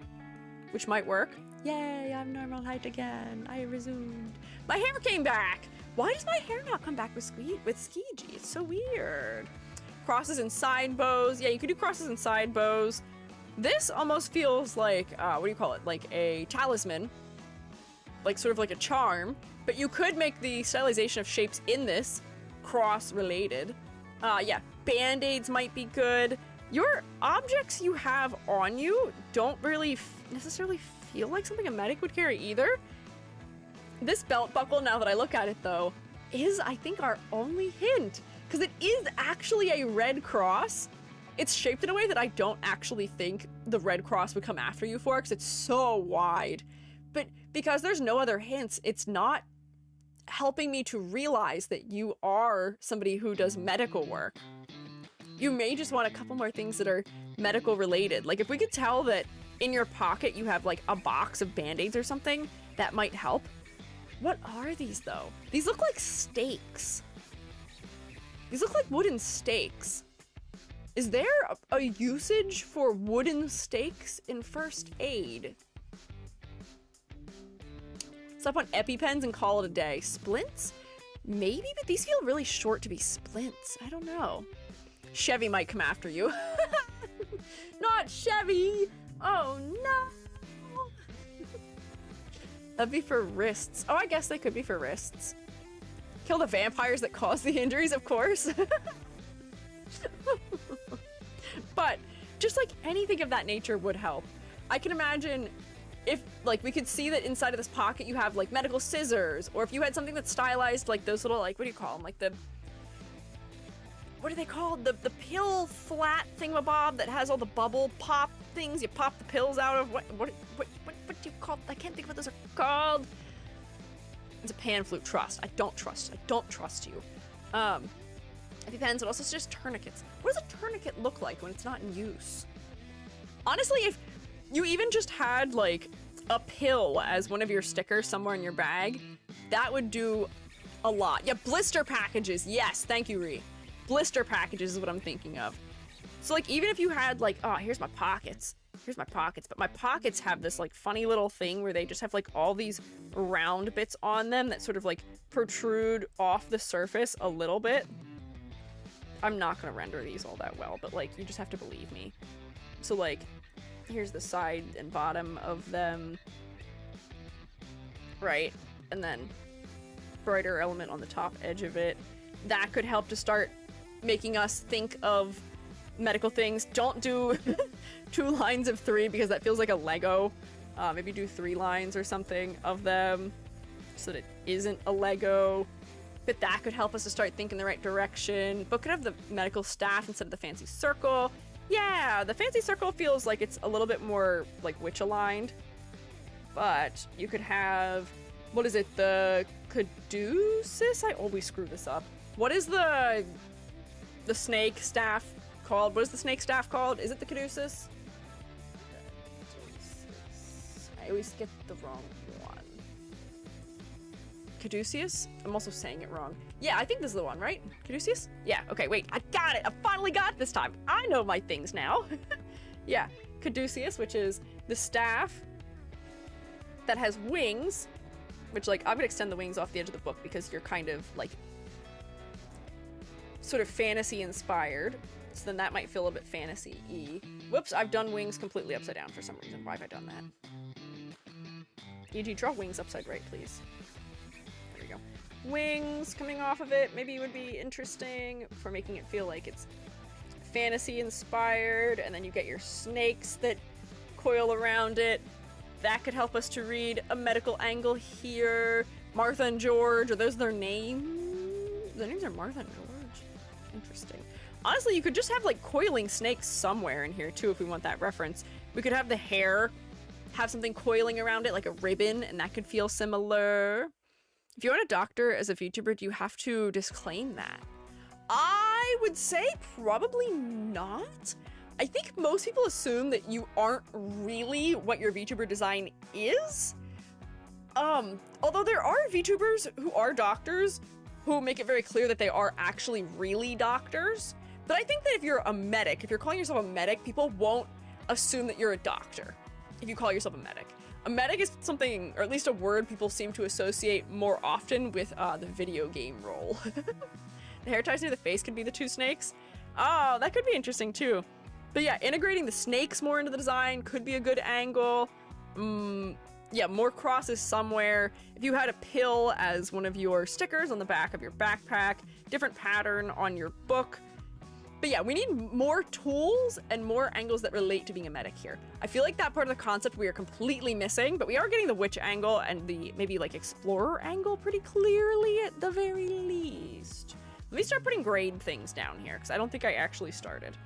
which might work. Yay, I'm normal height again. I resumed. My hair came back. Why does my hair not come back with Squiiji? It's so weird. Crosses and side bows. Yeah, you could do crosses and side bows. This almost feels like, what do you call it? Like a talisman. Like sort of like a charm. But you could make the stylization of shapes in this cross-related. Yeah, band-aids might be good. Your objects you have on you don't really necessarily feel like something a medic would carry either. This belt buckle, now that I look at it though, is, I think, our only hint. Because it is actually a red cross. It's shaped in a way that I don't actually think the red cross would come after you for, because it's so wide. But because there's no other hints, it's not helping me to realize that you are somebody who does medical work. You may just want a couple more things that are medical related. Like if we could tell that in your pocket you have like a box of band-aids or something, that might help. What are these though? These look like stakes. These look like wooden stakes. Is there a usage for wooden stakes in first aid? Stop on EpiPens and call it a day. Splints? Maybe, but these feel really short to be splints. I don't know. Chevy might come after you. Not Chevy! Oh no! That'd be for wrists. Oh, I guess they could be for wrists. Kill the vampires that cause the injuries, of course. But just like anything of that nature would help. I can imagine if like we could see that inside of this pocket you have like medical scissors, or if you had something that's stylized like those little, like, what do you call them? Like the, what are they called? The pill flat thingamabob that has all the bubble pop things you pop the pills out of. What do you call? I can't think of what those are called. It's a pan flute. Trust. I don't trust you. It depends, but also it's just tourniquets. What does a tourniquet look like when it's not in use? Honestly, if you even just had like a pill as one of your stickers somewhere in your bag, that would do a lot. Yeah, blister packages. Yes, thank you, Ree. Blister packages is what I'm thinking of. So like, even if you had like, oh, here's my pockets, but my pockets have this like funny little thing where they just have like all these round bits on them that sort of like protrude off the surface a little bit. I'm not gonna render these all that well, but like, you just have to believe me. So like, here's the side and bottom of them, right? And then brighter element on the top edge of it. That could help to start making us think of medical things. Don't do 2 lines of 3 because that feels like a Lego. Maybe do 3 lines or something of them so that it isn't a Lego. But that could help us to start thinking the right direction. But could have the medical staff instead of the fancy circle. Yeah, the fancy circle feels like it's a little bit more like witch aligned. But you could have, what is it, the caduceus? I always screw this up. What is the snake staff called? What is the snake staff called? Is it the caduceus? I always get the wrong one. Caduceus? I'm also saying it wrong. Yeah, I think this is the one, right? Caduceus? Yeah, okay, wait, I got it! I finally got it this time! I know my things now! Yeah, caduceus, which is the staff that has wings, which, like, I would extend the wings off the edge of the book because you're kind of, like, sort of fantasy-inspired, so then that might feel a little bit fantasy-y. Whoops, I've done wings completely upside down for some reason. Why have I done that? E.g., draw wings upside right, please. There we go. Wings coming off of it maybe would be interesting for making it feel like it's fantasy-inspired, and then you get your snakes that coil around it. That could help us to read a medical angle here. Martha and George, are those their names? Their names are Martha and George. Interesting. Honestly, you could just have like coiling snakes somewhere in here too if we want that reference. We could have the hair have something coiling around it like a ribbon, and that could feel similar. If you want a doctor as a VTuber, do you have to disclaim that? I would say probably not. I think most people assume that you aren't really what your VTuber design is. Although there are VTubers who are doctors who make it very clear that they are actually really doctors. But I think that if you're a medic, if you're calling yourself a medic, people won't assume that you're a doctor if you call yourself a medic. A medic is something, or at least a word people seem to associate more often with the video game role. The hair ties near the face could be the 2 snakes. Oh, that could be interesting too. But yeah, integrating the snakes more into the design could be a good angle. Yeah, more crosses somewhere. If you had a pill as one of your stickers on the back of your backpack, different pattern on your book. But yeah, we need more tools and more angles that relate to being a medic here. I feel like that part of the concept we are completely missing, but we are getting the witch angle and the maybe like explorer angle pretty clearly at the very least. Let me start putting grade things down here because I don't think I actually started.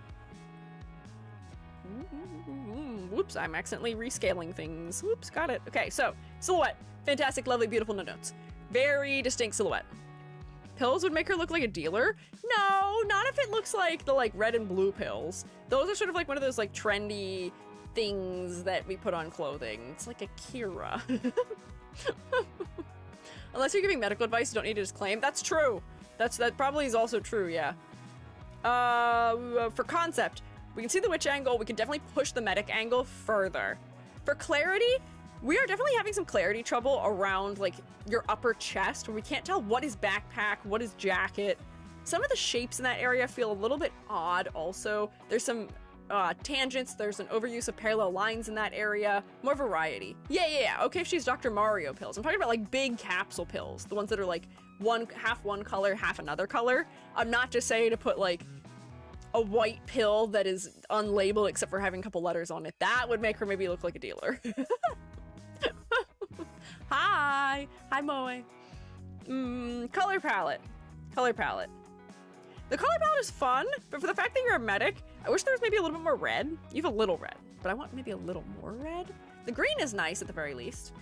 Whoops, I'm accidentally rescaling things. Whoops, got it. Okay, so silhouette. Fantastic, lovely, beautiful, no notes. Very distinct silhouette. Pills would make her look like a dealer? No, not if it looks like the like red and blue pills. Those are sort of like one of those like trendy things that we put on clothing. It's like a Kira. Unless you're giving medical advice, you don't need to disclaim. That's true. That probably is also true, yeah. For concept, we can see the witch angle. We can definitely push the medic angle further. For clarity, we are definitely having some clarity trouble around like your upper chest where we can't tell what is backpack, what is jacket. Some of the shapes in that area feel a little bit odd also. There's some tangents, there's an overuse of parallel lines in that area. More variety. Yeah. Okay, if she's Dr. Mario pills. I'm talking about like big capsule pills. The ones that are like half one color, half another color. I'm not just saying to put like a white pill that is unlabeled except for having a couple letters on it. That would make her maybe look like a dealer. Hi Moe. Color palette. The color palette is fun, but for the fact that you're a medic, I wish there was maybe a little bit more red. You have a little red, but I want maybe a little more red. The green is nice at the very least.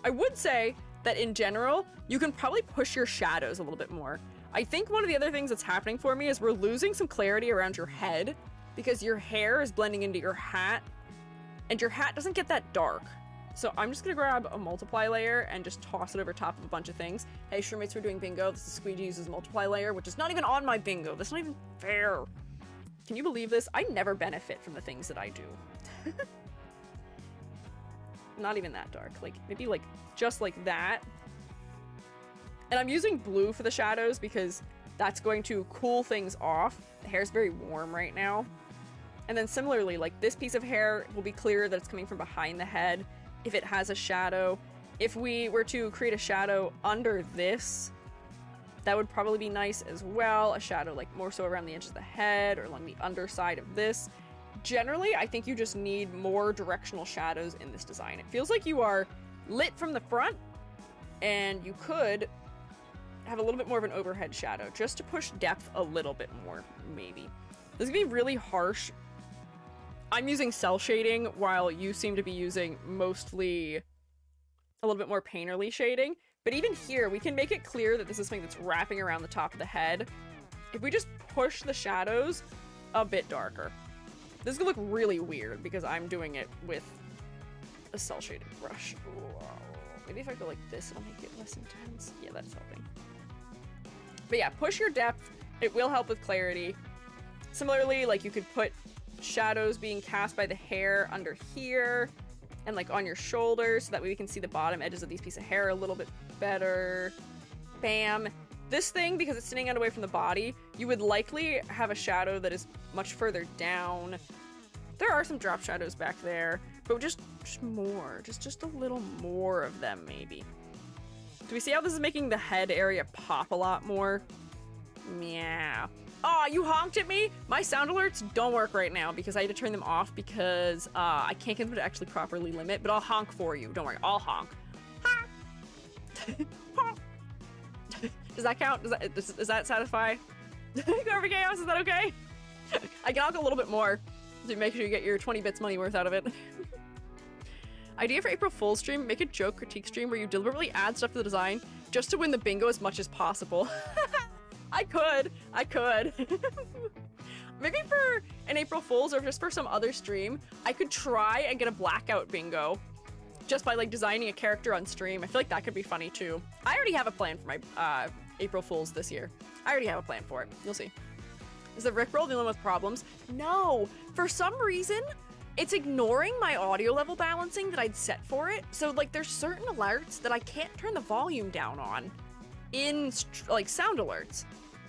I would say that in general, you can probably push your shadows a little bit more. I think one of the other things that's happening for me is we're losing some clarity around your head because your hair is blending into your hat, and your hat doesn't get that dark. So I'm just gonna grab a multiply layer and just toss it over top of a bunch of things. Hey, Shroomates, we're doing bingo. This is Squiiji uses multiply layer, which is not even on my bingo. That's not even fair. Can you believe this? I never benefit from the things that I do. Not even that dark. Like, maybe like, just like that. And I'm using blue for the shadows because that's going to cool things off. The hair's very warm right now. And then similarly, like this piece of hair will be clear that it's coming from behind the head if it has a shadow. If we were to create a shadow under this, that would probably be nice as well. A shadow like more so around the edges of the head or along the underside of this. Generally, I think you just need more directional shadows in this design. It feels like you are lit from the front and you could have a little bit more of an overhead shadow just to push depth a little bit more, maybe. This is gonna be really harsh. I'm using cell shading while you seem to be using mostly a little bit more painterly shading. But even here, we can make it clear that this is something that's wrapping around the top of the head. If we just push the shadows a bit darker. This is gonna look really weird because I'm doing it with a cell shading brush. Maybe if I go like this, it'll make it less intense. Yeah, that's helping. But yeah, push your depth. It will help with clarity. Similarly, like you could put shadows being cast by the hair under here and like on your shoulders so that way we can see the bottom edges of these pieces of hair a little bit better. Bam. This thing, because it's sitting out away from the body, you would likely have a shadow that is much further down. There are some drop shadows back there, but just more, just a little more of them maybe. Do we see how this is making the head area pop a lot more? Yeah. Oh, you honked at me? My sound alerts don't work right now because I had to turn them off because I can't get them to actually properly limit, but I'll honk for you. Don't worry, I'll honk. Ha! Does that count? Does that satisfy? Corver Chaos, is that okay? I can honk a little bit more to make sure you get your 20 bits money worth out of it. Idea for April Fool's stream, make a joke critique stream where you deliberately add stuff to the design just to win the bingo as much as possible. I could. Maybe for an April Fool's or just for some other stream, I could try and get a blackout bingo just by like designing a character on stream. I feel like that could be funny too. I already have a plan for my April Fool's this year. I already have a plan for it. You'll see. Is the Rickroll the only one with problems? No. For some reason, it's ignoring my audio level balancing that I'd set for it. So like there's certain alerts that I can't turn the volume down on in like sound alerts.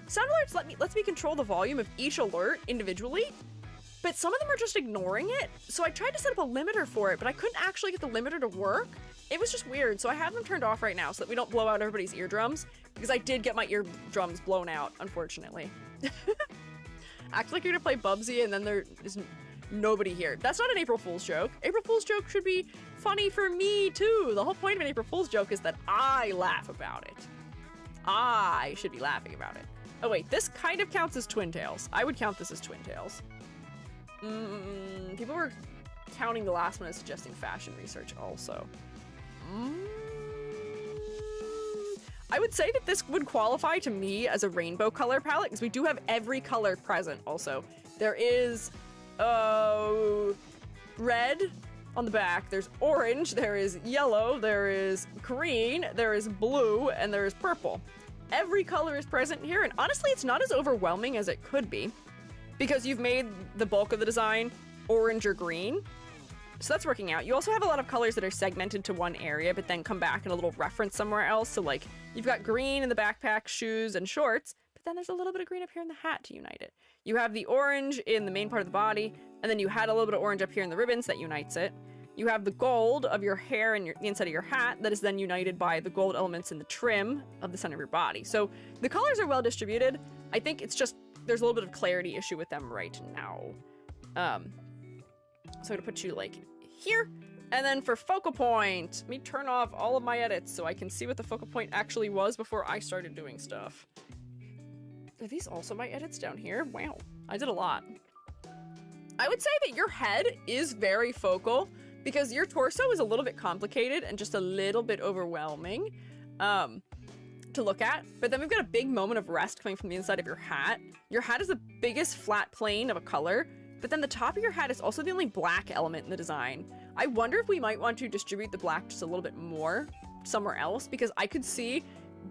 Sound alerts lets me control the volume of each alert individually, but some of them are just ignoring it. So I tried to set up a limiter for it, but I couldn't actually get the limiter to work. It was just weird. So I have them turned off right now so that we don't blow out everybody's eardrums, because I did get my eardrums blown out, unfortunately. Act like you're gonna play Bubsy and then there is nobody here. That's not an April Fool's joke. April Fool's joke should be funny for me too. The whole point of an April Fool's joke is that I laugh about it. I should be laughing about it. Oh wait, this kind of counts as Twin Tails. I would count this as Twin Tails. People were counting the last one as suggesting fashion research also. I would say that this would qualify to me as a rainbow color palette because we do have every color present also. There is red on the back, there's orange, there is yellow, there is green, there is blue, and there is purple. Every color is present here, and honestly, it's not as overwhelming as it could be because you've made the bulk of the design orange or green. So that's working out. You also have a lot of colors that are segmented to one area, but then come back in a little reference somewhere else. So like you've got green in the backpack, shoes, and shorts, but then there's a little bit of green up here in the hat to unite it. You have the orange in the main part of the body, and then you had a little bit of orange up here in the ribbons that unites it. You have the gold of your hair and the inside of your hat that is then united by the gold elements in the trim of the center of your body. So the colors are well distributed. I think it's just, there's a little bit of clarity issue with them right now. So I'm gonna put you like here. And then for focal point, let me turn off all of my edits so I can see what the focal point actually was before I started doing stuff. Are these also my edits down here? Wow, I did a lot. I would say that your head is very focal because your torso is a little bit complicated and just a little bit overwhelming to look at. But then we've got a big moment of rest coming from the inside of your hat. Your hat is the biggest flat plane of a color, but then the top of your hat is also the only black element in the design. I wonder if we might want to distribute the black just a little bit more somewhere else, because I could see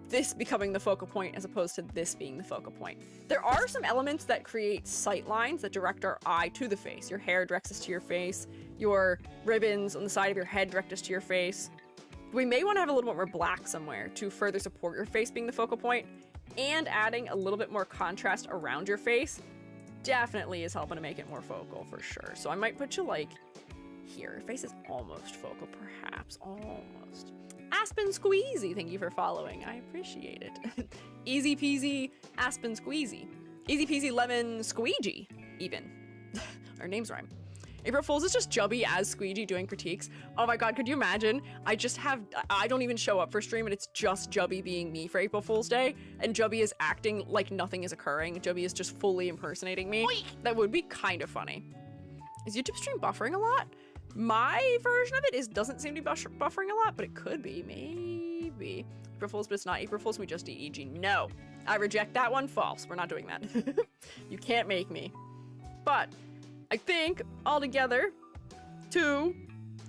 this becoming the focal point as opposed to this being the focal point. There are some elements that create sight lines that direct our eye to the face. Your hair directs us to your face. Your ribbons on the side of your head direct us to your face. We may want to have a little bit more black somewhere to further support your face being the focal point, and adding a little bit more contrast around your face definitely is helping to make it more focal for sure. So I might put you like here. Your face is almost focal, perhaps. Almost. Aspen Squeezy, thank you for following. I appreciate it. Easy peasy Aspen Squeezy. Easy peasy lemon squeegee, even. Our names rhyme. April Fools is just Jubby as Squeiji doing critiques. Oh my god, could you imagine? I don't even show up for stream and it's just Jubby being me for April Fool's Day, and Jubby is acting like nothing is occurring. Jubby is just fully impersonating me. That would be kind of funny. Is YouTube stream buffering a lot? My version of it doesn't seem to be buffering a lot, but it could be, maybe. April Fool's, but it's not April Fool's, we just EG. No, I reject that one, false. We're not doing that. You can't make me. But I think altogether, 2,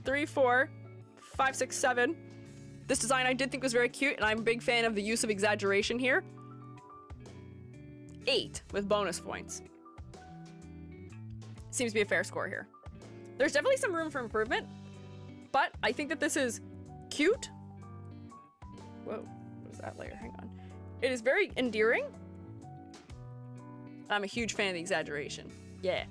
3, 4, 5, 6, 7. This design I did think was very cute, and I'm a big fan of the use of exaggeration here. 8 with bonus points. Seems to be a fair score here. There's definitely some room for improvement, but I think that this is cute. Whoa, what is that layer? Hang on. It is very endearing. I'm a huge fan of the exaggeration. Yeah.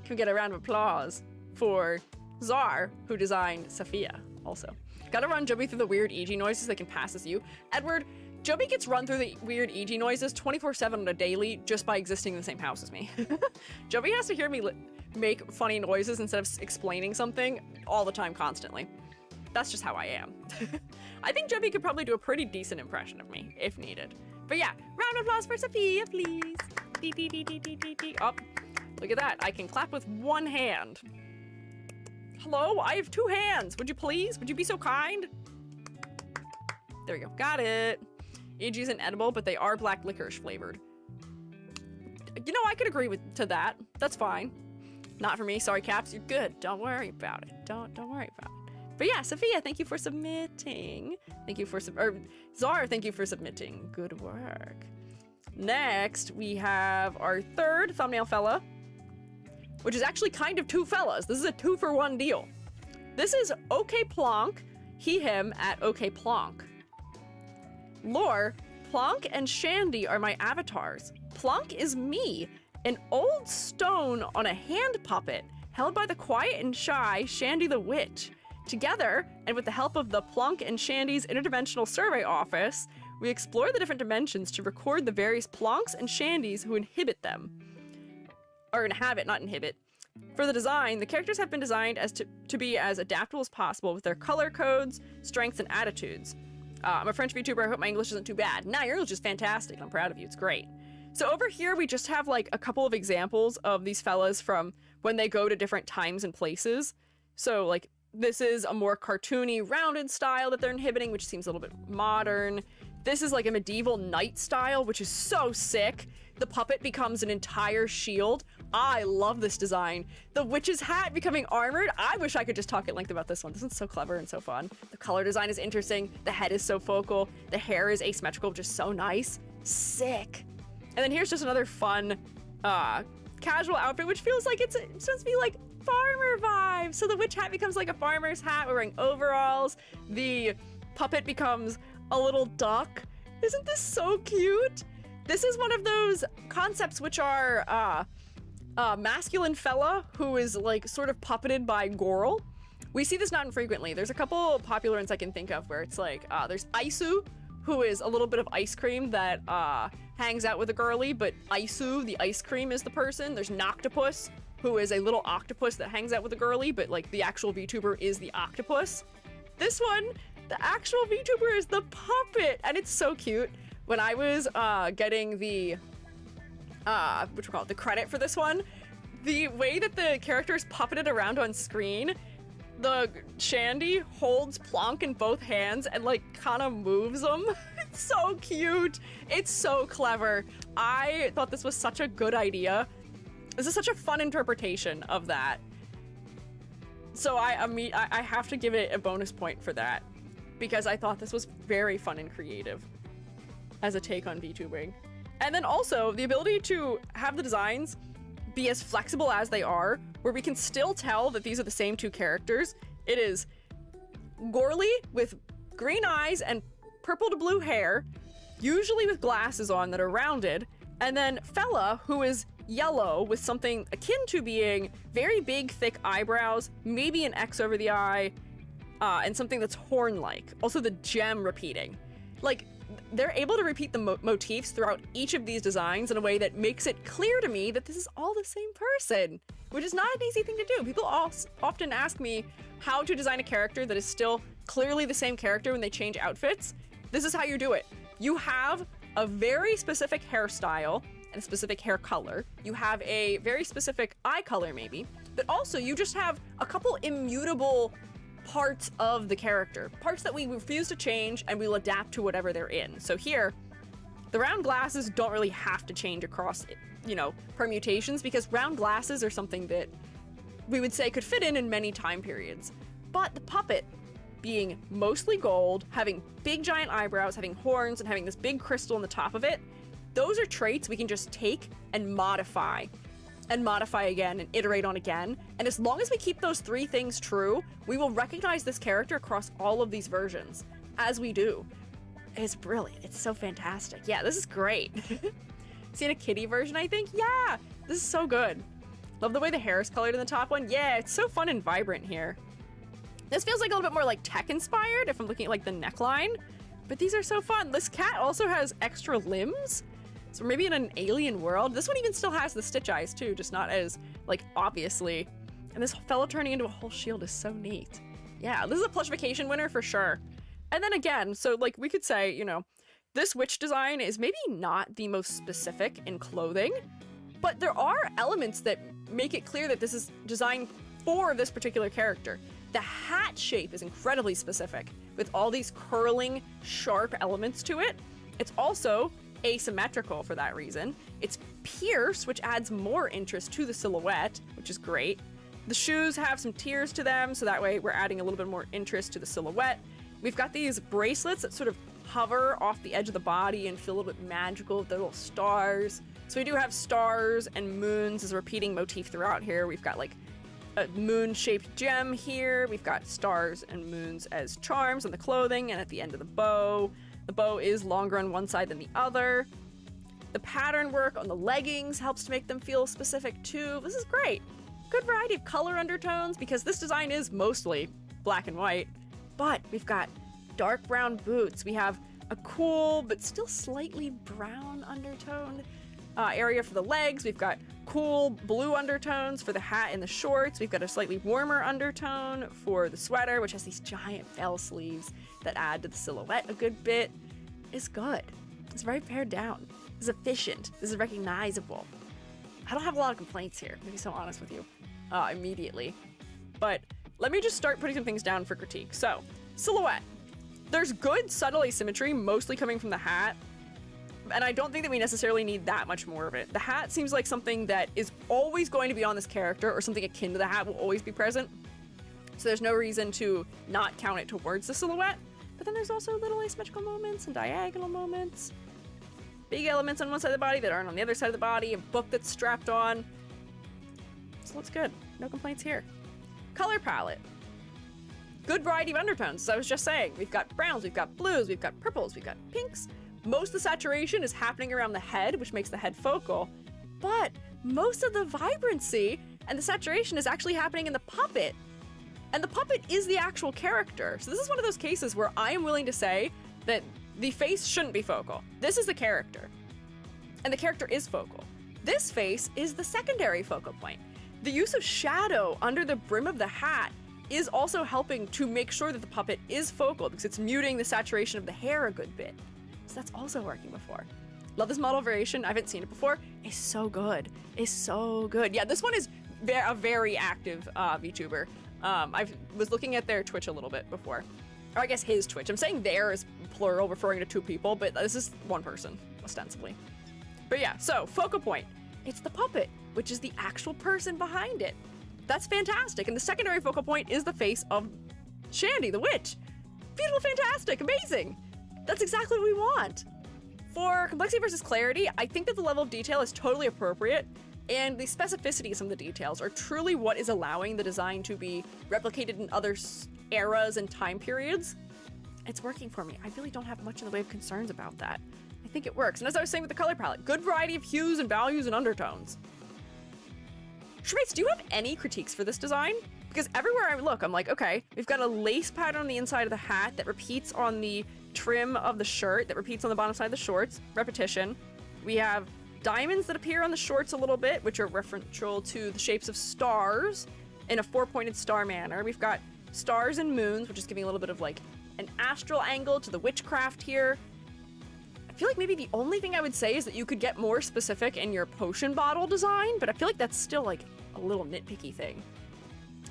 Can we get a round of applause for Czar, who designed Sophia, also. Gotta run Jubby through the weird EG noises that can pass as you. Edward, Jubby gets run through the weird EG noises 24/7 on a daily just by existing in the same house as me. Jubby has to hear me make funny noises instead of explaining something all the time, constantly. That's just how I am. I think Jubby could probably do a pretty decent impression of me, if needed. But yeah, round of applause for Sophia, please. Dee, dee, dee, dee, dee, dee, dee. Oh, look at that. I can clap with one hand. Hello, I have 2 hands. Would you please? Would you be so kind? There we go. Got it. EG isn't edible, but they are black licorice flavored. You know, I could agree to that. That's fine. Not for me. Sorry, Caps. You're good. Don't worry about it. Don't worry about it. But yeah, Sophia, thank you for submitting. Thank you for Czar, thank you for submitting. Good work. Next, we have our 3rd thumbnail fella, which is actually kind of 2 fellas. This is a 2-for-1 deal. This is OK Plonk, he, him at OK Plonk. Lore, Plonk and Shandy are my avatars. Plonk is me, an old stone on a hand puppet held by the quiet and shy Shandy the Witch. Together, and with the help of the Plonk and Shandy's Interdimensional Survey Office, we explore the different dimensions to record the various Plonks and Shandys who inhabit them. Or inhabit, not inhibit. For the design, the characters have been designed as to be as adaptable as possible with their color codes, strengths, and attitudes. I'm a French VTuber, I hope my English isn't too bad. Nah, your English is fantastic, I'm proud of you, it's great. So over here, we just have like a couple of examples of these fellas from when they go to different times and places. So like, this is a more cartoony, rounded style that they're inhibiting, which seems a little bit modern. This is like a medieval knight style, which is so sick. The puppet becomes an entire shield. I love this design. The witch's hat becoming armored. I wish I could just talk at length about this one. This one's so clever and so fun. The color design is interesting. The head is so focal. The hair is asymmetrical, which is so nice. Sick. And then here's just another fun, casual outfit, which feels like it's supposed to be like farmer vibes. So the witch hat becomes like a farmer's hat. We're wearing overalls. The puppet becomes a little duck. Isn't this so cute? This is one of those concepts which are masculine fella who is like sort of puppeted by Goral. We see this not infrequently. There's a couple popular ones I can think of where it's like, there's Aisu, who is a little bit of ice cream that hangs out with a girly, but Aisu, the ice cream, is the person. There's Noctopus, who is a little octopus that hangs out with a girly, but like the actual VTuber is the octopus. This one, the actual VTuber is the puppet, and it's so cute. When I was getting the the credit for this one, the way that the character is puppeted around on screen, the Shandy holds Plonk in both hands and like kind of moves them. It's so cute. It's so clever. I thought this was such a good idea. This is such a fun interpretation of that. So I have to give it a bonus point for that, because I thought this was very fun and creative as a take on VTubing. And then also the ability to have the designs be as flexible as they are, where we can still tell that these are the same two characters. It is Gorley with green eyes and purple to blue hair, usually with glasses on that are rounded, and then Fella, who is yellow with something akin to being very big, thick eyebrows, maybe an X over the eye, and something that's horn-like. Also the gem repeating. Like, they're able to repeat the motifs throughout each of these designs in a way that makes it clear to me that this is all the same person, which is not an easy thing to do. People often ask me how to design a character that is still clearly the same character when they change outfits. This is how you do it. You have a very specific hairstyle and a specific hair color. You have a very specific eye color maybe, but also you just have a couple immutable parts of the character, parts that we refuse to change and we'll adapt to whatever they're in. So here, the round glasses don't really have to change across, you know, permutations, because round glasses are something that we would say could fit in many time periods. But the puppet being mostly gold, having big giant eyebrows, having horns, and having this big crystal on the top of it, those are traits we can just take and modify again and iterate on again. And as long as we keep those three things true, we will recognize this character across all of these versions as we do. It's brilliant. It's so fantastic. Yeah, this is great. Seen a kitty version, I think? Yeah, this is so good. Love the way the hair is colored in the top one. Yeah, it's so fun and vibrant here. This feels like a little bit more like tech inspired if I'm looking at like the neckline, but these are so fun. This cat also has extra limbs. So maybe in an alien world. This one even still has the stitch eyes too, just not as, like, obviously. And this fellow turning into a whole shield is so neat. Yeah, this is a plush vacation winner for sure. And then again, so like we could say, you know, this witch design is maybe not the most specific in clothing, but there are elements that make it clear that this is designed for this particular character. The hat shape is incredibly specific with all these curling, sharp elements to it. It's also asymmetrical for that reason. It's pierced, which adds more interest to the silhouette, which is great. The shoes have some tiers to them, so that way we're adding a little bit more interest to the silhouette. We've got these bracelets that sort of hover off the edge of the body and feel a little bit magical with their little stars. So we do have stars and moons as a repeating motif throughout here. We've got like a moon-shaped gem here. We've got stars and moons as charms on the clothing and at the end of the bow. The bow is longer on one side than the other. The pattern work on the leggings helps to make them feel specific too. This is great. Good variety of color undertones because this design is mostly black and white, but we've got dark brown boots. We have a cool but still slightly brown undertone area for the legs. We've got cool blue undertones for the hat and the shorts. We've got a slightly warmer undertone for the sweater, which has these giant bell sleeves that add to the silhouette a good bit. It's good. It's very pared down. It's efficient. This is recognizable. I don't have a lot of complaints here, to be so honest with you, immediately. But let me just start putting some things down for critique. So, silhouette. There's good subtle asymmetry, mostly coming from the hat, and I don't think that we necessarily need that much more of it. The hat seems like something that is always going to be on this character, or something akin to the hat will always be present. So there's no reason to not count it towards the silhouette. But then there's also little asymmetrical moments and diagonal moments. Big elements on one side of the body that aren't on the other side of the body. A book that's strapped on. So it's good. No complaints here. Color palette. Good variety of undertones, as I was just saying. We've got browns, we've got blues, we've got purples, we've got pinks. Most of the saturation is happening around the head, which makes the head focal. But most of the vibrancy and the saturation is actually happening in the puppet. And the puppet is the actual character. So this is one of those cases where I am willing to say that the face shouldn't be focal. This is the character. And the character is focal. This face is the secondary focal point. The use of shadow under the brim of the hat is also helping to make sure that the puppet is focal because it's muting the saturation of the hair a good bit. So that's also working before. Love this model variation. I haven't seen it before. It's so good. It's so good. Yeah, this one is a very active VTuber. I was looking at their Twitch a little bit before. Or I guess his Twitch. I'm saying there is plural, referring to two people, but this is one person, ostensibly. But yeah, so focal point. It's the puppet, which is the actual person behind it. That's fantastic. And the secondary focal point is the face of Shandy, the witch. Beautiful, fantastic, amazing. That's exactly what we want. For complexity versus clarity, I think that the level of detail is totally appropriate, and the specificity of some of the details are truly what is allowing the design to be replicated in other eras and time periods. It's working for me. I really don't have much in the way of concerns about that. I think it works. And as I was saying with the color palette, good variety of hues and values and undertones. Shroomates, do you have any critiques for this design? Because everywhere I look, I'm like, okay, we've got a lace pattern on the inside of the hat that repeats on the trim of the shirt, that repeats on the bottom side of the shorts, repetition. We have diamonds that appear on the shorts a little bit, which are referential to the shapes of stars in a 4-pointed star manner. We've got stars and moons, which is giving a little bit of like an astral angle to the witchcraft here. I feel like maybe the only thing I would say is that you could get more specific in your potion bottle design, but I feel like that's still like a little nitpicky thing.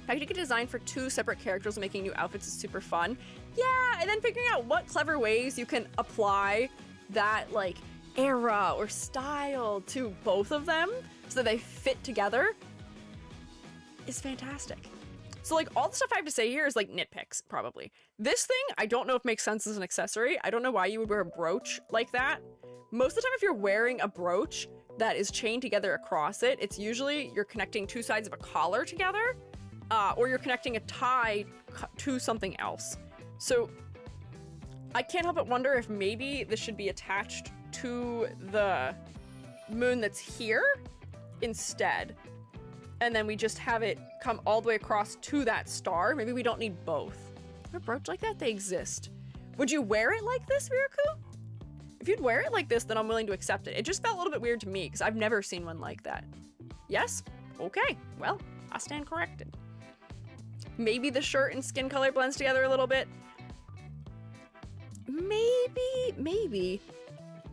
I could get a design for 2 separate characters making new outfits is super fun. Yeah, and then figuring out what clever ways you can apply that like era or style to both of them so that they fit together is fantastic. So like all the stuff I have to say here is like nitpicks, probably. This thing, I don't know if makes sense as an accessory. I don't know why you would wear a brooch like that. Most of the time if you're wearing a brooch that is chained together across it, it's usually you're connecting 2 sides of a collar together, or you're connecting a tie to something else. So I can't help but wonder if maybe this should be attached to the moon that's here instead. And then we just have it come all the way across to that star. Maybe we don't need both. A brooch like that, they exist. Would you wear it like this, Riraku? If you'd wear it like this, then I'm willing to accept it. It just felt a little bit weird to me because I've never seen one like that. Yes? Okay, well, I stand corrected. Maybe the shirt and skin color blends together a little bit. Maybe.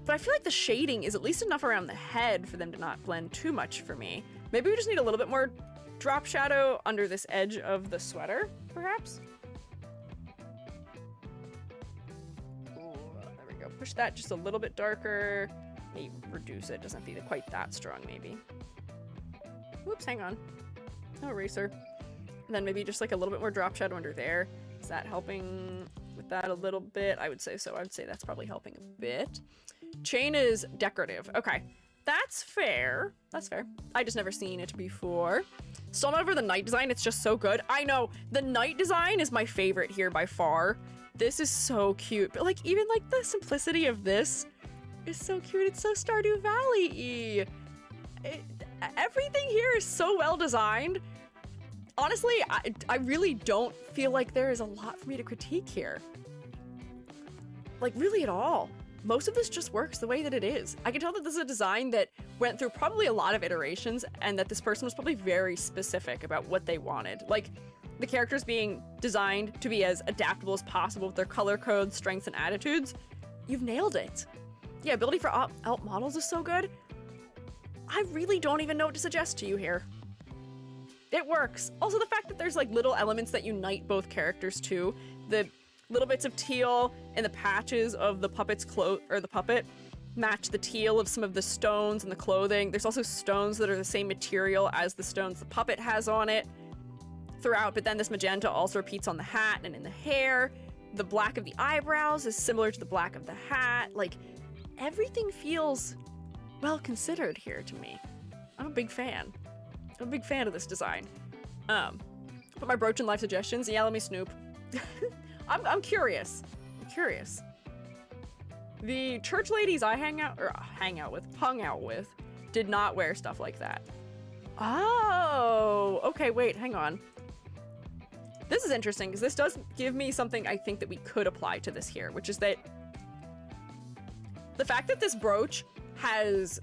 But I feel like the shading is at least enough around the head for them to not blend too much for me. Maybe we just need a little bit more drop shadow under this edge of the sweater, perhaps? Ooh, there we go. Push that just a little bit darker. Maybe reduce it. Doesn't have to be quite that strong, maybe. Whoops, hang on. No eraser. And then maybe just like a little bit more drop shadow under there. Is that helping with that a little bit? I would say so. I would say that's probably helping a bit. Chain is decorative. Okay. That's fair. That's fair. I just never seen it before. Still not over the night design. It's just so good. I know. The night design is my favorite here by far. This is so cute. But like even like the simplicity of this is so cute. It's so Stardew Valley-y. Everything here is so well designed. Honestly, I really don't feel like there is a lot for me to critique here. Like really at all. Most of this just works the way that it is. I can tell that this is a design that went through probably a lot of iterations and that this person was probably very specific about what they wanted. Like the characters being designed to be as adaptable as possible with their color codes, strengths, and attitudes. You've nailed it. The ability for alt models is so good. I really don't even know what to suggest to you here. It works. Also the fact that there's like little elements that unite both characters too. The little bits of teal and the patches of the puppet's the puppet match the teal of some of the stones and the clothing. There's also stones that are the same material as the stones the puppet has on it throughout, but then this magenta also repeats on the hat and in the hair. The black of the eyebrows is similar to the black of the hat. Like everything feels well considered here to me. I'm a big fan. I'm a big fan of this design. But my brooch and life suggestions, yeah, let me snoop. I'm curious. I'm curious. The church ladies I hung out with, did not wear stuff like that. Oh, okay, wait, hang on. This is interesting because this does give me something I think that we could apply to this here, which is that the fact that this brooch has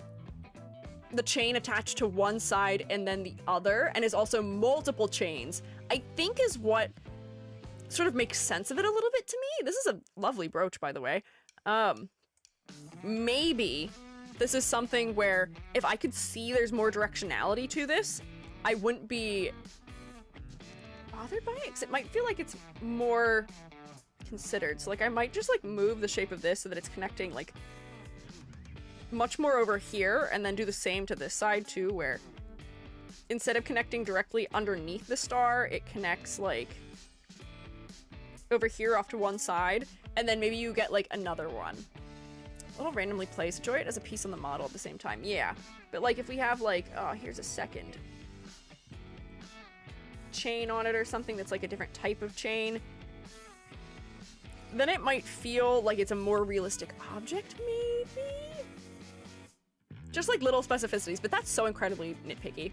the chain attached to one side and then the other, and is also multiple chains, I think is what sort of makes sense of it a little bit to me. This is a lovely brooch, by the way. Maybe this is something where if I could see there's more directionality to this, I wouldn't be bothered by it, because it might feel like it's more considered. So like I might just like move the shape of this so that it's connecting like much more over here, and then do the same to this side too, where instead of connecting directly underneath the star, it connects like over here off to one side, and then maybe you get like another one. It'll randomly place. Enjoy it as a piece on the model at the same time. Yeah, but like if we have like, oh, here's a second chain on it or something that's like a different type of chain, then it might feel like it's a more realistic object, maybe? Just like little specificities, but that's so incredibly nitpicky.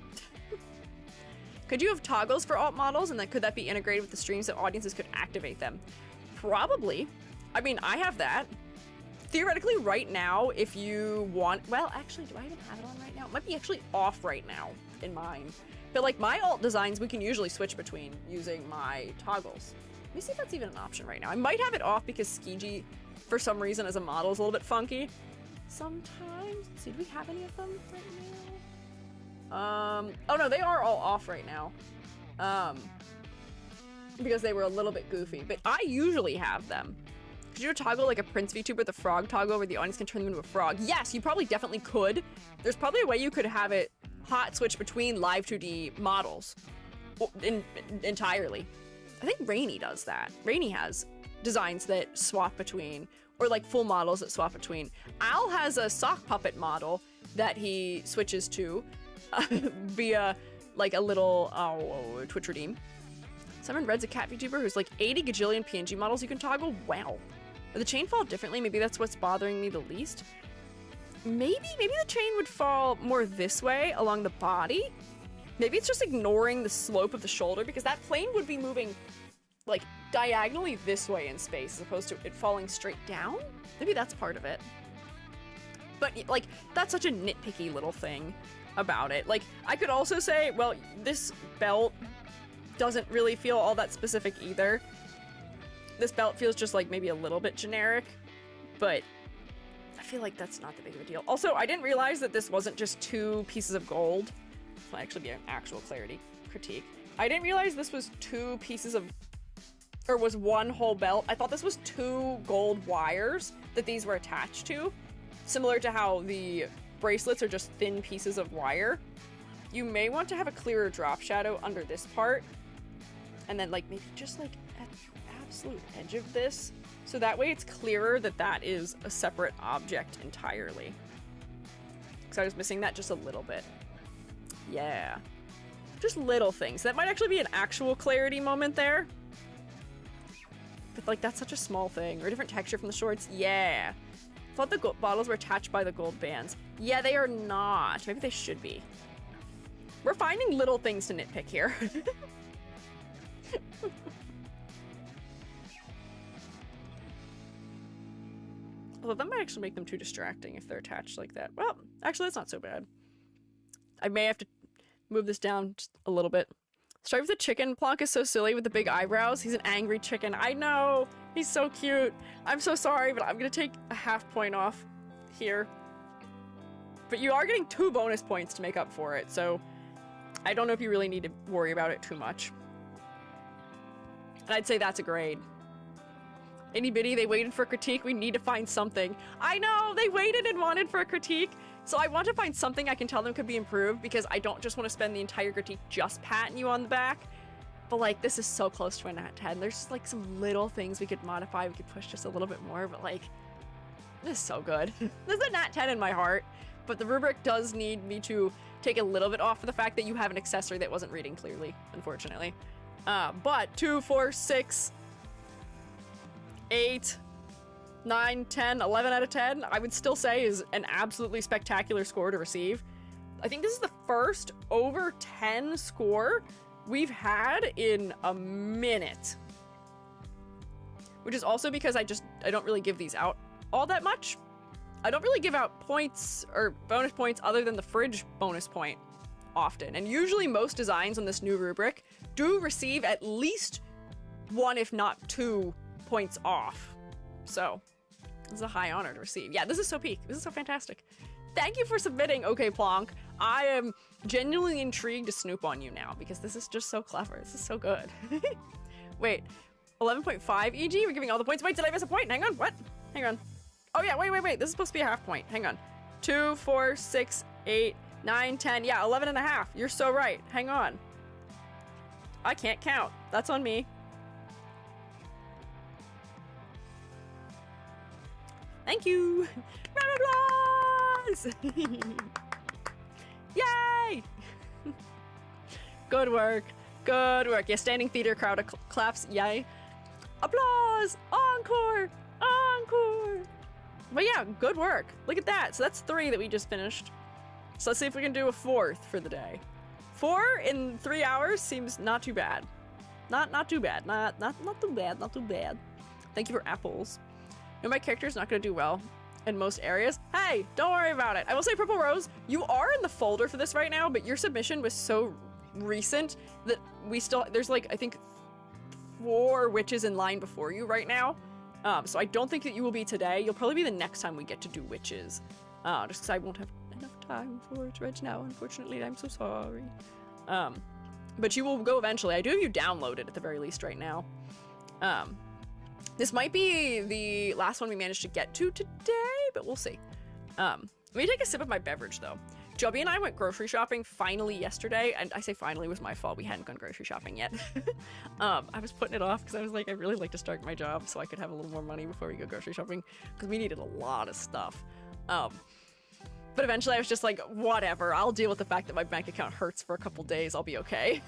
Could you have toggles for alt models, and then could that be integrated with the streams so audiences could activate them? Probably. I mean, I have that. Theoretically, right now, if you want... Well, actually, do I even have it on right now? It might be actually off right now in mine. But like my alt designs, we can usually switch between using my toggles. Let me see if that's even an option right now. I might have it off because Squiiji, for some reason, as a model is a little bit funky. Sometimes. Let's see, do we have any of them right now? Oh no, they are all off right now. Because they were a little bit goofy, but I usually have them. Could you toggle like a Prince VTuber, the frog toggle, where the audience can turn them into a frog? Yes, you probably definitely could. There's probably a way you could have it hot switch between live 2D models entirely. I think Rainy does that. Rainy has designs that swap between, or like full models that swap between. Al has a sock puppet model that he switches to via like a little Twitch redeem. Someone Red's a cat VTuber who's like 80 gajillion PNG models you can toggle. Wow. Would the chain fall differently? Maybe that's what's bothering me the least. Maybe the chain would fall more this way along the body. Maybe it's just ignoring the slope of the shoulder, because that plane would be moving like diagonally this way in space as opposed to it falling straight down. Maybe that's part of it. But like, that's such a nitpicky little thing about it. Like, I could also say, well, this belt doesn't really feel all that specific either. This belt feels just like maybe a little bit generic, but I feel like that's not that big of a deal. Also, I didn't realize that this wasn't just 2 pieces of gold. This might actually be an actual clarity critique. I didn't realize this was 2 pieces of, or was 1 whole belt. I thought this was 2 gold wires that these were attached to, similar to how the bracelets are just thin pieces of wire. You may want to have a clearer drop shadow under this part, and then like maybe just like at the absolute edge of this, so that way it's clearer that that is a separate object entirely. Because I was missing that just a little bit. Yeah. Just little things. That might actually be an actual clarity moment there. But like, that's such a small thing. Or a different texture from the shorts. Yeah. I thought the bottles were attached by the gold bands. Yeah, they are not. Maybe they should be. We're finding little things to nitpick here. Although that might actually make them too distracting if they're attached like that. Well, actually, that's not so bad. I may have to move this down just a little bit. Stripe the chicken. Plonk is so silly with the big eyebrows. He's an angry chicken. I know. He's so cute. I'm so sorry, but I'm going to take a half point off here. But you are getting 2 bonus points to make up for it, so I don't know if you really need to worry about it too much. And I'd say that's a grade. Itty bitty, they waited for a critique. We need to find something. I know, they waited and wanted for a critique. So I want to find something I can tell them could be improved, because I don't just want to spend the entire critique just patting you on the back. But like, this is so close to a nat 10. There's just like some little things we could modify. We could push just a little bit more, but like, this is so good. There's a nat 10 in my heart, but the rubric does need me to take a little bit off for the fact that you have an accessory that wasn't reading clearly, unfortunately. But 2, 4, 6, 8, 9, 10, 11 out of 10, I would still say is an absolutely spectacular score to receive. I think this is the first over 10 score we've had in a minute. Which is also because I don't really give these out all that much. I don't really give out points or bonus points other than the fridge bonus point often. And usually most designs on this new rubric do receive at least 1, if not 2, points off. So this is a high honor to receive. Yeah, this is so peak. This is so fantastic. Thank you for submitting, Okay Plonk. I am genuinely intrigued to snoop on you now, because this is just so clever. This is so good. Wait, 11.5 EG? We're giving all the points. Wait, did I miss a point? Hang on, what? Hang on. Oh yeah, wait. This is supposed to be a half point. Hang on. 2, 4, 6, 8, 9, 10, yeah, 11 and a half. You're so right. Hang on. I can't count. That's on me. Thank you. Round of applause. Yay. Good work. Good work. Yeah, standing theater crowd claps. Yay. Applause. Encore. Encore. But yeah, good work. Look at that. So that's 3 that we just finished. So let's see if we can do a 4th for the day. 4 in 3 hours seems not too bad. Not too bad. Not too bad. Not too bad. Thank you for apples. You know, my character's not gonna do well in most areas. Hey, don't worry about it. I will say, Purple Rose, you are in the folder for this right now, but your submission was so recent that there's like, I think 4 witches in line before you right now. So I don't think that you will be today. You'll probably be the next time we get to do witches. Just because I won't have enough time for it right now, unfortunately. I'm so sorry. But you will go eventually. I do have you downloaded at the very least right now. This might be the last one we managed to get to today, but we'll see. Let me take a sip of my beverage though. Joby and I went grocery shopping finally yesterday, and I say finally, it was my fault. We hadn't gone grocery shopping yet. I was putting it off because I was like, I'd really like to start my job so I could have a little more money before we go grocery shopping, because we needed a lot of stuff. But eventually I was just like, whatever, I'll deal with the fact that my bank account hurts for a couple days. I'll be okay.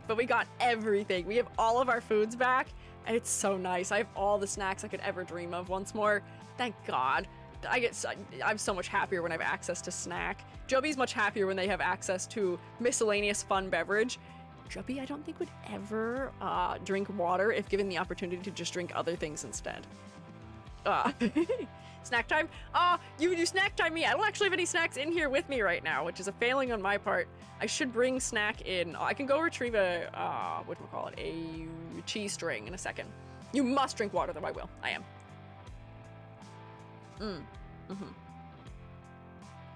But we got everything. We have all of our foods back, and it's so nice. I have all the snacks I could ever dream of once more. Thank God. I'm so much happier when I have access to snack. Joby's much happier when they have access to miscellaneous fun beverage. Joby, I don't think would ever drink water if given the opportunity to just drink other things instead. Snack time? You snack time me. I don't actually have any snacks in here with me right now, which is a failing on my part. I should bring snack in. I can go retrieve a, whatchamacallit, a cheese string in a second. You must drink water though. I will. I am.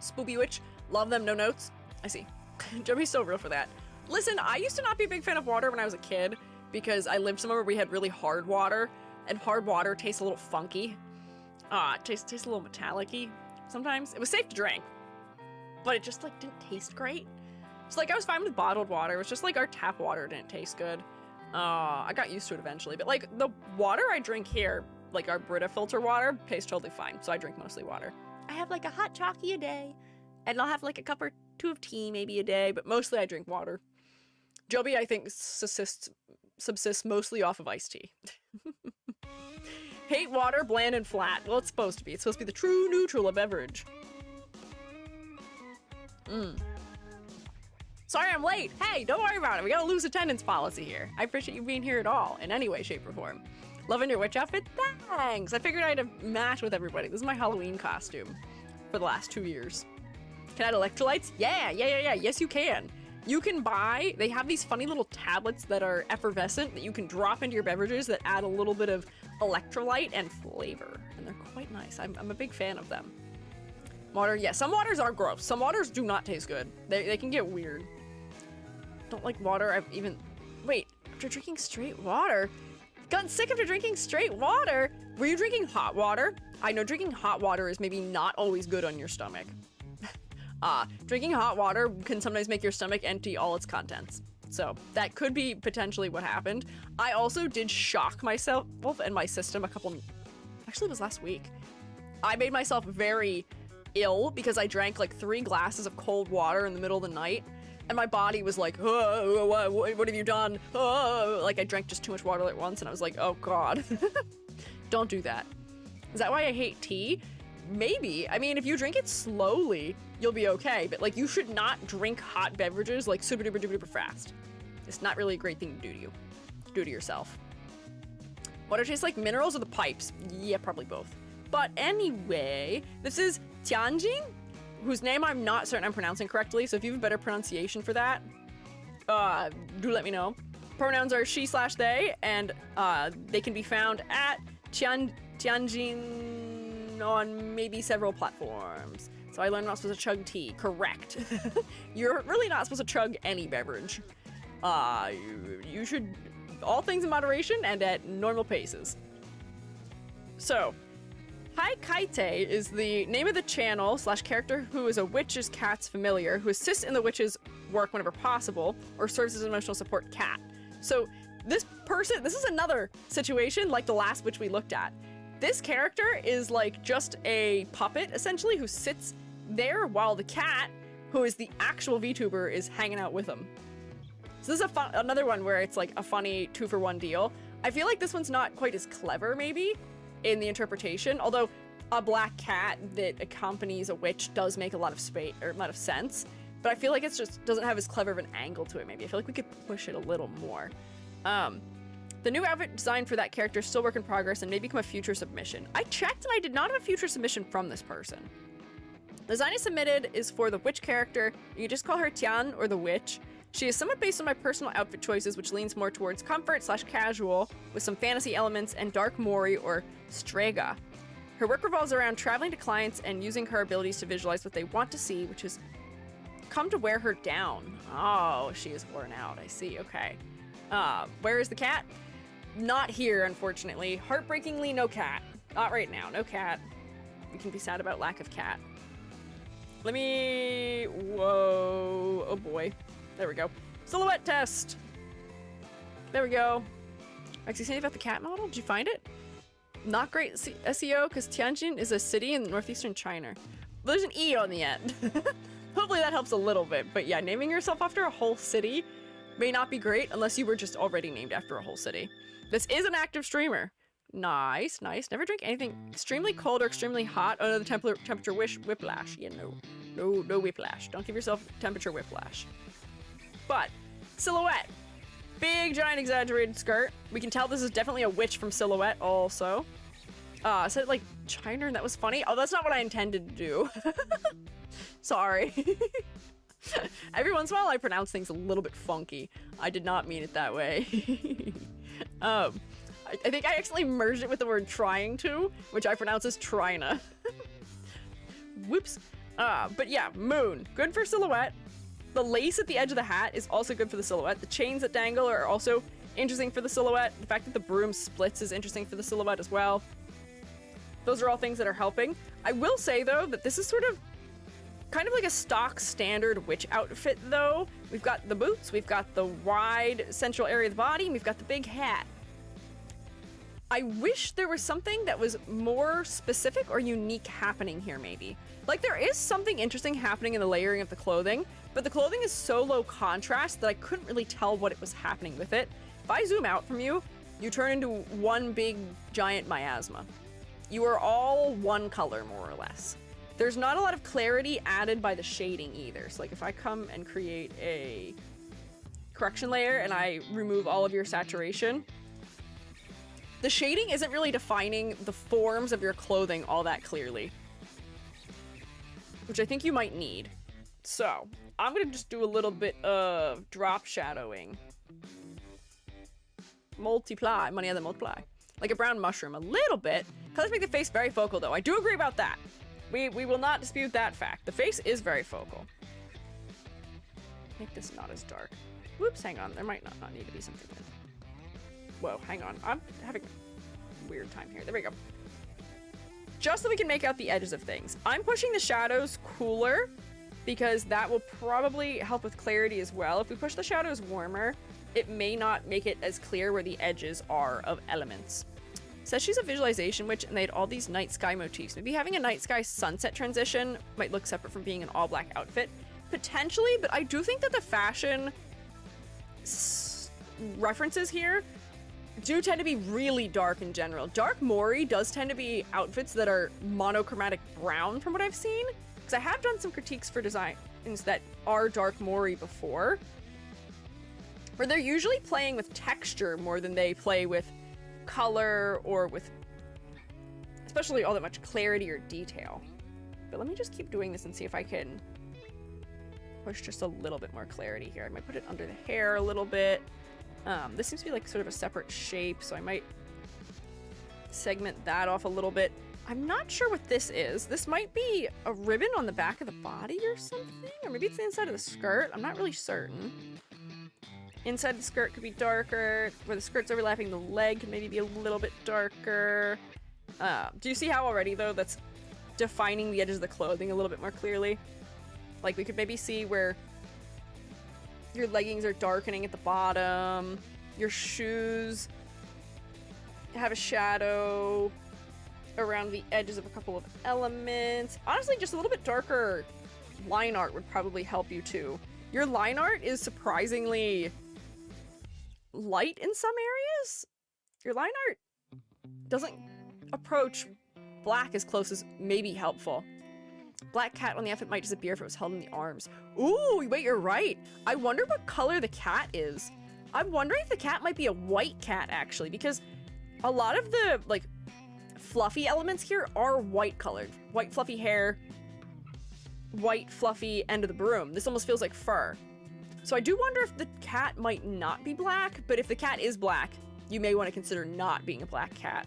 Spoopy Witch, love them, no notes. I see. Joby's so real for that. Listen, I used to not be a big fan of water when I was a kid because I lived somewhere where we had really hard water, and hard water tastes a little funky. It tastes a little metallic-y sometimes. It was safe to drink, but it just like didn't taste great. So like I was fine with bottled water. It was just like our tap water didn't taste good. I got used to it eventually, but like the water I drink here, like our Brita filter water, tastes totally fine. So I drink mostly water. I have like a hot chalky a day, and I'll have like a cup or 2 of tea maybe a day, but mostly I drink water. Joby, I think, subsists mostly off of iced tea. Hate water, bland and flat. Well, it's supposed to be. It's supposed to be the true neutral of beverage. Sorry I'm late. Hey, don't worry about it. We got a loose attendance policy here. I appreciate you being here at all, in any way, shape, or form. Loving your witch outfit? Thanks! I figured I'd match with everybody. This is my Halloween costume for the last 2 years. Can I add electrolytes? Yeah. Yes, you can. You can buy, they have these funny little tablets that are effervescent that you can drop into your beverages that add a little bit of electrolyte and flavor. And they're quite nice. I'm a big fan of them. Water, yeah, some waters are gross. Some waters do not taste good. They can get weird. Don't like water. Wait, after drinking straight water? Gotten sick after drinking straight water? Were you drinking hot water? I know drinking hot water is maybe not always good on your stomach. Drinking hot water can sometimes make your stomach empty all its contents. So that could be potentially what happened. I also did shock myself and my system actually it was last week. I made myself very ill because I drank like 3 glasses of cold water in the middle of the night. And my body was like, oh, what have you done? Oh, like I drank just too much water at once and I was like, oh God. Don't do that. Is that why I hate tea? Maybe. I mean, if you drink it slowly, you'll be okay. But like, you should not drink hot beverages like super duper duper duper fast. It's not really a great thing to do to you. Do to yourself. Water tastes like minerals or the pipes? Yeah, probably both. But anyway, this is Tianjin, whose name I'm not certain I'm pronouncing correctly. So if you have a better pronunciation for that, do let me know. Pronouns are she/they, and they can be found at Tianjin on maybe several platforms. So I learned I'm not supposed to chug tea. Correct. You're really not supposed to chug any beverage. You should, all things in moderation and at normal paces. So, Hai Kaite is the name of the channel / character who is a witch's cat's familiar, who assists in the witch's work whenever possible, or serves as an emotional support cat. So this person, this is another situation like the last witch we looked at. This character is like just a puppet, essentially, who sits there while the cat, who is the actual VTuber, is hanging out with him. So this is another one where it's like a funny 2-for-1 deal. I feel like this one's not quite as clever, maybe, in the interpretation, although a black cat that accompanies a witch does make a lot of sense, but I feel like it just doesn't have as clever of an angle to it, maybe. I feel like we could push it a little more. The new outfit design for that character is still work in progress and may become a future submission. I checked and I did not have a future submission from this person. The design I submitted is for the witch character. You can just call her Tian or the witch. She is somewhat based on my personal outfit choices, which leans more towards comfort / casual, with some fantasy elements, and dark mori or strega. Her work revolves around traveling to clients and using her abilities to visualize what they want to see, which has come to wear her down. Oh, she is worn out. I see. Okay. Where is the cat? Not here, unfortunately. Heartbreakingly, no cat. Not right now. No cat. We can be sad about lack of cat. Let me... Whoa. Oh, boy. There we go. Silhouette test. There we go. Actually, say about the cat model. Did you find it? Not great SEO because Tianjin is a city in northeastern China. There's an E on the end. Hopefully that helps a little bit. But yeah, naming yourself after a whole city may not be great unless you were just already named after a whole city. This is an active streamer. Nice, nice. Never drink anything extremely cold or extremely hot. Oh no, the temperature whiplash. Yeah, no whiplash. Don't give yourself temperature whiplash. But silhouette, big giant exaggerated skirt. We can tell this is definitely a witch from silhouette also. I said like China and that was funny. Oh, that's not what I intended to do. Sorry. Every once in a while I pronounce things a little bit funky. I did not mean it that way. I think I actually merged it with the word trying to, which I pronounce as tryna. Whoops. But yeah, moon. Good for silhouette. The lace at the edge of the hat is also good for the silhouette. The chains that dangle are also interesting for the silhouette. The fact that the broom splits is interesting for the silhouette as well. Those are all things that are helping. I will say, though, that this is sort of kind of like a stock standard witch outfit, though. We've got the boots, we've got the wide central area of the body, and we've got the big hat. I wish there was something that was more specific or unique happening here, maybe. Like, there is something interesting happening in the layering of the clothing, but the clothing is so low contrast that I couldn't really tell what it was happening with it. If I zoom out from you, you turn into one big giant miasma. You are all one color, more or less. There's not a lot of clarity added by the shading either. So like if I come and create a correction layer and I remove all of your saturation, the shading isn't really defining the forms of your clothing all that clearly, which I think you might need. So I'm gonna just do a little bit of drop shadowing. Multiply, money other multiply. Like a brown mushroom, a little bit. Colors make the face very focal though. I do agree about that. We will not dispute that fact. The face is very focal. Make this not as dark. Whoops, hang on. There might not need to be something like... Whoa, hang on. I'm having a weird time here. There we go. Just so we can make out the edges of things. I'm pushing the shadows cooler because that will probably help with clarity as well. If we push the shadows warmer, it may not make it as clear where the edges are of elements. Says she's a visualization witch and they had all these night sky motifs. Maybe having a night sky sunset transition might look separate from being an all black outfit. Potentially, but I do think that the fashion references here do tend to be really dark in general. Dark Mori does tend to be outfits that are monochromatic brown from what I've seen. Because I have done some critiques for designs that are Dark Mori before, where they're usually playing with texture more than they play with color or with especially all that much clarity or detail. But let me just keep doing this and see if I can push just a little bit more clarity here. I might put it under the hair a little bit. This seems to be like sort of a separate shape, so I might segment that off a little bit. I'm not sure what this is. This might be a ribbon on the back of the body or something, or maybe it's the inside of the skirt. I'm not really certain. Inside the skirt could be darker, where the skirt's overlapping the leg could maybe be a little bit darker. Do you see how already, though, that's defining the edges of the clothing a little bit more clearly? Like, we could maybe see where your leggings are darkening at the bottom, your shoes have a shadow around the edges of a couple of elements. Honestly, just a little bit darker line art would probably help you, too. Your line art is surprisingly light in some areas. Your line art doesn't approach black as close as may be helpful. Black cat on the F, it might disappear if it was held in the arms. Ooh, wait, you're right. I wonder what color the cat is. I'm wondering if the cat might be a white cat, actually, because a lot of the, like, fluffy elements here are white colored. White fluffy hair, white fluffy end of the broom. This almost feels like fur. So I do wonder if the cat might not be black, but if the cat is black, you may want to consider not being a black cat.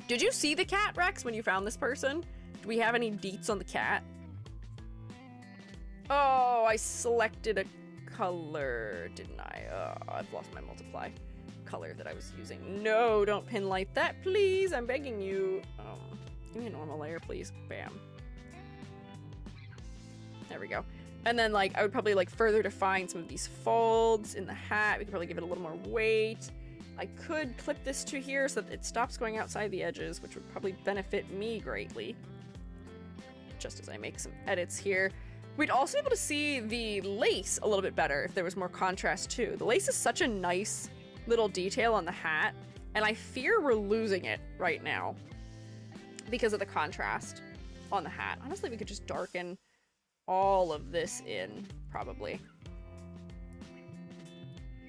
Did you see the cat, Rex, when you found this person? Do we have any deets on the cat? Oh, I selected a color, didn't I? I've lost my multiply color that I was using. No, don't pin light that, please. I'm begging you. Give me a normal layer, please. Bam. There we go. And then, like, I would probably, like, further define some of these folds in the hat. We could probably give it a little more weight. I could clip this to here so that it stops going outside the edges, which would probably benefit me greatly. Just as I make some edits here. We'd also be able to see the lace a little bit better if there was more contrast too. The lace is such a nice little detail on the hat, and I fear we're losing it right now because of the contrast on the hat. Honestly, we could just darken all of this in, probably.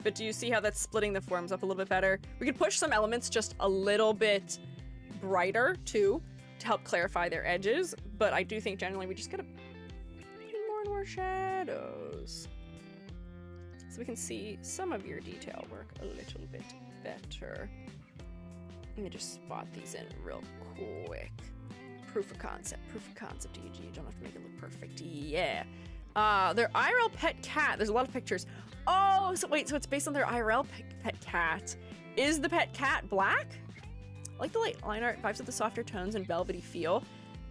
But do you see how that's splitting the forms up a little bit better? We could push some elements just a little bit brighter too to help clarify their edges, but I do think generally we just gotta put in more and more shadows so we can see some of your detail work a little bit better. Let me just spot these in real quick. Proof of concept, EG. You don't have to make it look perfect. Yeah. Their IRL pet cat. There's a lot of pictures. Oh, so wait, so it's based on their IRL pet cat. Is the pet cat black? I like the light line art, vibes with the softer tones and velvety feel.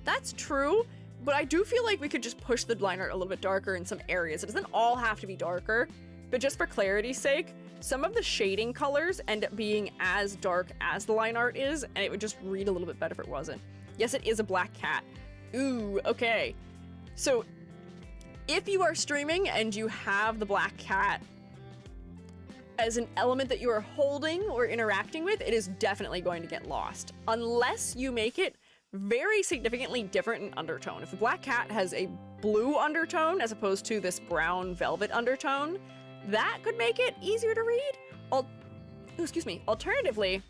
That's true, but I do feel like we could just push the line art a little bit darker in some areas. It doesn't all have to be darker, but just for clarity's sake, some of the shading colors end up being as dark as the line art is, and it would just read a little bit better if it wasn't. Yes, it is a black cat. Ooh, okay. So if you are streaming and you have the black cat as an element that you are holding or interacting with, it is definitely going to get lost. Unless you make it very significantly different in undertone. If the black cat has a blue undertone as opposed to this brown velvet undertone, that could make it easier to read. Alternatively,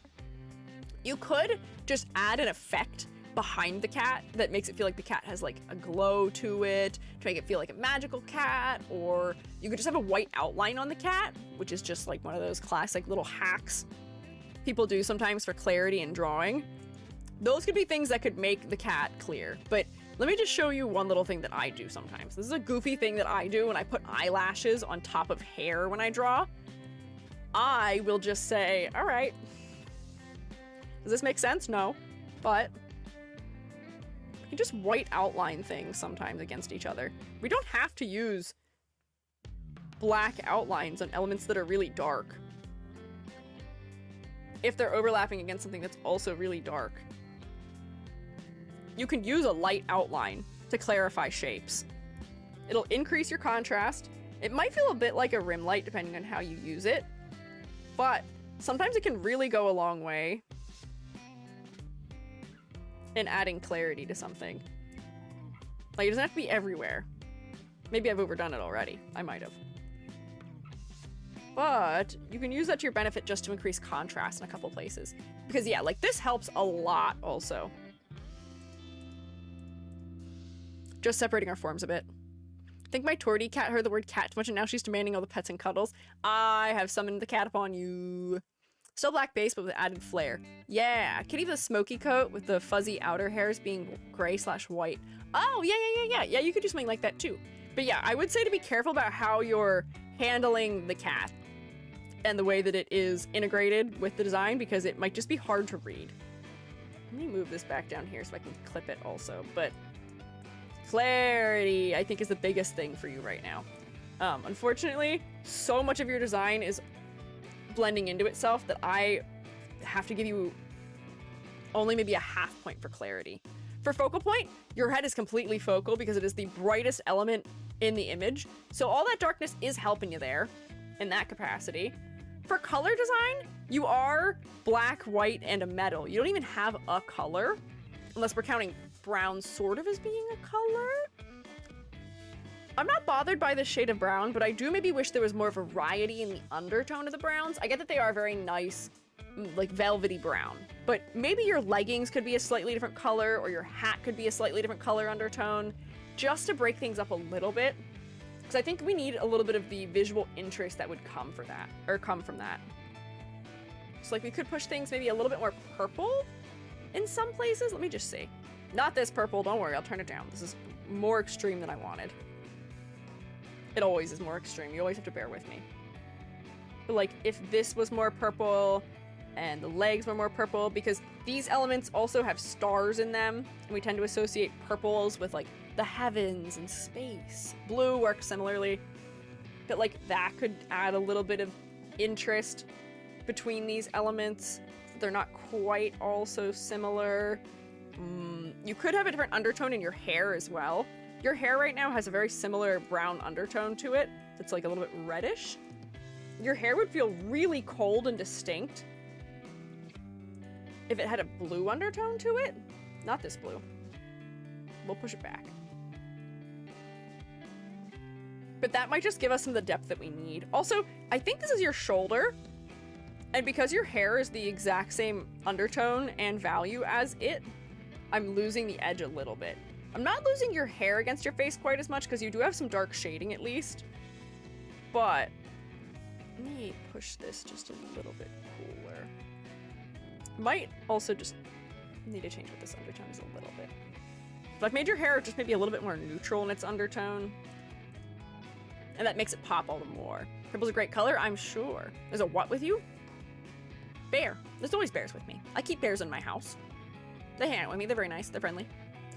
you could just add an effect behind the cat that makes it feel like the cat has like a glow to it to make it feel like a magical cat, or you could just have a white outline on the cat, which is just like one of those classic little hacks people do sometimes for clarity in drawing. Those could be things that could make the cat clear, but let me just show you one little thing that I do sometimes. This is a goofy thing that I do when I put eyelashes on top of hair when I draw. I will just say, all right, does this make sense? No, but you can just white outline things sometimes against each other. We don't have to use black outlines on elements that are really dark if they're overlapping against something that's also really dark. You can use a light outline to clarify shapes. It'll increase your contrast. It might feel a bit like a rim light depending on how you use it, but sometimes it can really go a long way in adding clarity to something. Like, it doesn't have to be everywhere. Maybe I've overdone it already. I might have. But you can use that to your benefit just to increase contrast in a couple places. Because yeah, like this helps a lot also. Just separating our forms a bit. I think my Torty cat heard the word cat too much and now she's demanding all the pets and cuddles. I have summoned the cat upon you. Still black base, but with added flair. Yeah, kitty with a smoky coat with the fuzzy outer hairs being gray/white. Oh, yeah, you could do something like that too. But yeah, I would say to be careful about how you're handling the cat and the way that it is integrated with the design, because it might just be hard to read. Let me move this back down here so I can clip it also. But clarity, I think, is the biggest thing for you right now. Unfortunately, so much of your design is blending into itself that I have to give you only maybe a half point for clarity. For focal point, your head is completely focal because it is the brightest element in the image. So all that darkness is helping you there in that capacity. For color design, you are black, white, and a metal. You don't even have a color, unless we're counting brown sort of as being a color. I'm not bothered by this shade of brown, but I do maybe wish there was more variety in the undertone of the browns. I get that they are very nice, like velvety brown, but maybe your leggings could be a slightly different color, or your hat could be a slightly different color undertone, just to break things up a little bit. Because I think we need a little bit of the visual interest that would come from that. So like we could push things maybe a little bit more purple in some places. Let me just see. Not this purple, don't worry, I'll turn it down. This is more extreme than I wanted. It always is more extreme, you always have to bear with me. But like if this was more purple and the legs were more purple, because these elements also have stars in them, and we tend to associate purples with like the heavens and space. Blue works similarly, but like that could add a little bit of interest between these elements. They're not quite all so similar. You could have a different undertone in your hair as well. Your hair right now has a very similar brown undertone to it. It's like a little bit reddish. Your hair would feel really cold and distinct if it had a blue undertone to it. Not this blue. We'll push it back. But that might just give us some of the depth that we need. Also, I think this is your shoulder. And because your hair is the exact same undertone and value as it, I'm losing the edge a little bit. I'm not losing your hair against your face quite as much because you do have some dark shading at least. But let me push this just a little bit cooler. Might also just need to change what this undertone is a little bit. But I've made your hair just maybe a little bit more neutral in its undertone. And that makes it pop all the more. Purple's a great color, I'm sure. There's a what with you? Bear. There's always bears with me. I keep bears in my house. They hang out with me, they're very nice, they're friendly.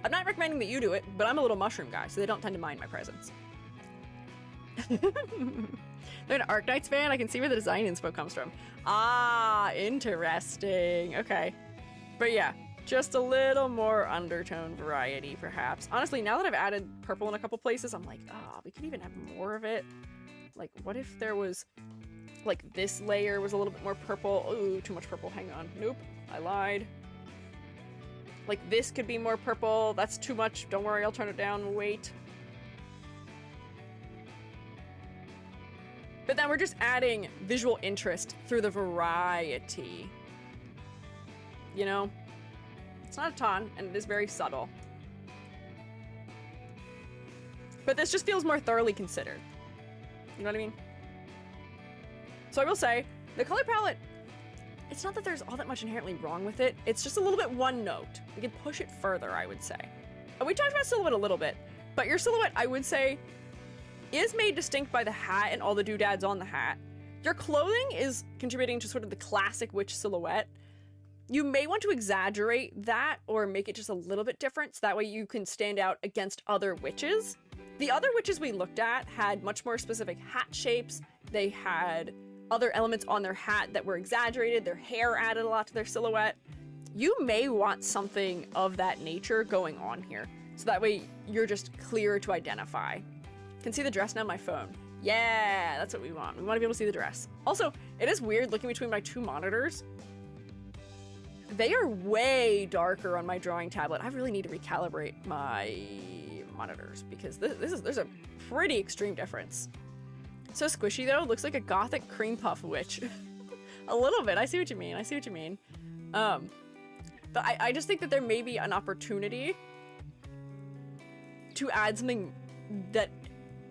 I'm not recommending that you do it, but I'm a little mushroom guy, so they don't tend to mind my presence. They're an Arknights fan? I can see where the design inspo comes from. Ah, interesting. Okay. But yeah, just a little more undertone variety, perhaps. Honestly, now that I've added purple in a couple places, I'm like, we could even have more of it. Like, what if there was, like, this layer was a little bit more purple? Ooh, too much purple. Hang on. Nope, I lied. Like, this could be more purple. That's too much. Don't worry, I'll turn it down. Wait. But then we're just adding visual interest through the variety. You know? It's not a ton, and it is very subtle. But this just feels more thoroughly considered. You know what I mean? So I will say, the color palette, it's not that there's all that much inherently wrong with it. It's just a little bit one note. We could push it further, I would say. And we talked about silhouette a little bit, but your silhouette, I would say, is made distinct by the hat and all the doodads on the hat. Your clothing is contributing to sort of the classic witch silhouette. You may want to exaggerate that or make it just a little bit different so that way you can stand out against other witches. The other witches we looked at had much more specific hat shapes. They had other elements on their hat that were exaggerated. Their hair added a lot to their silhouette. You may want something of that nature going on here. So that way you're just clearer to identify. Can see the dress now on my phone. Yeah, that's what we want. We want to be able to see the dress. Also, it is weird looking between my two monitors. They are way darker on my drawing tablet. I really need to recalibrate my monitors because there's a pretty extreme difference. So squishy though, looks like a gothic cream puff witch. A little bit, I see what you mean, I see what you mean. But I just think that there may be an opportunity to add something that,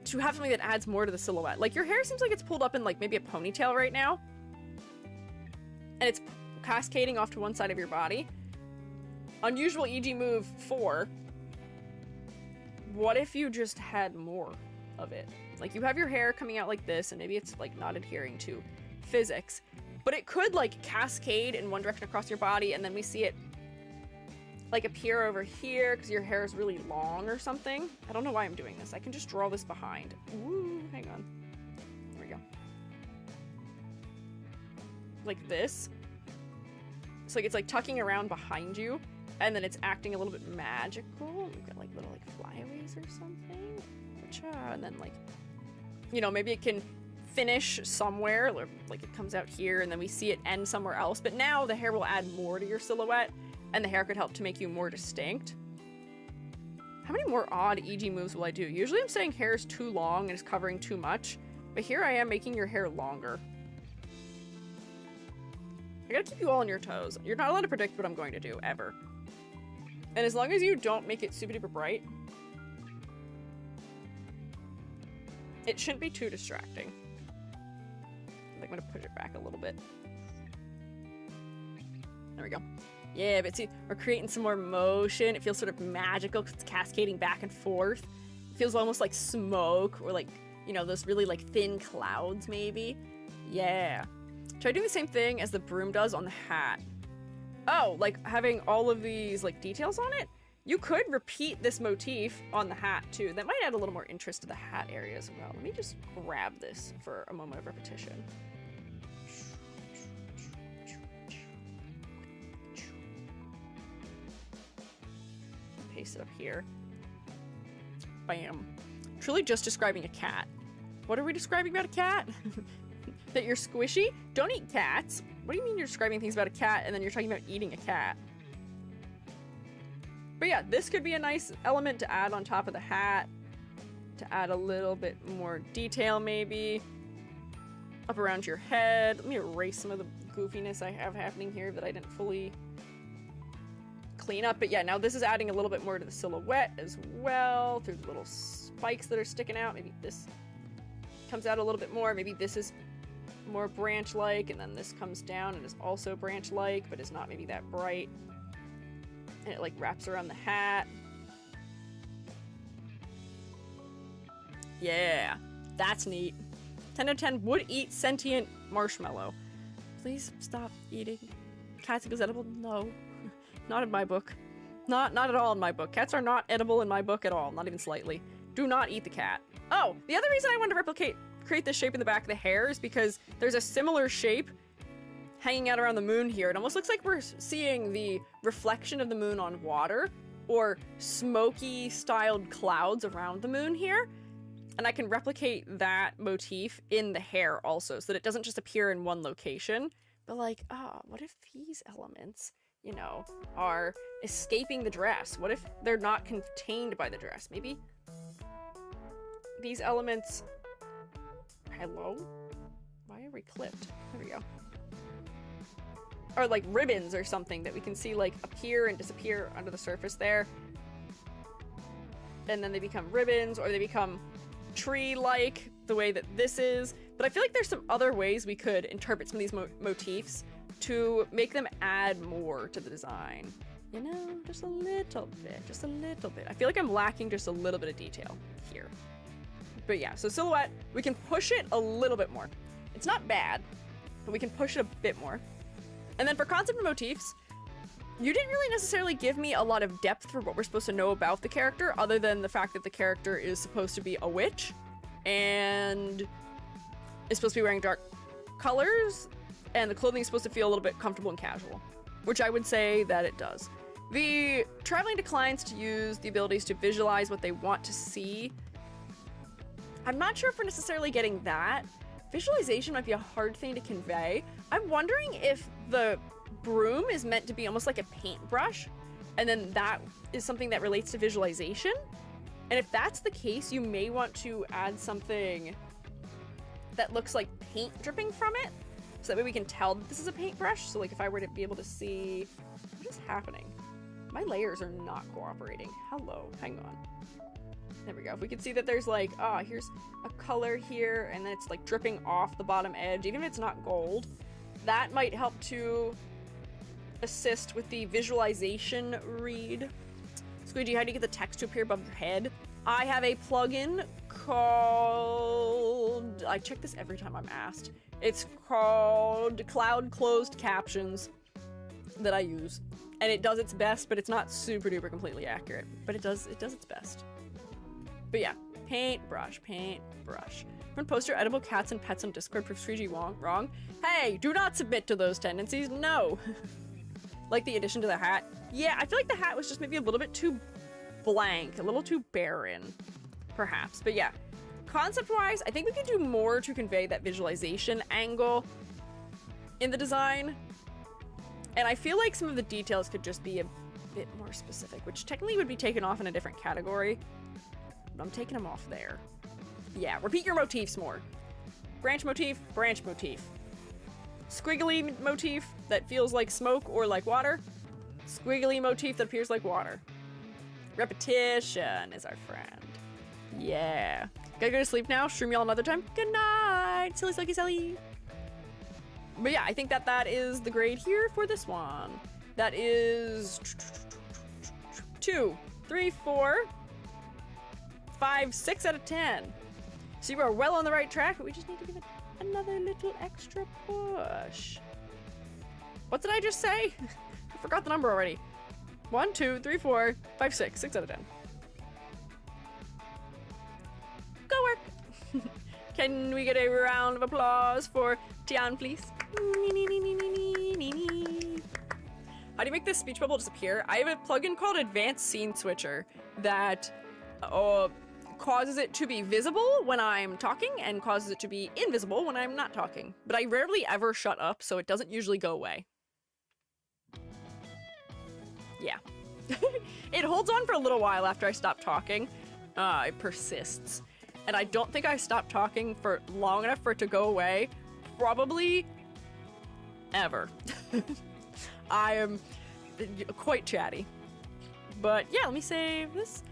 to have something that adds more to the silhouette. Like your hair seems like it's pulled up in like maybe a ponytail right now. And it's cascading off to one side of your body. Unusual EG move 4. What if you just had more of it? Like you have your hair coming out like this and maybe it's like not adhering to physics, but it could like cascade in one direction across your body and then we see it like appear over here because your hair is really long or something. I don't know why I'm doing this. I can just draw this behind. Ooh, hang on. There we go. Like this. So like it's like tucking around behind you, and then it's acting a little bit magical. We've got like little like flyaways or something. And then like, you know, maybe it can finish somewhere, or like it comes out here and then we see it end somewhere else. But now the hair will add more to your silhouette, and the hair could help to make you more distinct. How many more odd EG moves will I do? Usually I'm saying hair is too long and is covering too much, but here I am making your hair longer. I gotta keep you all on your toes. You're not allowed to predict what I'm going to do, ever. And as long as you don't make it super duper bright, it shouldn't be too distracting. I think I'm gonna push it back a little bit. There we go. Yeah, but see, we're creating some more motion. It feels sort of magical because it's cascading back and forth. It feels almost like smoke, or like, you know, those really like thin clouds maybe. Yeah. Try doing the same thing as the broom does on the hat. Oh, like having all of these like details on it? You could repeat this motif on the hat too. That might add a little more interest to the hat area as well. Let me just grab this for a moment of repetition. Paste it up here. Bam. Truly just describing a cat. What are we describing about a cat? That you're squishy? Don't eat cats. What do you mean you're describing things about a cat and then you're talking about eating a cat? But yeah, this could be a nice element to add on top of the hat, to add a little bit more detail maybe. Up around your head. Let me erase some of the goofiness I have happening here that I didn't fully clean up. But yeah, now this is adding a little bit more to the silhouette as well, through the little spikes that are sticking out. Maybe this comes out a little bit more. Maybe this is more branch-like, and then this comes down and is also branch-like, but is not maybe that bright. And it like wraps around the hat. Yeah, that's neat. 10 out of 10 would eat sentient marshmallow. Please stop eating. Cats equals edible? No. Not in my book. Not at all in my book. Cats are not edible in my book at all, not even slightly. Do not eat the cat. Oh, the other reason I wanted to create this shape in the back of the hair is because there's a similar shape hanging out around the moon here. It almost looks like we're seeing the reflection of the moon on water, or smoky styled clouds around the moon here. And I can replicate that motif in the hair also, so that it doesn't just appear in one location, but like, what if these elements, you know, are escaping the dress? What if they're not contained by the dress? Maybe these elements, hello? Why are we clipped? There we go. Or like ribbons or something that we can see like appear and disappear under the surface there. And then they become ribbons, or they become tree-like, the way that this is. But I feel like there's some other ways we could interpret some of these motifs to make them add more to the design. You know, just a little bit, just a little bit. I feel like I'm lacking just a little bit of detail here. But yeah, so silhouette, we can push it a little bit more. It's not bad, but we can push it a bit more. And then for concept and motifs, you didn't really necessarily give me a lot of depth for what we're supposed to know about the character, other than the fact that the character is supposed to be a witch and is supposed to be wearing dark colors, and the clothing is supposed to feel a little bit comfortable and casual, which I would say that it does. The traveling declines to use the abilities to visualize what they want to see. I'm not sure if we're necessarily getting that. Visualization might be a hard thing to convey. I'm wondering if the broom is meant to be almost like a paintbrush, and then that is something that relates to visualization. And if that's the case, you may want to add something that looks like paint dripping from it, so that way we can tell that this is a paintbrush. So like if I were to be able to see, what is happening? My layers are not cooperating. Hello, hang on. There we go. If we could see that there's like, here's a color here, and then it's like dripping off the bottom edge, even if it's not gold, that might help to assist with the visualization read. Squeegee, how do you get the text to appear above your head? I have a plugin called, I check this every time I'm asked. It's called Cloud Closed Captions that I use. And it does its best, but it's not super duper completely accurate. But it does its best. But yeah, paintbrush. Front poster, edible cats and pets on Discord proves Squiiji wrong. Hey, do not submit to those tendencies, no. Like the addition to the hat. Yeah, I feel like the hat was just maybe a little bit too blank, a little too barren, perhaps. But yeah, concept-wise, I think we could do more to convey that visualization angle in the design. And I feel like some of the details could just be a bit more specific, which technically would be taken off in a different category. But I'm taking them off there. Yeah, repeat your motifs more. Branch motif, branch motif. Squiggly motif that feels like smoke or like water. Squiggly motif that appears like water. Repetition is our friend. Yeah. Gotta go to sleep now. Stream y'all another time. Good night. Silly, silly, silly. But yeah, I think that is the grade here for this one. That is 2, 3, 4, 5, 6 out of 10. So you are well on the right track, but we just need to give it another little extra push. What did I just say? I forgot the number already. 1, 2, 3, 4, 5, 6. 6 out of 10. Go work. Can we get a round of applause for Tian, please? How do you make this speech bubble disappear? I have a plugin called Advanced Scene Switcher that causes it to be visible when I'm talking and causes it to be invisible when I'm not talking. But I rarely ever shut up, so it doesn't usually go away. Yeah. It holds on for a little while after I stop talking. It persists. And I don't think I stopped talking for long enough for it to go away. Probably ever. I am quite chatty. But yeah, let me save this.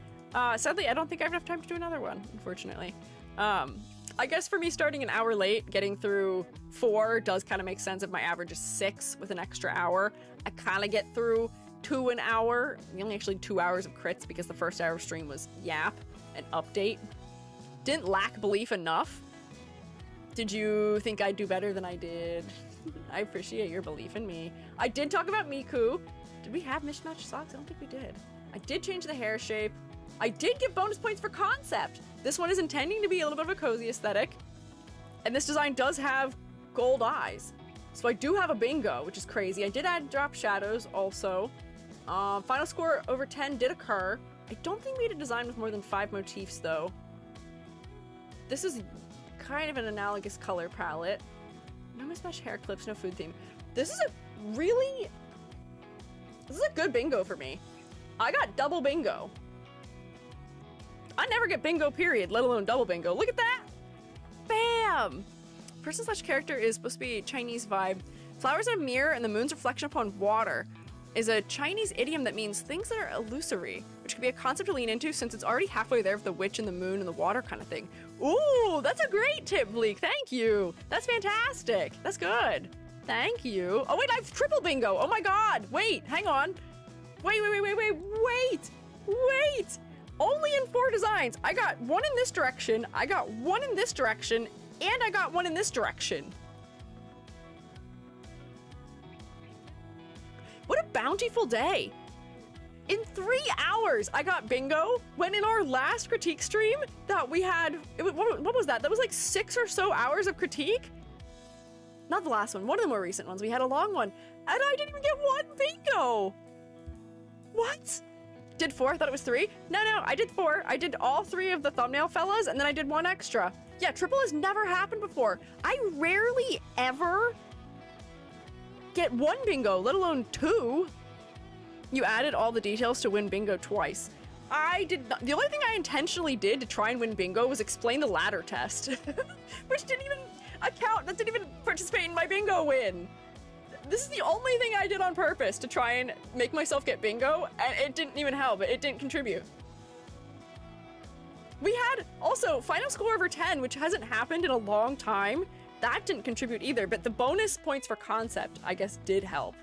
Sadly, I don't think I have enough time to do another one, unfortunately. I guess for me starting an hour late, getting through 4 does kind of make sense if my average is 6 with an extra hour. I kind of get through 2 an hour. Only actually 2 hours of crits because the first hour of stream was yap and update. Didn't lack belief enough. Did you think I'd do better than I did? I appreciate your belief in me. I did talk about Miku. Did we have mismatched socks? I don't think we did. I did change the hair shape. I did give bonus points for concept. This one is intending to be a little bit of a cozy aesthetic. And this design does have gold eyes. So I do have a bingo, which is crazy. I did add drop shadows also. Final score over 10 did occur. I don't think we had a design with more than 5 motifs though. This is kind of an analogous color palette. No mismatched hair clips, no food theme. This is a good bingo for me. I got double bingo. I never get bingo period, let alone double bingo. Look at that! Bam! Person/character is supposed to be Chinese vibe. Flowers in a mirror and the moon's reflection upon water is a Chinese idiom that means things that are illusory, which could be a concept to lean into since it's already halfway there with the witch and the moon and the water kind of thing. Ooh, that's a great tip, Bleak. Thank you. That's fantastic. That's good. Thank you. Oh wait, I have triple bingo. Oh my god. Wait, hang on. Wait. Only in 4 designs. I got 1 in this direction, I got 1 in this direction, and I got 1 in this direction. What a bountiful day. In 3 hours, I got bingo, when in our last critique stream that we had, what was that? That was like 6 or so hours of critique? Not the last one, one of the more recent ones. We had a long one, and I didn't even get 1 bingo. What? Did 4? I thought it was 3. No, I did 4. I did all 3 of the thumbnail fellas, and then I did 1 extra. Yeah, triple has never happened before. I rarely ever get 1 bingo, let alone 2. You added all the details to win bingo twice. I did not. The only thing I intentionally did to try and win bingo was explain the ladder test, which didn't even account, that didn't even participate in my bingo win. This is the only thing I did on purpose to try and make myself get bingo, and it didn't even help. It didn't contribute. We had also final score over 10, which hasn't happened in a long time. That didn't contribute either, but the bonus points for concept, I guess, did help.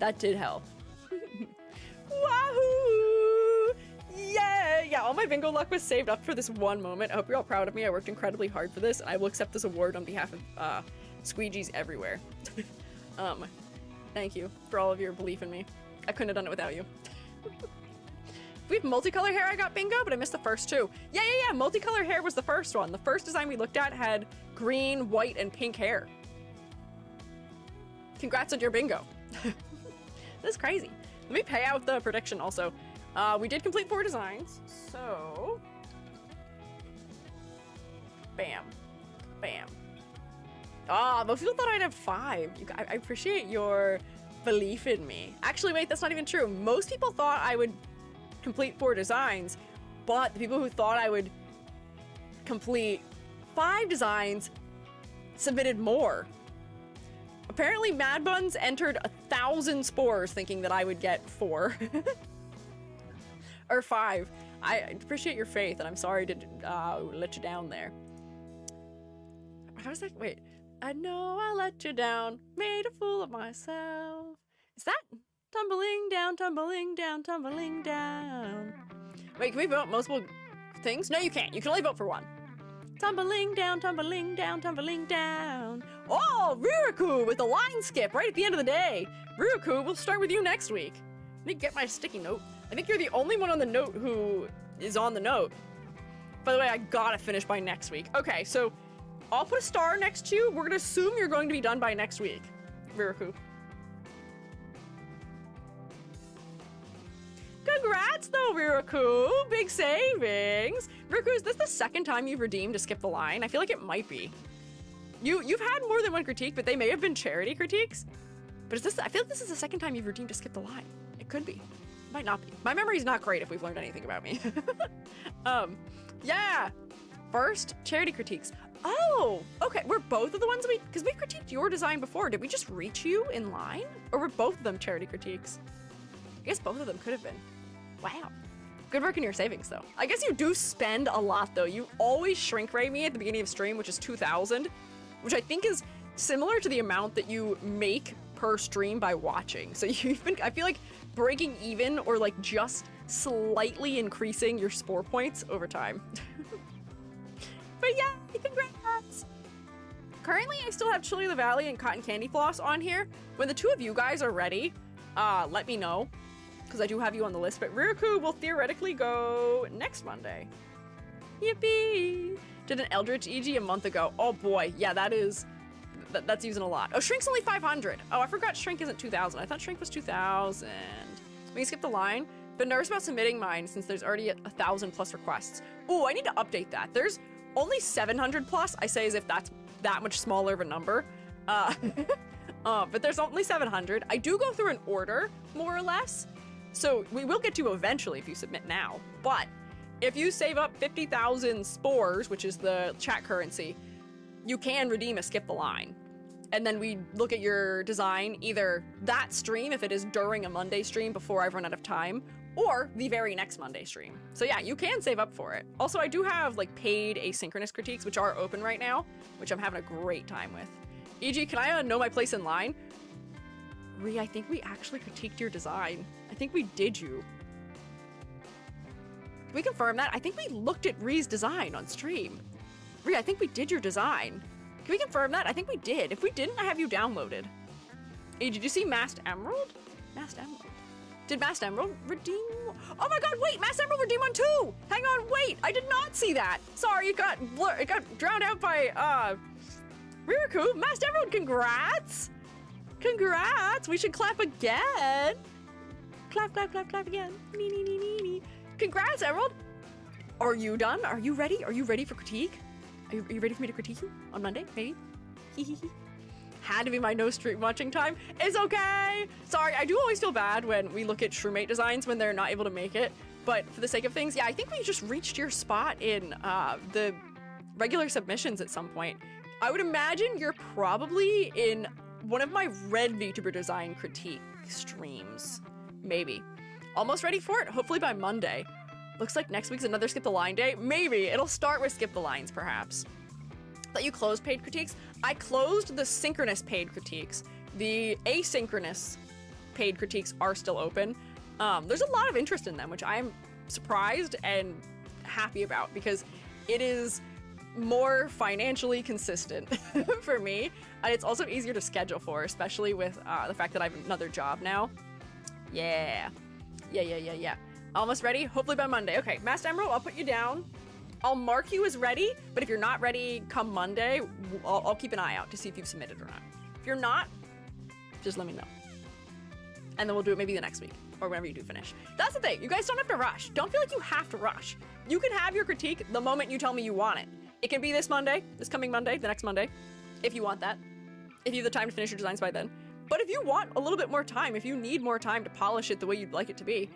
That did help. Wahoo! Yeah, all my bingo luck was saved up for this one moment. I hope you're all proud of me. I worked incredibly hard for this, and I will accept this award on behalf of Squeegees everywhere. Thank you for all of your belief in me. I couldn't have done it without you. If we have multicolor hair, I got bingo, but I missed the first two. Yeah. Multicolor hair was the first one. The first design we looked at had green, white, and pink hair. Congrats on your bingo. This is crazy. Let me pay out the prediction also. We did complete 4 designs, so... Bam. Bam. Most people thought I'd have 5. I appreciate your belief in me. Actually, wait, that's not even true. Most people thought I would complete 4 designs, but the people who thought I would complete 5 designs submitted more. Apparently, Mad Buns entered 1,000 spores thinking that I would get 4. Or 5. I appreciate your faith, and I'm sorry to let you down there. How does that... Wait. I know I let you down, made a fool of myself. Is that... Tumbling down, tumbling down, tumbling down. Wait, can we vote multiple things? No, you can't. You can only vote for one. Tumbling down, tumbling down, tumbling down. Oh, Riraku with the line skip right at the end of the day. Riraku, we'll start with you next week. Let me get my sticky note. I think you're the only one on the note who is on the note. By the way, I gotta finish by next week. Okay, so I'll put a star next to you. We're gonna assume you're going to be done by next week, Riraku. Congrats though, Riraku! Big savings! Riraku, is this the second time you've redeemed to skip the line? I feel like it might be. You've had more than one critique, but they may have been charity critiques. But is this? I feel like this is the second time you've redeemed to skip the line. It could be. It might not be. My memory's not great if we've learned anything about me. Yeah! First, charity critiques. Oh! Okay, were both of the ones because we critiqued your design before. Did we just reach you in line? Or were both of them charity critiques? I guess both of them could have been. Wow. Good work in your savings, though. I guess you do spend a lot, though. You always shrink rate me at the beginning of stream, which is 2,000, which I think is similar to the amount that you make per stream by watching. So you've been, I feel like, breaking even or like just slightly increasing your spore points over time. But yeah, congrats! Currently, I still have Chili of the Valley and Cotton Candy Floss on here. When the 2 of you guys are ready, let me know. Because I do have you on the list, but Riraku will theoretically go next Monday. Yippee! Did an Eldritch EG a month ago. Oh boy, yeah, that's using a lot. Oh, Shrink's only 500. Oh, I forgot Shrink isn't 2,000. I thought Shrink was 2,000. We can skip the line. Been nervous about submitting mine since there's already 1,000 plus requests. Oh, I need to update that. There's only 700 plus. I say as if that's that much smaller of a number. But there's only 700. I do go through an order, more or less. So we will get to you eventually if you submit now. But if you save up 50,000 spores, which is the chat currency, you can redeem a skip the line. And then we look at your design either that stream, if it is during a Monday stream before I've run out of time, or the very next Monday stream. So yeah, you can save up for it. Also, I do have like paid asynchronous critiques, which are open right now, which I'm having a great time with. E.g., can I know my place in line? Ree, I think we actually critiqued your design. I think we did you. Can we confirm that? I think we looked at Ree's design on stream. Ree, I think we did your design. Can we confirm that? I think we did. If we didn't, I have you downloaded. Hey, did you see Masked Emerald? Masked Emerald. Did Masked Emerald redeem? Oh my god, wait! Masked Emerald redeem on 2! Hang on, wait! I did not see that! Sorry, it got drowned out by, Riraku. Masked Emerald, congrats! Congrats! We should clap again! Clap, clap, clap, clap again. Nee, nee, nee, nee, nee. Congrats, Emerald! Are you done? Are you ready? Are you ready for critique? Are you ready for me to critique you on Monday? Maybe? Had to be my no stream watching time. It's okay! Sorry, I do always feel bad when we look at Shroomate designs when they're not able to make it. But for the sake of things, yeah, I think we just reached your spot in the regular submissions at some point. I would imagine you're probably in one of my red Vtuber Design Critique streams. Maybe. Almost ready for it? Hopefully by Monday. Looks like next week's another Skip the Line day. Maybe. It'll start with Skip the Lines, perhaps. That you closed paid critiques? I closed the synchronous paid critiques. The asynchronous paid critiques are still open. There's a lot of interest in them, which I'm surprised and happy about because it is more financially consistent for me. And it's also easier to schedule for, especially with the fact that I have another job now. Yeah. Yeah. Almost ready? Hopefully by Monday. Okay, Masked Emerald, I'll put you down. I'll mark you as ready, but if you're not ready come Monday, I'll keep an eye out to see if you've submitted or not. If you're not, just let me know. And then we'll do it maybe the next week or whenever you do finish. That's the thing. You guys don't have to rush. Don't feel like you have to rush. You can have your critique the moment you tell me you want it. It can be this Monday, this coming Monday, the next Monday, if you want that. If you have the time to finish your designs by then. But if you want a little bit more time, if you need more time to polish it the way you'd like it to be,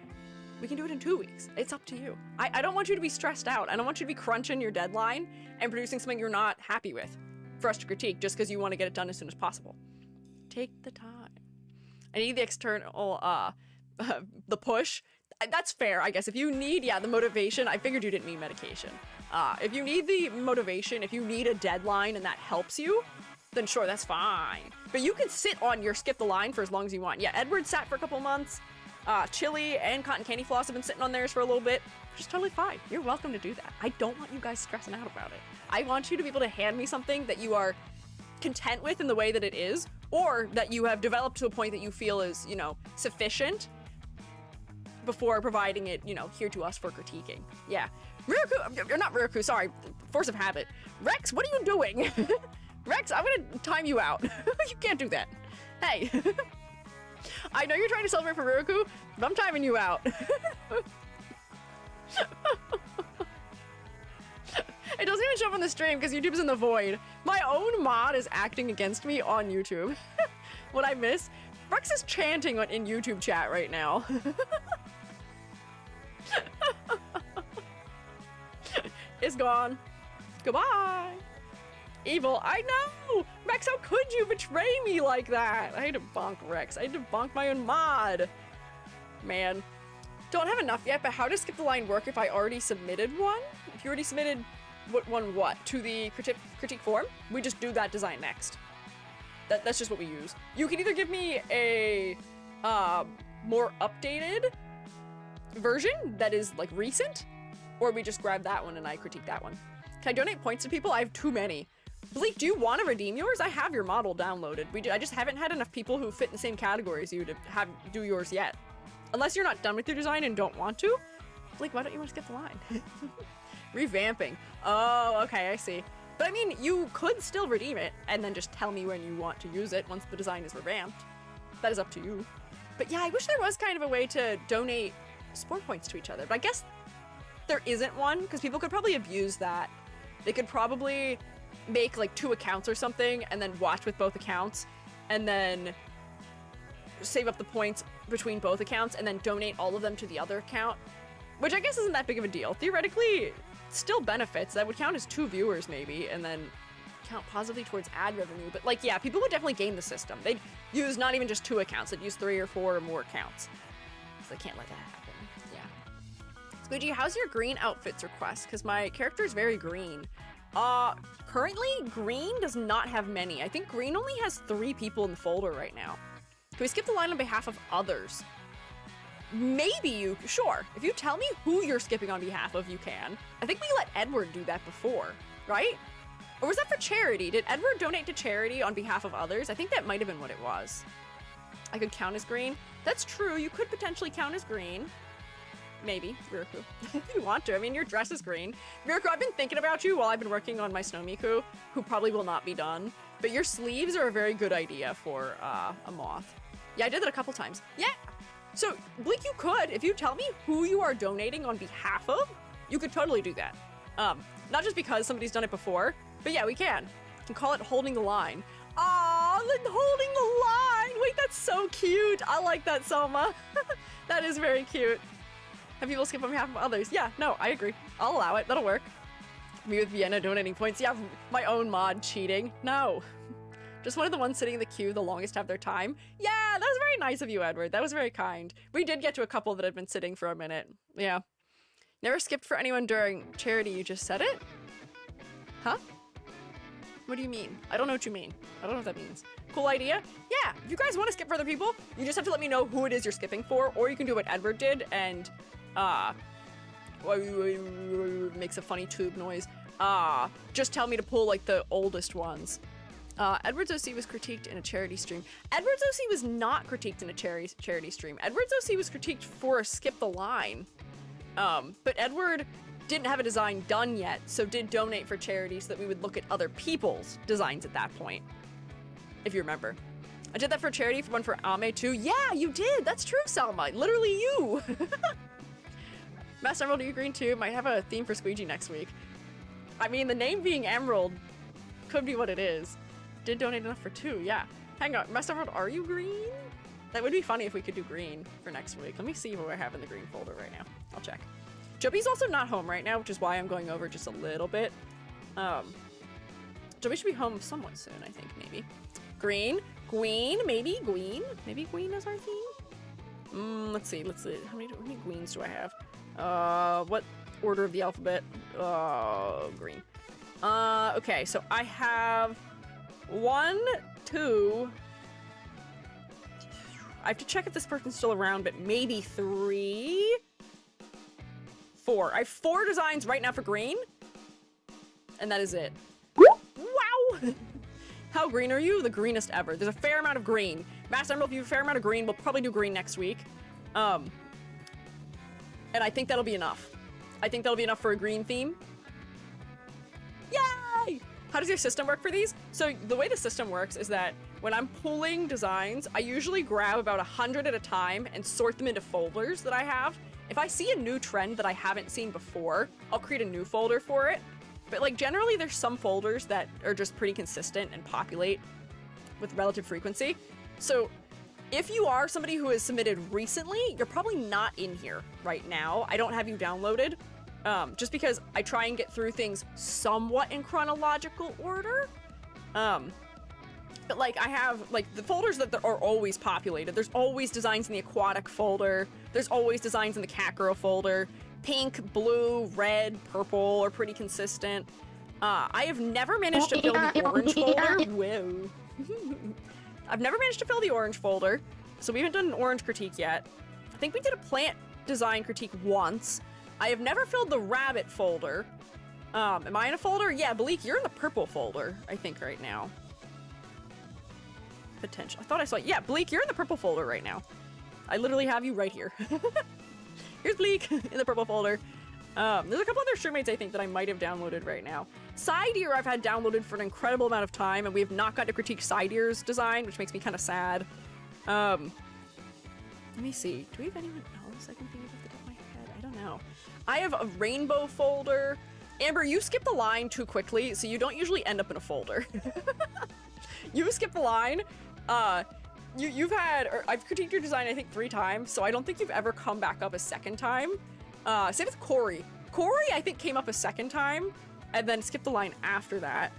we can do it in 2 weeks. It's up to you. I don't want you to be stressed out. I don't want you to be crunching your deadline and producing something you're not happy with for us to critique just because you want to get it done as soon as possible. Take the time. I need the external, the push. That's fair, I guess. If you need, the motivation, I figured you didn't need medication. If you need the motivation, if you need a deadline and that helps you, then sure, that's fine. But you can sit on your skip the line for as long as you want. Yeah, Edward sat for a couple months. Chili and Cotton Candy Floss have been sitting on theirs for a little bit, which is totally fine. You're welcome to do that. I don't want you guys stressing out about it. I want you to be able to hand me something that you are content with in the way that it is, or that you have developed to a point that you feel is, sufficient before providing it, here to us for critiquing. Yeah. Ruraku, you're not Ruraku, sorry. Force of habit. Rex, what are you doing? Rex, I'm gonna time you out. You can't do that. Hey. I know you're trying to celebrate for Ruraku, but I'm timing you out. It doesn't even show up on the stream because YouTube's in the void. My own mod is acting against me on YouTube. What I miss? Rex is chanting in YouTube chat right now. It's gone. Goodbye. Evil, I know! Rex, how could you betray me like that? I had to bonk Rex. I had to bonk my own mod. Man. Don't have enough yet, but how does skip the line work if I already submitted one? If you already submitted what? To the critique form? We just do that design next. That's just what we use. You can either give me a more updated version that is like recent, or we just grab that one and I critique that one. Can I donate points to people? I have too many. Bleak, do you want to redeem yours? I have your model downloaded. I just haven't had enough people who fit in the same category as you to do yours yet. Unless you're not done with your design and don't want to. Bleak, why don't you want to skip the line? Revamping. Oh, okay, I see. But I mean, you could still redeem it and then just tell me when you want to use it once the design is revamped. That is up to you. But yeah, I wish there was kind of a way to donate sport points to each other. But I guess there isn't one because people could probably abuse that. They could probably make like 2 accounts or something and then watch with both accounts and then save up the points between both accounts and then donate all of them to the other account, which I guess isn't that big of a deal. Theoretically, still benefits. That would count as 2 viewers maybe and then count positively towards ad revenue. But like, yeah, people would definitely game the system. They'd use not even just 2 accounts, they'd use 3 or 4 or more accounts. So they can't let that happen. Yeah. Squeegee, how's your green outfits request? Because my character is very green. Currently, green does not have many. I think green only has 3 people in the folder right now. Can we skip the line on behalf of others? Maybe you, sure. If you tell me who you're skipping on behalf of, you can. I think we let Edward do that before, right? Or was that for charity? Did Edward donate to charity on behalf of others? I think that might have been what it was. I could count as green. That's true, you could potentially count as green. Maybe, Ruraku, if you want to. I mean, your dress is green. Ruraku, I've been thinking about you while I've been working on my Snow Miku, who probably will not be done. But your sleeves are a very good idea for a moth. Yeah, I did that a couple times. Yeah! So, Bleak, you could, if you tell me who you are donating on behalf of, you could totally do that. Not just because somebody's done it before, but yeah, we can. We can call it holding the line. Aw, holding the line! Wait, that's so cute! I like that, Soma. That is very cute. Have people skip on behalf of others? Yeah, no, I agree. I'll allow it. That'll work. Me with Vienna donating points. Yeah, my own mod cheating. No. Just one of the ones sitting in the queue the longest to have their time. Yeah, that was very nice of you, Edward. That was very kind. We did get to a couple that had been sitting for a minute. Yeah. Never skipped for anyone during charity. You just said it? Huh? What do you mean? I don't know what you mean. I don't know what that means. Cool idea? Yeah, if you guys want to skip for other people, you just have to let me know who it is you're skipping for, or you can do what Edward did and, makes a funny tube noise. Just tell me to pull, like, the oldest ones. Edward's OC was critiqued in a charity stream. Edward's OC was not critiqued in a charity stream. Edward's OC was critiqued for Skip the Line. But Edward didn't have a design done yet, so did donate for charity so that we would look at other people's designs at that point. If you remember. I did that for charity for one for Ame too. Yeah, you did! That's true, Salma. Literally you! Master Emerald, you green too? Might have a theme for Squiiji next week. I mean, the name being Emerald could be what it is. Did donate enough for 2, yeah. Hang on, Master Emerald, are you green? That would be funny if we could do green for next week. Let me see what I have in the green folder right now. I'll check. Joby's also not home right now, which is why I'm going over just a little bit. Joby should be home somewhat soon, I think, maybe. Green, Gween, maybe Gween. Maybe Gween is our theme? Let's see. How many Gweens do I have? What order of the alphabet? Green. Okay, so I have 1, 2... I have to check if this person's still around, but maybe 3, 4. I have 4 designs right now for green, and that is it. Wow! How green are you? The greenest ever. There's a fair amount of green. Master Emerald, if you have a fair amount of green, we'll probably do green next week. And I think that'll be enough. I think that'll be enough for a green theme. Yay! How does your system work for these? So the way the system works is that when I'm pulling designs, I usually grab about 100 at a time and sort them into folders that I have. If I see a new trend that I haven't seen before, I'll create a new folder for it. But like generally there's some folders that are just pretty consistent and populate with relative frequency. So if you are somebody who has submitted recently, you're probably not in here right now. I don't have you downloaded. Just because I try and get through things somewhat in chronological order. But like I have like the folders that are always populated. There's always designs in the aquatic folder. There's always designs in the cat girl folder. Pink, blue, red, purple are pretty consistent. I have never managed to fill the orange folder. Whoa. I've never managed to fill the orange folder, so we haven't done an orange critique yet. I think we did a plant design critique once. I have never filled the rabbit folder. Am I in a folder? Yeah, Bleak, you're in the purple folder, I think, right now. Potential. I thought I saw it. Yeah, Bleak, you're in the purple folder right now. I literally have you right here. Here's Bleak in the purple folder. There's a couple other Shroomates I think that I might have downloaded right now. Side Ear I've had downloaded for an incredible amount of time, and we have not got to critique Side Ear's design, which makes me kind of sad. Let me see. Do we have anyone else I can think of off the top of my head? I don't know. I have a rainbow folder. Amber, you skip the line too quickly, so you don't usually end up in a folder. You skip the line. You've had, or I've critiqued your design I think 3 times, so I don't think you've ever come back up a second time. Same with Corey. Corey I think came up a second time, and then skipped the line after that.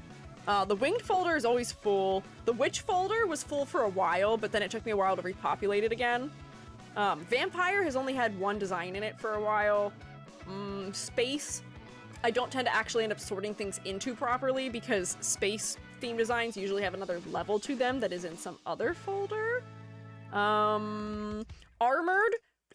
The winged folder is always full. The witch folder was full for a while, but then it took me a while to repopulate it again. Vampire has only had 1 design in it for a while. Space, I don't tend to actually end up sorting things into properly because space theme designs usually have another level to them that is in some other folder. Armored,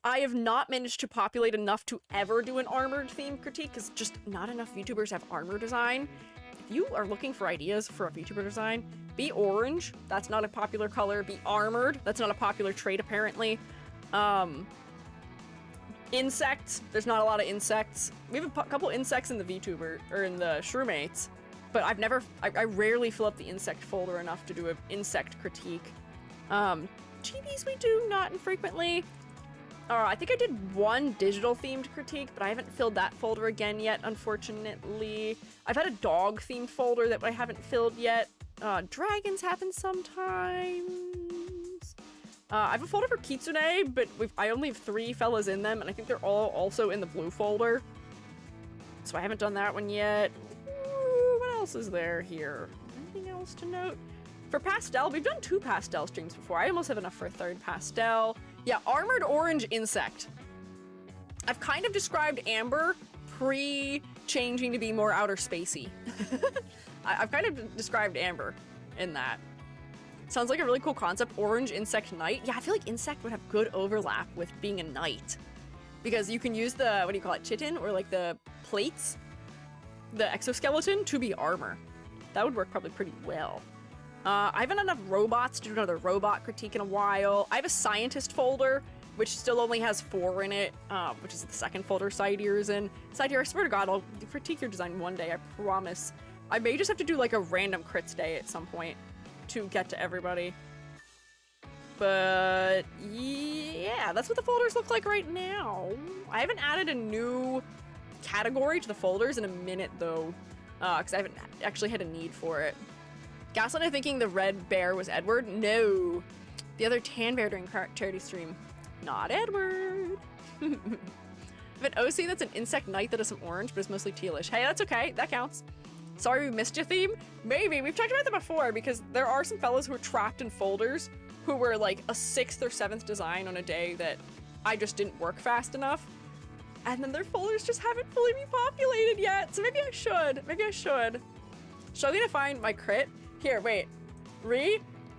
I have not managed to populate enough to ever do an armored theme critique because just not enough VTubers have armor design. If you are looking for ideas for a VTuber design, be orange, that's not a popular color. Be armored, that's not a popular trait apparently. Insects, there's not a lot of insects. We have a couple insects in the VTuber, or in the Shroomates, but I rarely fill up the insect folder enough to do an insect critique. Chibis we do not infrequently. I think I did 1 digital themed critique, but I haven't filled that folder again yet, unfortunately. I've had a dog themed folder that I haven't filled yet. Dragons happen sometimes. I have a folder for Kitsune, but I only have 3 fellas in them, and I think they're all also in the blue folder. So I haven't done that one yet. Ooh, what else is there here? Anything else to note? For Pastel, we've done 2 Pastel streams before. I almost have enough for a 3rd Pastel. Yeah, Armored Orange Insect. I've kind of described Amber pre-changing to be more outer spacey. I've kind of described Amber in that. Sounds like a really cool concept. Orange Insect Knight. Yeah, I feel like Insect would have good overlap with being a knight. Because you can use the, what do you call it, chitin? Or like the plates, the exoskeleton, to be armor. That would work probably pretty well. I haven't had enough robots to do another robot critique in a while. I have a scientist folder, which still only has 4 in it, which is the second folder Side Ear is in. Side Ear, I swear to God, I'll critique your design one day, I promise. I may just have to do like a random crits day at some point to get to everybody. But yeah, that's what the folders look like right now. I haven't added a new category to the folders in a minute though, because I haven't actually had a need for it. Gaslight, I'm thinking the red bear was Edward. No, the other tan bear during charity stream. Not Edward. I have an OC that's an insect knight that has some orange, but it's mostly tealish. Hey, that's okay. That counts. Sorry we missed your theme. Maybe. We've talked about that before because there are some fellas who are trapped in folders who were like a 6th or 7th design on a day that I just didn't work fast enough. And then their folders just haven't fully repopulated yet. So maybe I should. Maybe I should. Struggling to find my crit. Here, wait.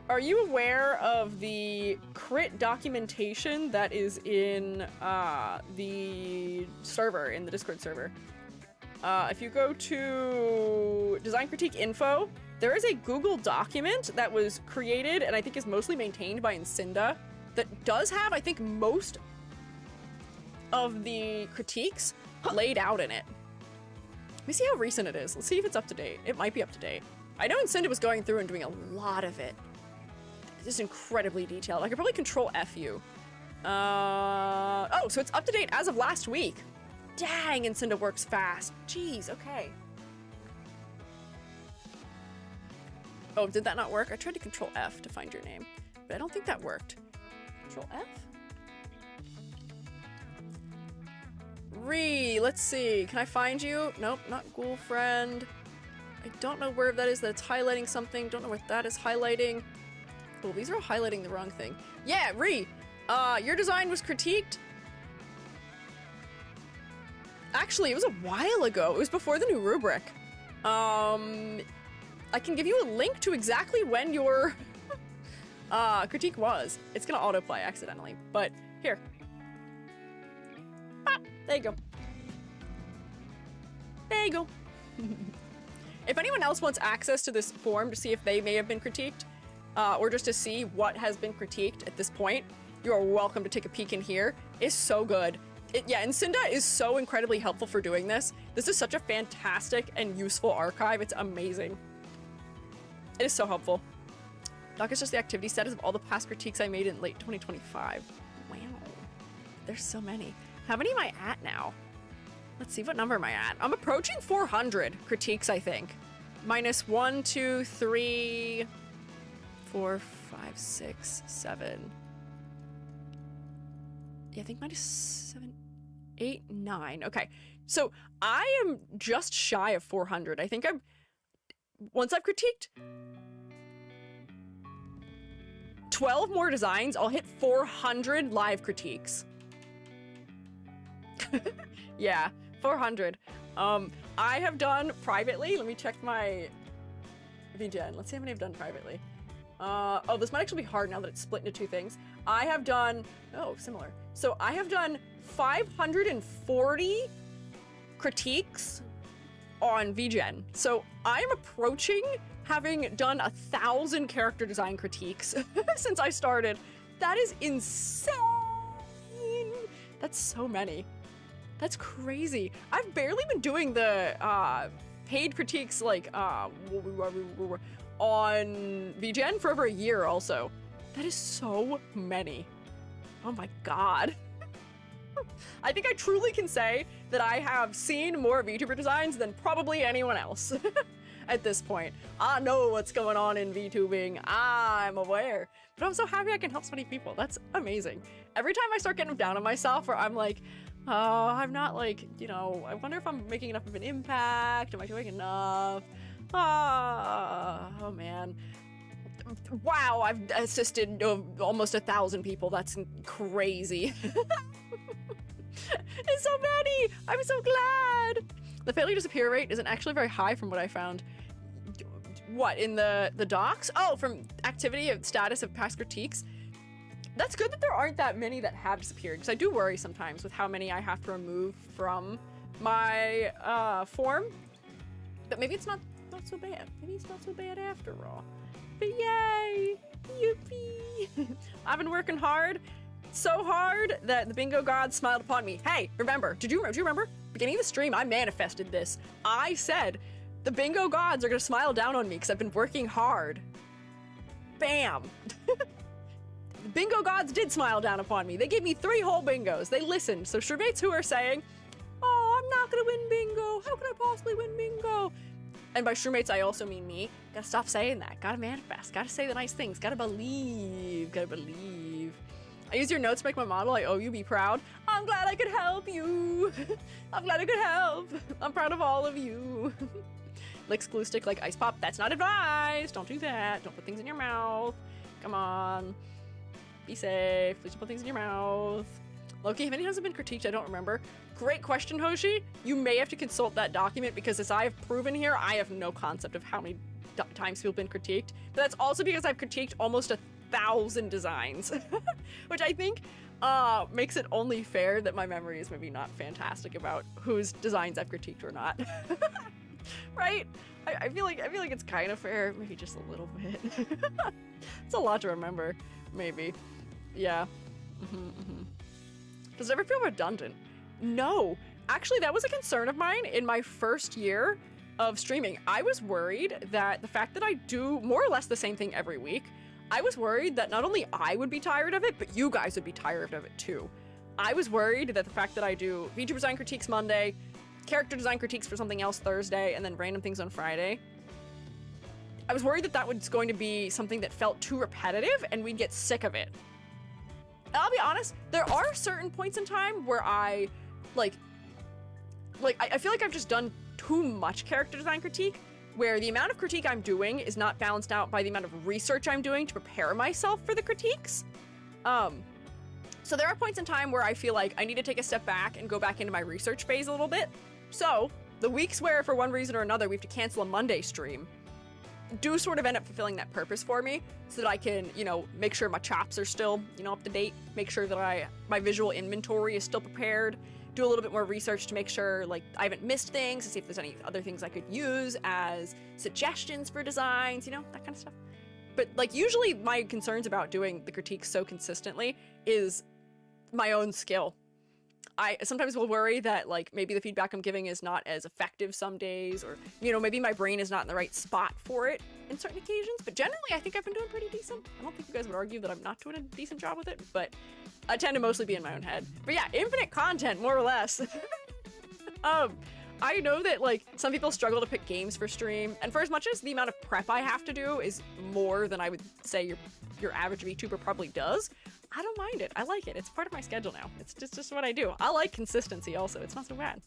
Are you aware of the crit documentation that is in the server, in the Discord server? If you go to Design Critique Info, there is a Google document that was created and I think is mostly maintained by Incinda that does have, I think, most of the critiques laid out in it. Let me see how recent it is. Let's see if it's up to date. It might be up to date. I know Incinda was going through and doing a lot of it. It's incredibly detailed. I could probably control F you. Oh, so it's up to date as of last week. Dang, Incinda works fast. Jeez, okay. Oh, did that not work? I tried to control F to find your name, but I don't think that worked. Control F? Let's see. Can I find you? Nope, not ghoul friend. I don't know where that is that's highlighting something. Don't know what that is highlighting. Oh, these are all highlighting the wrong thing. Yeah, your design was critiqued. Actually, it was a while ago. It was before the new rubric. I can give you a link to exactly when your critique was. It's gonna autoplay accidentally, but here. Ah, there you go. There you go. If anyone else wants access to this form to see if they may have been critiqued, or just to see what has been critiqued at this point, you are welcome to take a peek in here. It's so good. Yeah, Incinda is so incredibly helpful for doing this. This is such a fantastic and useful archive. It's amazing. It is so helpful. Doc is just the activity status of all the past critiques I made in late 2025. Wow. There's so many. How many am I at now? Let's see, what number am I at? I'm approaching 400 critiques, I think. Minus 1, 2, 3, 4, 5, 6, 7. Yeah, I think minus 7, 8, 9. Okay, so I am just shy of 400. I think once I've critiqued 12 more designs, I'll hit 400 live critiques. Yeah, 400. I have done privately. Let me check my VGen. Let's see how many I've done privately. Oh, this might actually be hard now that it's split into 2 things. I have done, similar. So I have done 540 critiques on VGen. So I'm approaching having done 1,000 character design critiques since I started. That is insane. That's so many. That's crazy. I've barely been doing the paid critiques like on VGen for over a year also. That is so many. Oh my god. I think I truly can say that I have seen more VTuber designs than probably anyone else at this point. I know what's going on in VTubing. I'm aware. But I'm so happy I can help so many people. That's amazing. Every time I start getting down on myself where I'm like, oh, I'm not like, I wonder if I'm making enough of an impact. Am I doing enough? Oh man. Wow, I've assisted almost 1,000 people. That's crazy. It's so many! I'm so glad! The failure disappear rate isn't actually very high from what I found. What, in the docs? Oh, from activity of status of past critiques? That's good that there aren't that many that have disappeared, because I do worry sometimes with how many I have to remove from my form. But maybe it's not so bad. Maybe it's not so bad after all. But yay! Yippee! I've been working hard, so hard that the bingo gods smiled upon me. Hey, remember, do you remember? Beginning of the stream, I manifested this. I said, the bingo gods are gonna smile down on me because I've been working hard. Bam! The bingo gods did smile down upon me. They gave me 3 whole bingos. They listened. So Shroomates who are saying, oh, I'm not gonna win bingo. How could I possibly win bingo? And by Shroomates, I also mean me. Gotta stop saying that. Gotta manifest. Gotta say the nice things. Gotta believe. Gotta believe. I use your notes to make my model. I owe you. Be proud. I'm glad I could help you. I'm glad I could help. I'm proud of all of you. Licks glue stick like ice pop. That's not advice. Don't do that. Don't put things in your mouth. Come on. Be safe. Please don't put things in your mouth. Loki, how many times have been critiqued? I don't remember. Great question, Hoshi. You may have to consult that document because as I have proven here, I have no concept of how many times people have been critiqued. But that's also because I've critiqued almost 1,000 designs, which I think makes it only fair that my memory is maybe not fantastic about whose designs I've critiqued or not. Right? I feel like it's kind of fair, maybe just a little bit. It's a lot to remember, maybe. Yeah. Does it ever feel redundant? No. Actually, that was a concern of mine in my first year of streaming. I was worried that the fact that I do more or less the same thing every week, I was worried that not only I would be tired of it, but you guys would be tired of it too. I was worried that the fact that I do Vtuber Design Critiques Monday, character design critiques for something else Thursday, and then random things on Friday, I was worried that that was going to be something that felt too repetitive and we'd get sick of it. And I'll be honest, there are certain points in time where I I feel like I've just done too much character design critique, where the amount of critique I'm doing is not balanced out by the amount of research I'm doing to prepare myself for the critiques. So there are points in time where I feel like I need to take a step back and go back into my research phase a little bit. So the weeks where for one reason or another we have to cancel a Monday stream do sort of end up fulfilling that purpose for me so that I can, make sure my chops are still, up to date, make sure that my visual inventory is still prepared, do a little bit more research to make sure I haven't missed things, to see if there's any other things I could use as suggestions for designs, that kind of stuff. But usually my concerns about doing the critiques so consistently is my own skill. I sometimes will worry that maybe the feedback I'm giving is not as effective some days, or maybe my brain is not in the right spot for it in certain occasions, but generally I think I've been doing pretty decent. I don't think you guys would argue that I'm not doing a decent job with it, but I tend to mostly be in my own head. But yeah, infinite content, more or less. I know that some people struggle to pick games for stream, and for as much as the amount of prep I have to do is more than I would say your average VTuber probably does, I don't mind it. I like it. It's part of my schedule now. It's just what I do. I like consistency also. It's not so bad.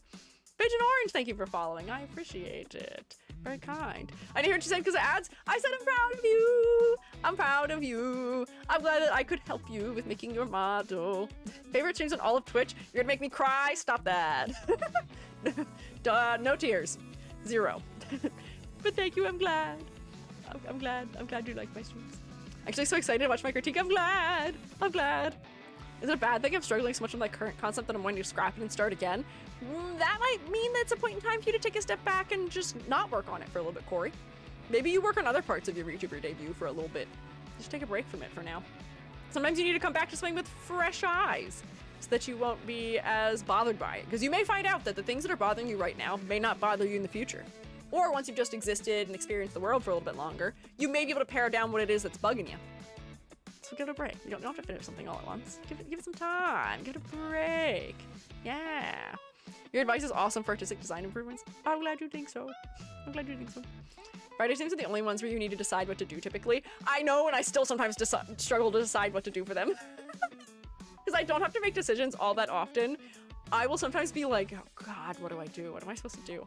Pigeon Orange, thank you for following. I appreciate it. Very kind. I didn't hear what you said because of ads. I said I'm proud of you. I'm proud of you. I'm glad that I could help you with making your model. Favorite streams on all of Twitch? You're gonna make me cry? Stop that. No tears. 0. But thank you. I'm glad. I'm glad you like my streams. Actually so excited to watch my critique. I'm glad. Is it a bad thing I'm struggling so much with my current concept that I'm wanting to scrap it and start again? That might mean that it's a point in time for you to take a step back and just not work on it for a little bit, Corey. Maybe you work on other parts of your VTuber debut for a little bit. Just take a break from it for now. Sometimes you need to come back to something with fresh eyes so that you won't be as bothered by it. Because you may find out that the things that are bothering you right now may not bother you in the future. Or once you've just existed and experienced the world for a little bit longer, you may be able to pare down what it is that's bugging you. So give it a break. You don't have to finish something all at once. Give it some time. Give it a break. Yeah. Your advice is awesome for artistic design improvements. I'm glad you think so. Friday streams are the only ones where you need to decide what to do typically. I know, and I still sometimes struggle to decide what to do for them. Because I don't have to make decisions all that often. I will sometimes be like, oh God, what do I do? What am I supposed to do?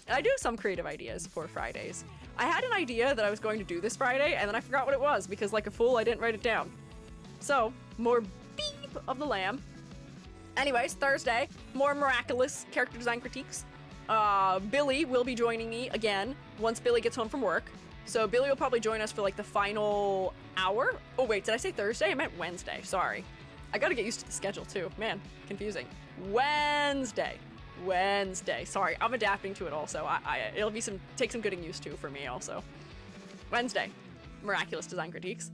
And I do have some creative ideas for Fridays. I had an idea that I was going to do this Friday, and then I forgot what it was, because like a fool, I didn't write it down. So, more beep of the lamb. Anyways, Thursday, more miraculous character design critiques. Billy will be joining me again once Billy gets home from work. So Billy will probably join us for like the final hour. Oh wait, did I say Thursday? I meant Wednesday, sorry. I gotta get used to the schedule too. Man, confusing. Wednesday, sorry, I'm adapting to it also. It'll be take some getting used to for me also. Wednesday, Miraculous Design Critiques.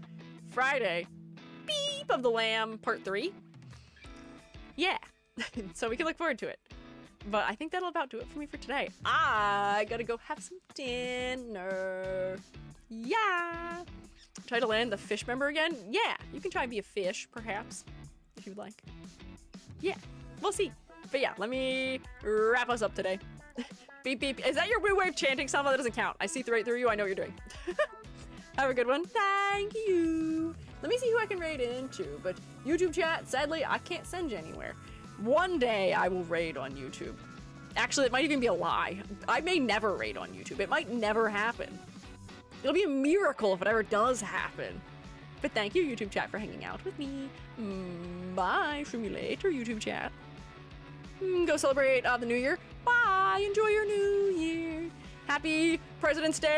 Friday, Beep of the Lamb Part 3. Yeah, so we can look forward to it. But I think that'll about do it for me for today. I gotta go have some dinner. Yeah. Try to land the fish member again? Yeah, you can try and be a fish, perhaps, if you would like. Yeah, we'll see. But yeah, let me wrap us up today. Beep, beep. Is that your weird way of chanting? Selma, that doesn't count. I see right through you. I know what you're doing. Have a good one. Thank you. Let me see who I can raid into, but YouTube chat, sadly, I can't send you anywhere. One day I will raid on YouTube. Actually, it might even be a lie. I may never raid on YouTube. It might never happen. It'll be a miracle if it ever does happen. But thank you, YouTube chat, for hanging out with me. Bye. See you later, YouTube chat. Go celebrate the new year. Bye. Enjoy your new year. Happy President's Day.